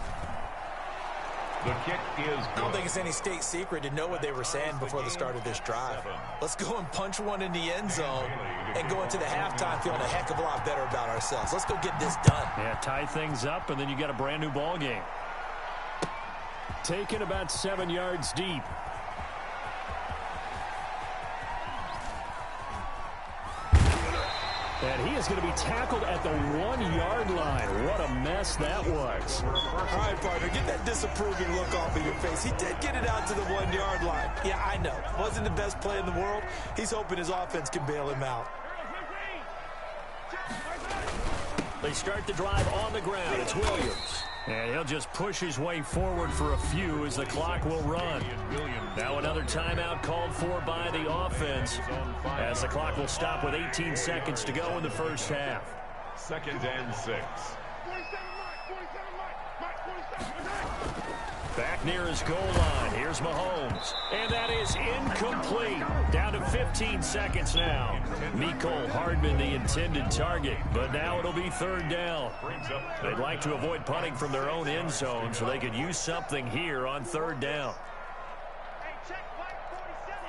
The kick is good. I don't think it's any state secret to know what they were saying before the start of this drive. Let's go and punch one in the end zone and go into the halftime feeling a heck of a lot better about ourselves. Let's go get this done. Yeah, tie things up, and then you got a brand new ball game. Taken about 7 yards deep. And he is going to be tackled at the 1-yard line. What a mess that was. All right, partner, get that disapproving look off of your face. He did get it out to the 1-yard line. Yeah, I know. Wasn't the best play in the world. He's hoping his offense can bail him out. They start the drive on the ground. It's Williams. And he'll just push his way forward for a few as the clock will run. Now another timeout called for by the offense as the clock will stop with 18 seconds to go in the first half. 2nd and 6. Back near his goal line. Here's Mahomes. And that is incomplete. Down to 15 seconds now. Mecole Hardman, the intended target. But now it'll be 3rd down. They'd like to avoid punting from their own end zone so they could use something here on 3rd down. Hey, check flight 47.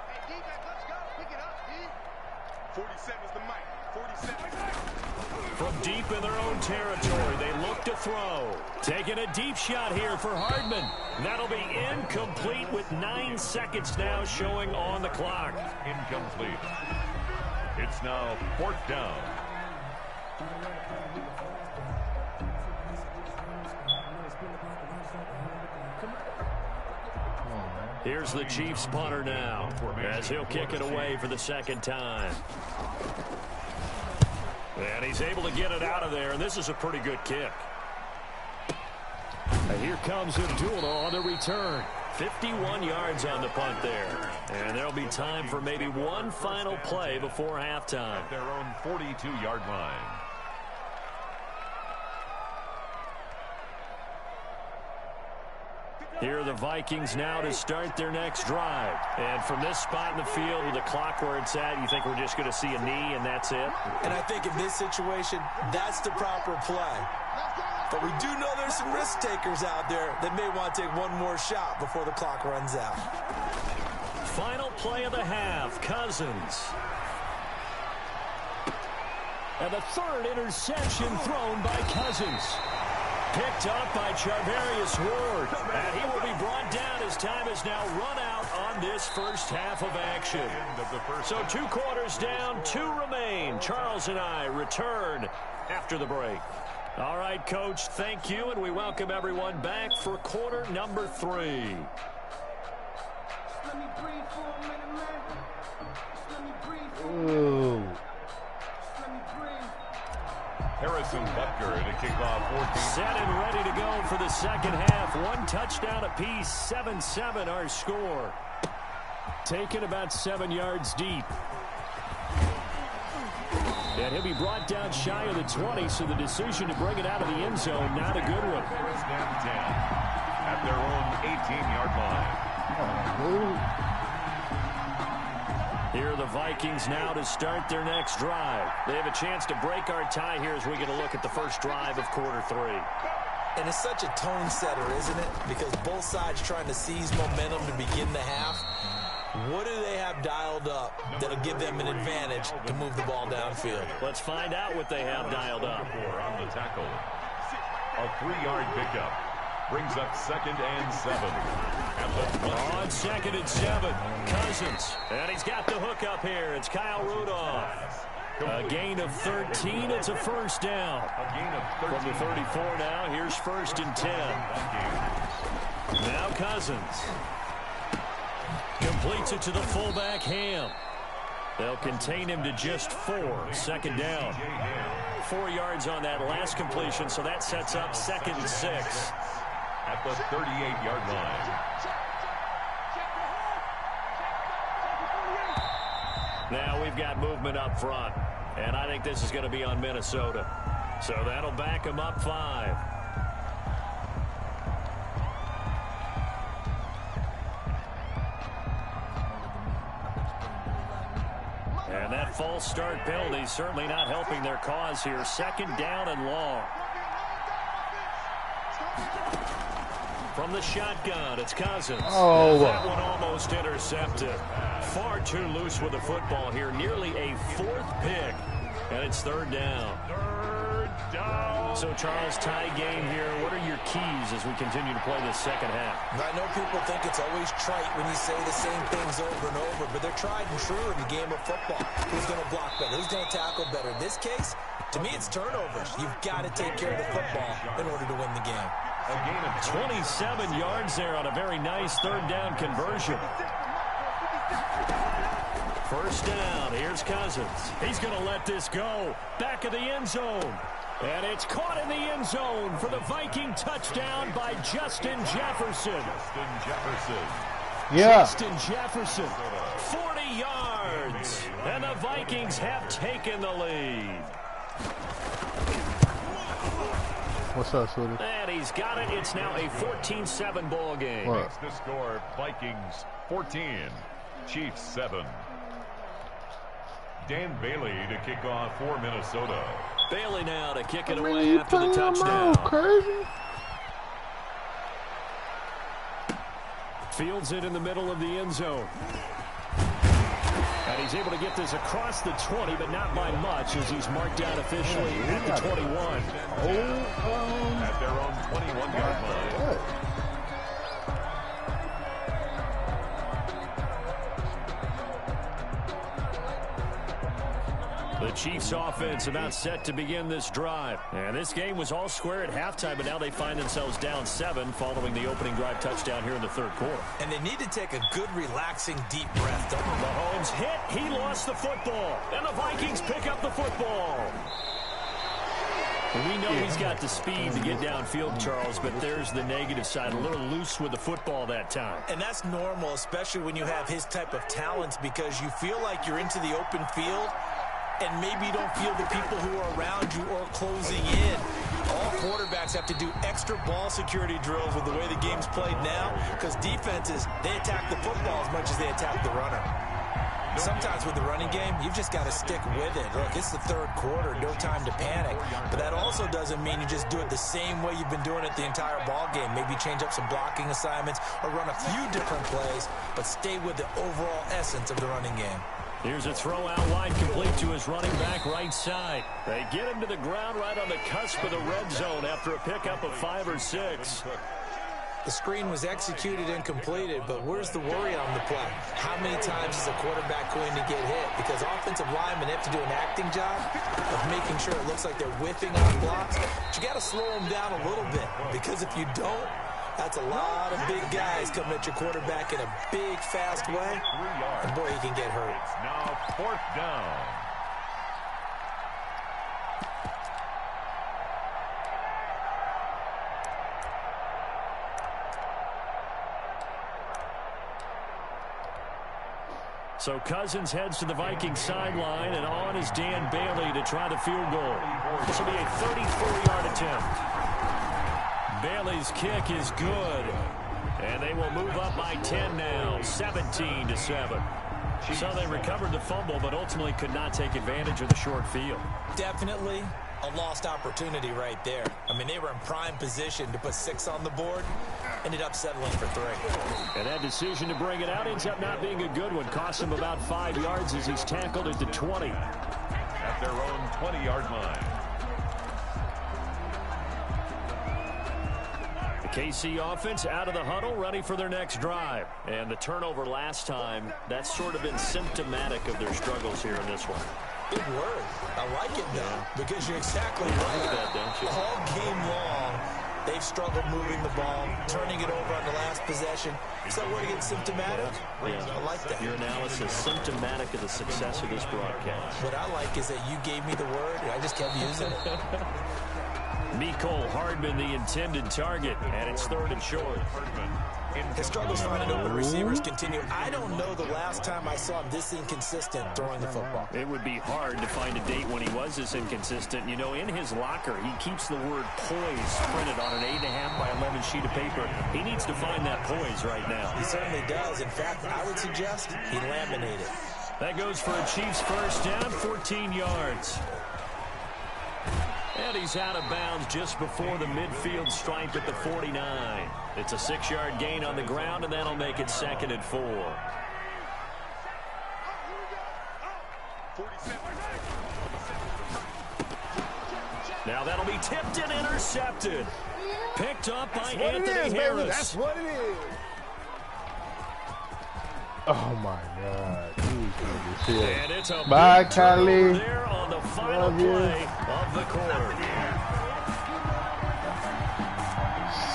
Hey, D-back, let's go. Pick it up, D. 47's the mic. 47. From deep in their own territory, they look to throw. Taking a deep shot here for Hardman. That'll be incomplete with 9 seconds now showing on the clock. Incomplete. It's now 4th down. Here's the Chiefs punter now as he'll kick it away for the 2nd time. And he's able to get it out of there, and this is a pretty good kick. And here comes Abdullah on the return. 51 yards on the punt there. And there'll be time for maybe one final play before halftime. At their own 42-yard line. Here are the Vikings now to start their next drive. And from this spot in the field with the clock where it's at, you think we're just going to see a knee and that's it? And I think in this situation, that's the proper play. But we do know there's some risk takers out there that may want to take one more shot before the clock runs out. Final play of the half, Cousins. And the 3rd interception thrown by Cousins. Picked up by Charvarius Ward. And he will be brought down as time is now run out on this first half of action. So 2 quarters down, 2 remain. Charles and I return after the break. All right, Coach, thank you, and we welcome everyone back for quarter number 3. Ooh. Harrison Butker at a kickoff 14. Set and ready to go for the second half. 1 touchdown apiece, 7-7 our score. Taken about 7 yards deep. And he'll be brought down shy of the 20, so the decision to bring it out of the end zone, not a good one. First and 10 at their own 18-yard line. Here are the Vikings now to start their next drive. They have a chance to break our tie here as we get a look at the first drive of quarter 3. And it's such a tone setter, isn't it? Because both sides trying to seize momentum to begin the half. What do they have dialed up that'll give them an advantage to move the ball downfield? Let's find out what they have dialed up. On the tackle. A 3-yard pickup. Brings up 2nd and 7. On 2nd and 7, Cousins. And he's got the hook up here. It's Kyle Rudolph. A gain of 13. It's a first down. From the 34 now, here's 1st and 10. Now Cousins. Completes it to the fullback, Ham. They'll contain him to just 4. 2nd down. 4 yards on that last completion, so that sets up 2nd and 6. At the 38-yard line. Now we've got movement up front, and I think this is going to be on Minnesota. So that'll back them up 5. And that false start penalty certainly not helping their cause here. 2nd down and long. From the shotgun, it's Cousins. Oh. That one almost intercepted. Far too loose with the football here. Nearly a 4th pick. And it's 3rd down. 3rd down. So, Charles, tie game here. What are your keys as we continue to play this second half? I know people think it's always trite when you say the same things over and over, but they're tried and true in the game of football. Who's going to block better? Who's going to tackle better? In this case, to me, it's turnovers. You've got to take care of the football in order to win the game. A gain of 27 yards there on a very nice 3rd down conversion. 1st down. Here's Cousins. He's going to let this go. Back of the end zone. And it's caught in the end zone for the Viking touchdown by Justin Jefferson. Justin Jefferson. 40 yards. And the Vikings have taken the lead. What's up, Sweetie? And he's got it. It's now a 14-7 ball game. What? Makes the score Vikings 14, Chiefs 7. Dan Bailey to kick off for Minnesota. Bailey now to kick it away after the touchdown. Crazy. Fields it in the middle of the end zone. And he's able to get this across the 20, but not by much as he's marked down officially at the 21. At their own 21-yard line. The Chiefs offense about set to begin this drive. And this game was all square at halftime, but now they find themselves down 7 following the opening drive touchdown here in the 3rd quarter. And they need to take a good, relaxing, deep breath. Mahomes hit. He lost the football. And the Vikings pick up the football. We know he's got the speed to get downfield, Charles, but there's the negative side. A little loose with the football that time. And that's normal, especially when you have his type of talents, because you feel like you're into the open field and maybe you don't feel the people who are around you or closing in. All quarterbacks have to do extra ball security drills with the way the game's played now, because defenses, they attack the football as much as they attack the runner. Sometimes with the running game, you've just got to stick with it. Look, it's the 3rd quarter, no time to panic. But that also doesn't mean you just do it the same way you've been doing it the entire ball game. Maybe change up some blocking assignments or run a few different plays, but stay with the overall essence of the running game. Here's a throw out wide, complete to his running back right side. They get him to the ground right on the cusp of the red zone after a pickup of 5 or 6. The screen was executed and completed, but where's the worry on the play? How many times is a quarterback going to get hit? Because offensive linemen have to do an acting job of making sure it looks like they're whiffing on blocks. But you got to slow them down a little bit, because if you don't, that's a lot of big guys coming at your quarterback in a big, fast way. And boy, he can get hurt. It's now 4th down. So Cousins heads to the Vikings sideline, and on is Dan Bailey to try the field goal. This will be a 34-yard attempt. Bailey's kick is good. And they will move up by 10 now, 17-7. So they recovered the fumble, but ultimately could not take advantage of the short field. Definitely a lost opportunity right there. I mean, they were in prime position to put 6 on the board, ended up settling for 3. And that decision to bring it out ends up not being a good one. Cost him about 5 yards as he's tackled at the 20. At their own 20-yard line. The KC offense out of the huddle, ready for their next drive. And the turnover last time, that's sort of been symptomatic of their struggles here in this one. Big word. I like it, though, because you're exactly right. That, don't you? All game long, they've struggled moving the ball, turning it over on the last possession. Is that word again, symptomatic? Yeah. I like that. Your analysis, symptomatic of the success of this broadcast. What I like is that you gave me the word, and I just kept using it. Mecole Hardman, the intended target, and it's 3rd and short. His struggles finding open receivers continue. I don't know the last time I saw him this inconsistent throwing the football. It would be hard to find a date when he was this inconsistent. You know, in his locker, he keeps the word poise printed on an 8.5 by 11 sheet of paper. He needs to find that poise right now. He certainly does. In fact, I would suggest he laminate it. That goes for a Chiefs first down, 14 yards. And he's out of bounds just before the midfield stripe at the 49. It's a 6-yard gain on the ground, and that'll make it 2nd and 4. Now that'll be tipped and intercepted. Picked up by Anthony Harris. That's what it is. Oh my God. And it's a bye, big Cali. turnover there on the final play of the quarter.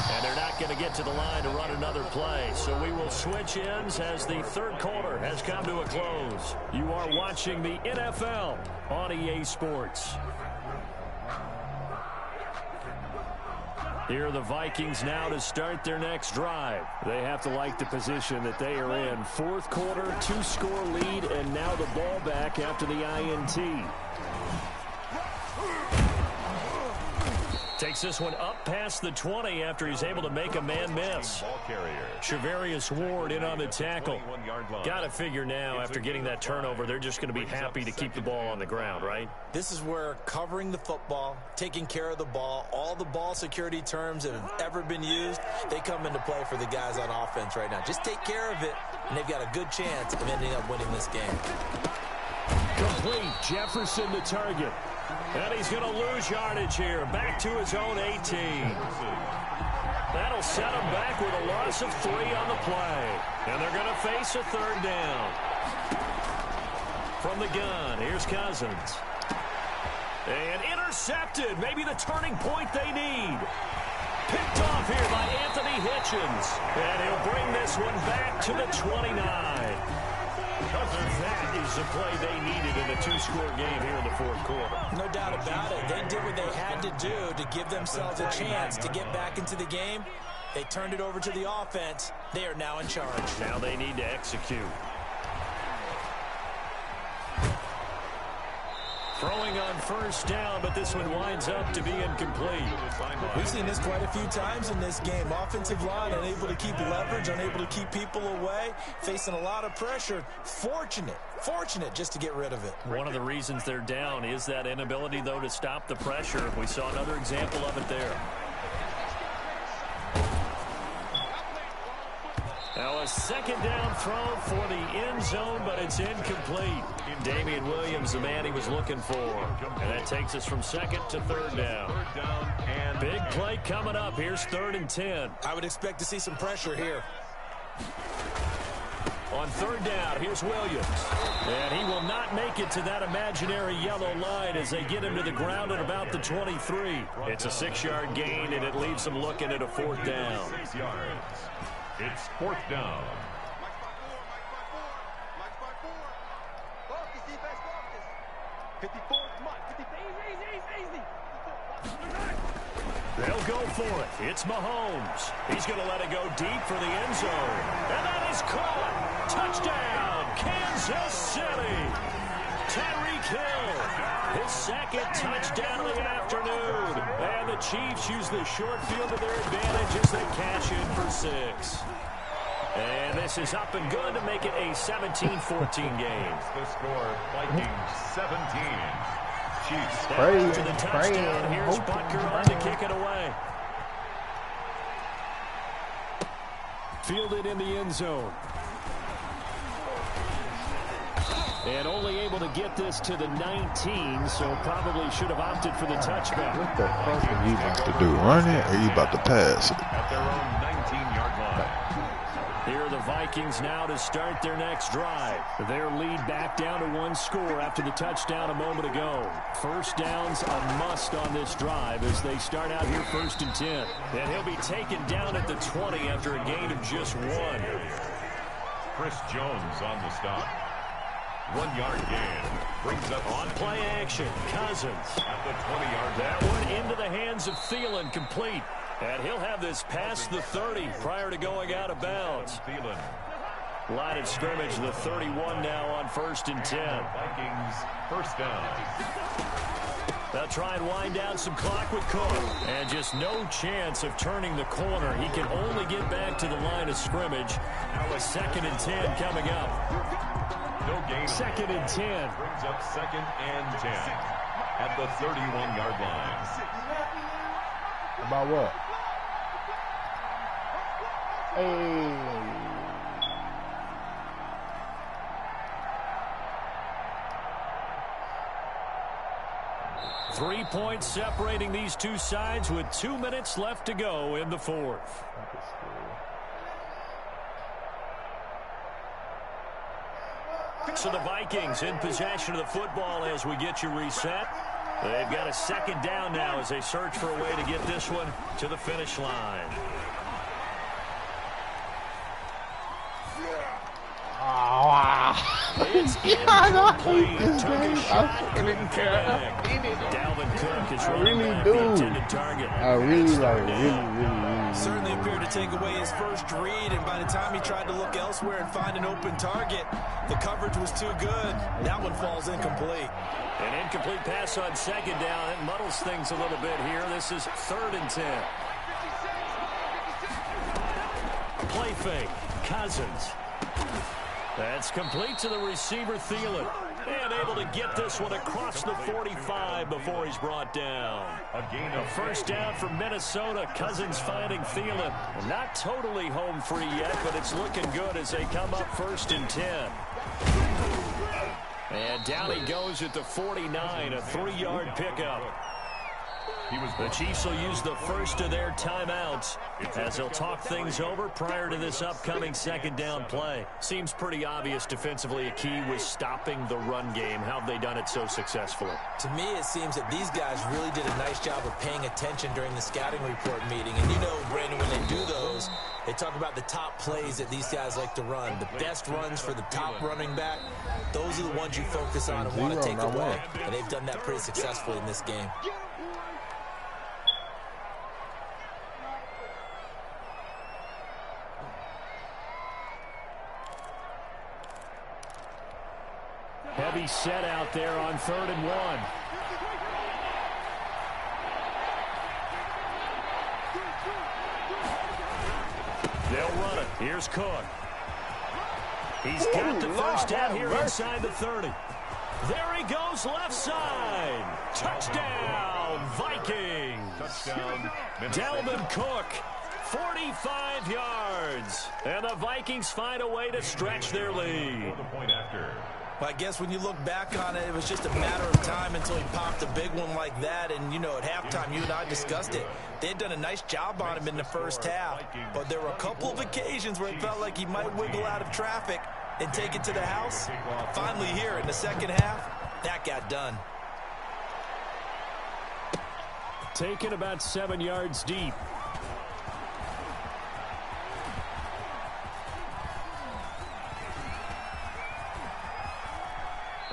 And they're not going to get to the line to run another play. So we will switch ends as the 3rd quarter has come to a close. You are watching the NFL on EA Sports. Here are the Vikings now to start their next drive. They have to like the position that they are in. 4th quarter, 2-score lead, and now the ball back after the INT. Takes this one up past the 20 after he's able to make a man miss. Shavarius Ward in on the tackle. Got to figure now, after getting that turnover, they're just going to be happy to keep the ball on the ground, right? This is where covering the football, taking care of the ball, all the ball security terms that have ever been used, they come into play for the guys on offense right now. Just take care of it, and they've got a good chance of ending up winning this game. Complete. Jefferson the target. And he's going to lose yardage here. Back to his own 18. That'll set him back with a loss of 3 on the play. And they're going to face a 3rd down. From the gun, here's Cousins. And intercepted. Maybe the turning point they need. Picked off here by Anthony Hitchens. And he'll bring this one back to the 29. That is the play they needed in a 2-score game here in the 4th quarter. No doubt about it. They did what they had to do to give themselves a chance to get back into the game. They turned it over to the offense. They are now in charge. Now they need to execute. Throwing on 1st down, but this one winds up to be incomplete. We've seen this quite a few times in this game. Offensive line unable to keep leverage, unable to keep people away, facing a lot of pressure. Fortunate just to get rid of it. One of the reasons they're down is that inability, though, to stop the pressure. We saw another example of it there. Now a 2nd down throw for the end zone, but it's incomplete. Damian Williams, the man he was looking for. And that takes us from 2nd to 3rd down. Big play coming up. Here's 3rd and 10. I would expect to see some pressure here. On 3rd down, here's Williams. And he will not make it to that imaginary yellow line as they get him to the ground at about the 23. It's a 6-yard gain, and it leaves them looking at a 4th down. 6 yards. It's 4th down. They'll go for it. It's Mahomes. He's going to let it go deep for the end zone. And that is caught. Touchdown, Kansas City. Tyreek Hill, his 2nd touchdown of the afternoon. And the Chiefs use the short field to their advantage as they cash in for 6. And this is up and good to make it a 17-14 game. The score, Vikings 17. Chiefs down to the touchdown. Here's Butker on to kick it away. Fielded in the end zone. And only able to get this to the 19, so probably should have opted for the touchback. What the fuck are you about to do? Run it or you about to pass it? At their own 19-yard line. Here are the Vikings now to start their next drive. Their lead back down to 1 score after the touchdown a moment ago. First down's a must on this drive as they start out here 1st and 10. And he'll be taken down at the 20 after a gain of just 1. Chris Jones on the stop. 1-yard gain. Brings up on play action. Cousins at the 20-yard line. That one into the hands of Thielen, complete. And he'll have this past the 30 prior to going out of bounds. Thielen. Line of scrimmage, the 31 now on 1st and 10. Vikings first down. They'll try and wind down some clock with Cook. And just no chance of turning the corner. He can only get back to the line of scrimmage. Now a 2nd and 10 coming up. No gain. 2nd and 10. Brings up 2nd and 10 at the 31-yard line. About what? Hey. 3 points separating these two sides with 2 minutes left to go in the 4th. So the Vikings in possession of the football as we get you reset. They've got a 2nd down now as they search for a way to get this one to the finish line. It's incomplete. Dalvin Cook is running back the intended target. I really Certainly appeared to take away his first read, and by the time he tried to look elsewhere and find an open target, the coverage was too good. That one falls incomplete. An incomplete pass on 2nd down. It muddles things a little bit here. This is 3rd and 10. Play fake. Cousins. That's complete to the receiver, Thielen. And able to get this one across the 45 before he's brought down. A gain of 1st down for Minnesota. Cousins finding Thielen. Not totally home free yet, but it's looking good as they come up 1st and 10. And down he goes at the 49, a 3-yard pickup. The Chiefs will use the first of their timeouts as they'll talk things over prior to this upcoming 2nd down play. Seems pretty obvious defensively a key was stopping the run game. How have they done it so successfully? To me, it seems that these guys really did a nice job of paying attention during the scouting report meeting. And you know, Brandon, when they do those, they talk about the top plays that these guys like to run. The best runs for the top running back, those are the ones you focus on and want to take away. And they've done that pretty successfully in this game. Heavy set out there on 3rd and 1. They'll run it. Here's Cook. He's got the first down here inside the 30. There he goes, left side. Touchdown, Vikings. Touchdown, Dalvin Cook, 45 yards. And the Vikings find a way to stretch their lead. The point after. Well, I guess when you look back on it, it was just a matter of time until he popped a big one like that. And, you know, at halftime, you and I discussed it. They had done a nice job on him in the first half. But there were a couple of occasions where it felt like he might wiggle out of traffic and take it to the house. Finally here in the 2nd half, that got done. Taken about 7 yards deep.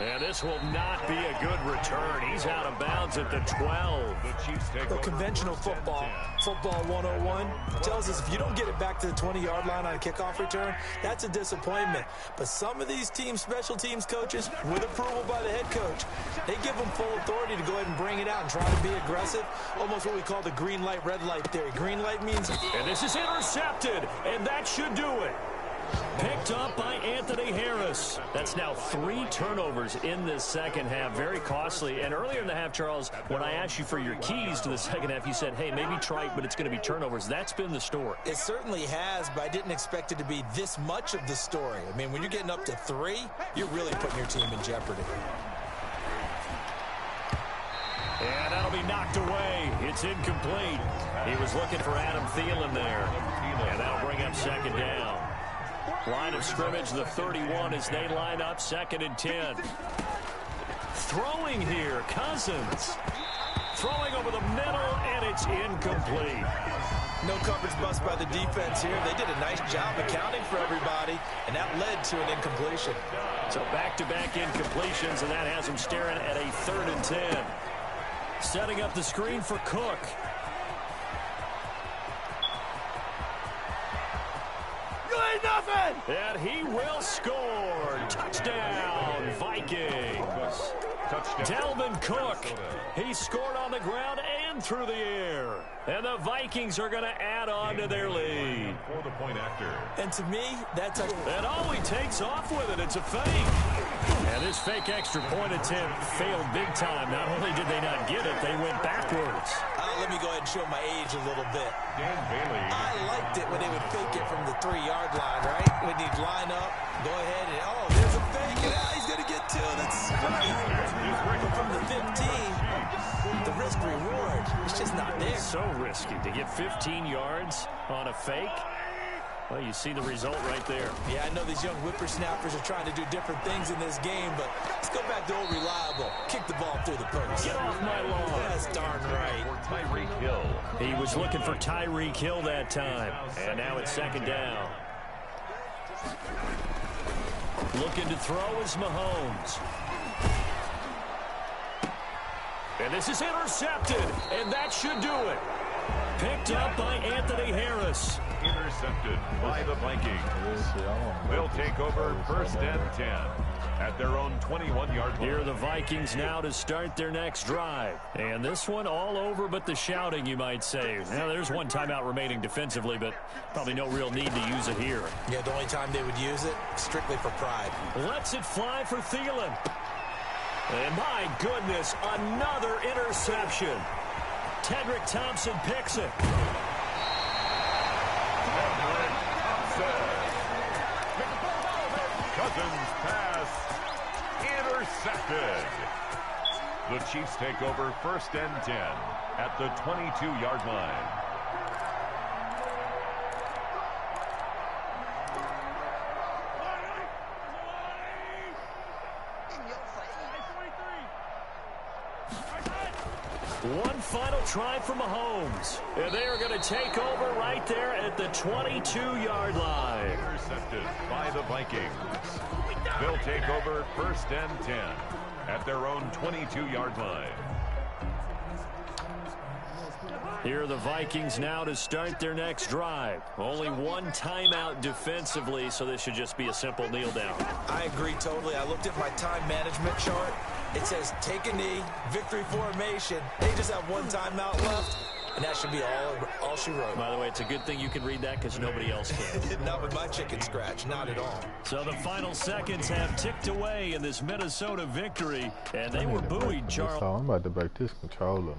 And this will not be a good return. He's out of bounds at the 12. The Chiefs take Well, conventional football 101, tells us if you don't get it back to the 20-yard line on a kickoff return, that's a disappointment. But some of these teams, special teams coaches, with approval by the head coach, they give them full authority to go ahead and bring it out and try to be aggressive. Almost what we call the green light, red light theory. Green light means... And this is intercepted, and that should do it. Picked up by Anthony Anthony Harris. That's now 3 turnovers in this second half. Very costly. And earlier in the half, Charles, when I asked you for your keys to the second half, you said, hey, maybe try it, but it's going to be turnovers. That's been the story. It certainly has, but I didn't expect it to be this much of the story. I mean, when you're getting up to 3, you're really putting your team in jeopardy. And that'll be knocked away. It's incomplete. He was looking for Adam Thielen there. And that'll bring up second down. Line of scrimmage, the 31 as they line up, 2nd and 10. Throwing here, Cousins. Throwing over the middle, and it's incomplete. No coverage bust by the defense here. They did a nice job accounting for everybody, and that led to an incompletion. So back-to-back incompletions, and that has them staring at a 3rd and 10. Setting up the screen for Cook. You ain't nothing! And he will score. Touchdown, Vikings. Dalvin Cook. He scored on the ground and through the air. And the Vikings are going to add on to their lead. For the point after. And to me, that's a... And all he takes off with it, it's a fake. And this fake extra point attempt failed big time. Not only did they not get it, they went backwards. Let me go ahead and show my age a little bit. Dan Bailey. I liked it when they would fake it from the 3-yard line, right? When he'd line up, go ahead and, oh, there's a fake, and he's going to get 2. That's great. From the 15, the risk-reward, it's just not there. So risky to get 15 yards on a fake. Well, you see the result right there. Yeah, I know these young whippersnappers are trying to do different things in this game, but let's go back to old reliable. Kick the ball through the post. Get off my lawn. That's darn right. Tyreek Hill. He was looking for Tyreek Hill that time. And now it's 2nd down. Looking to throw is Mahomes. And this is intercepted, and that should do it. Picked up by Anthony Harris. Intercepted by the Vikings. They'll take over 1st and 10 at their own 21-yard line. Here are the Vikings now to start their next drive. And this one all over but the shouting, you might say. Now, there's one timeout remaining defensively, but probably no real need to use it here. Yeah, the only time they would use it, strictly for pride. Lets it fly for Thielen. And my goodness, another interception. Tedrick Thompson picks it. Cousins pass intercepted. The Chiefs take over 1st and 10 at the 22-yard line. One final try for Mahomes. And they are going to take over right there at the 22-yard line. Intercepted by the Vikings. They'll take over 1st and 10 at their own 22-yard line. Here are the Vikings now to start their next drive. Only one timeout defensively, so this should just be a simple kneel down. I agree totally. I looked at my time management chart. It says take a knee, victory formation. They just have one timeout left, and that should be all she wrote. By the way, it's a good thing you can read that because nobody else can. Not with my chicken scratch, not at all. So the final seconds have ticked away in this Minnesota victory, and they were buoyed, Charles. I'm about to break this controller.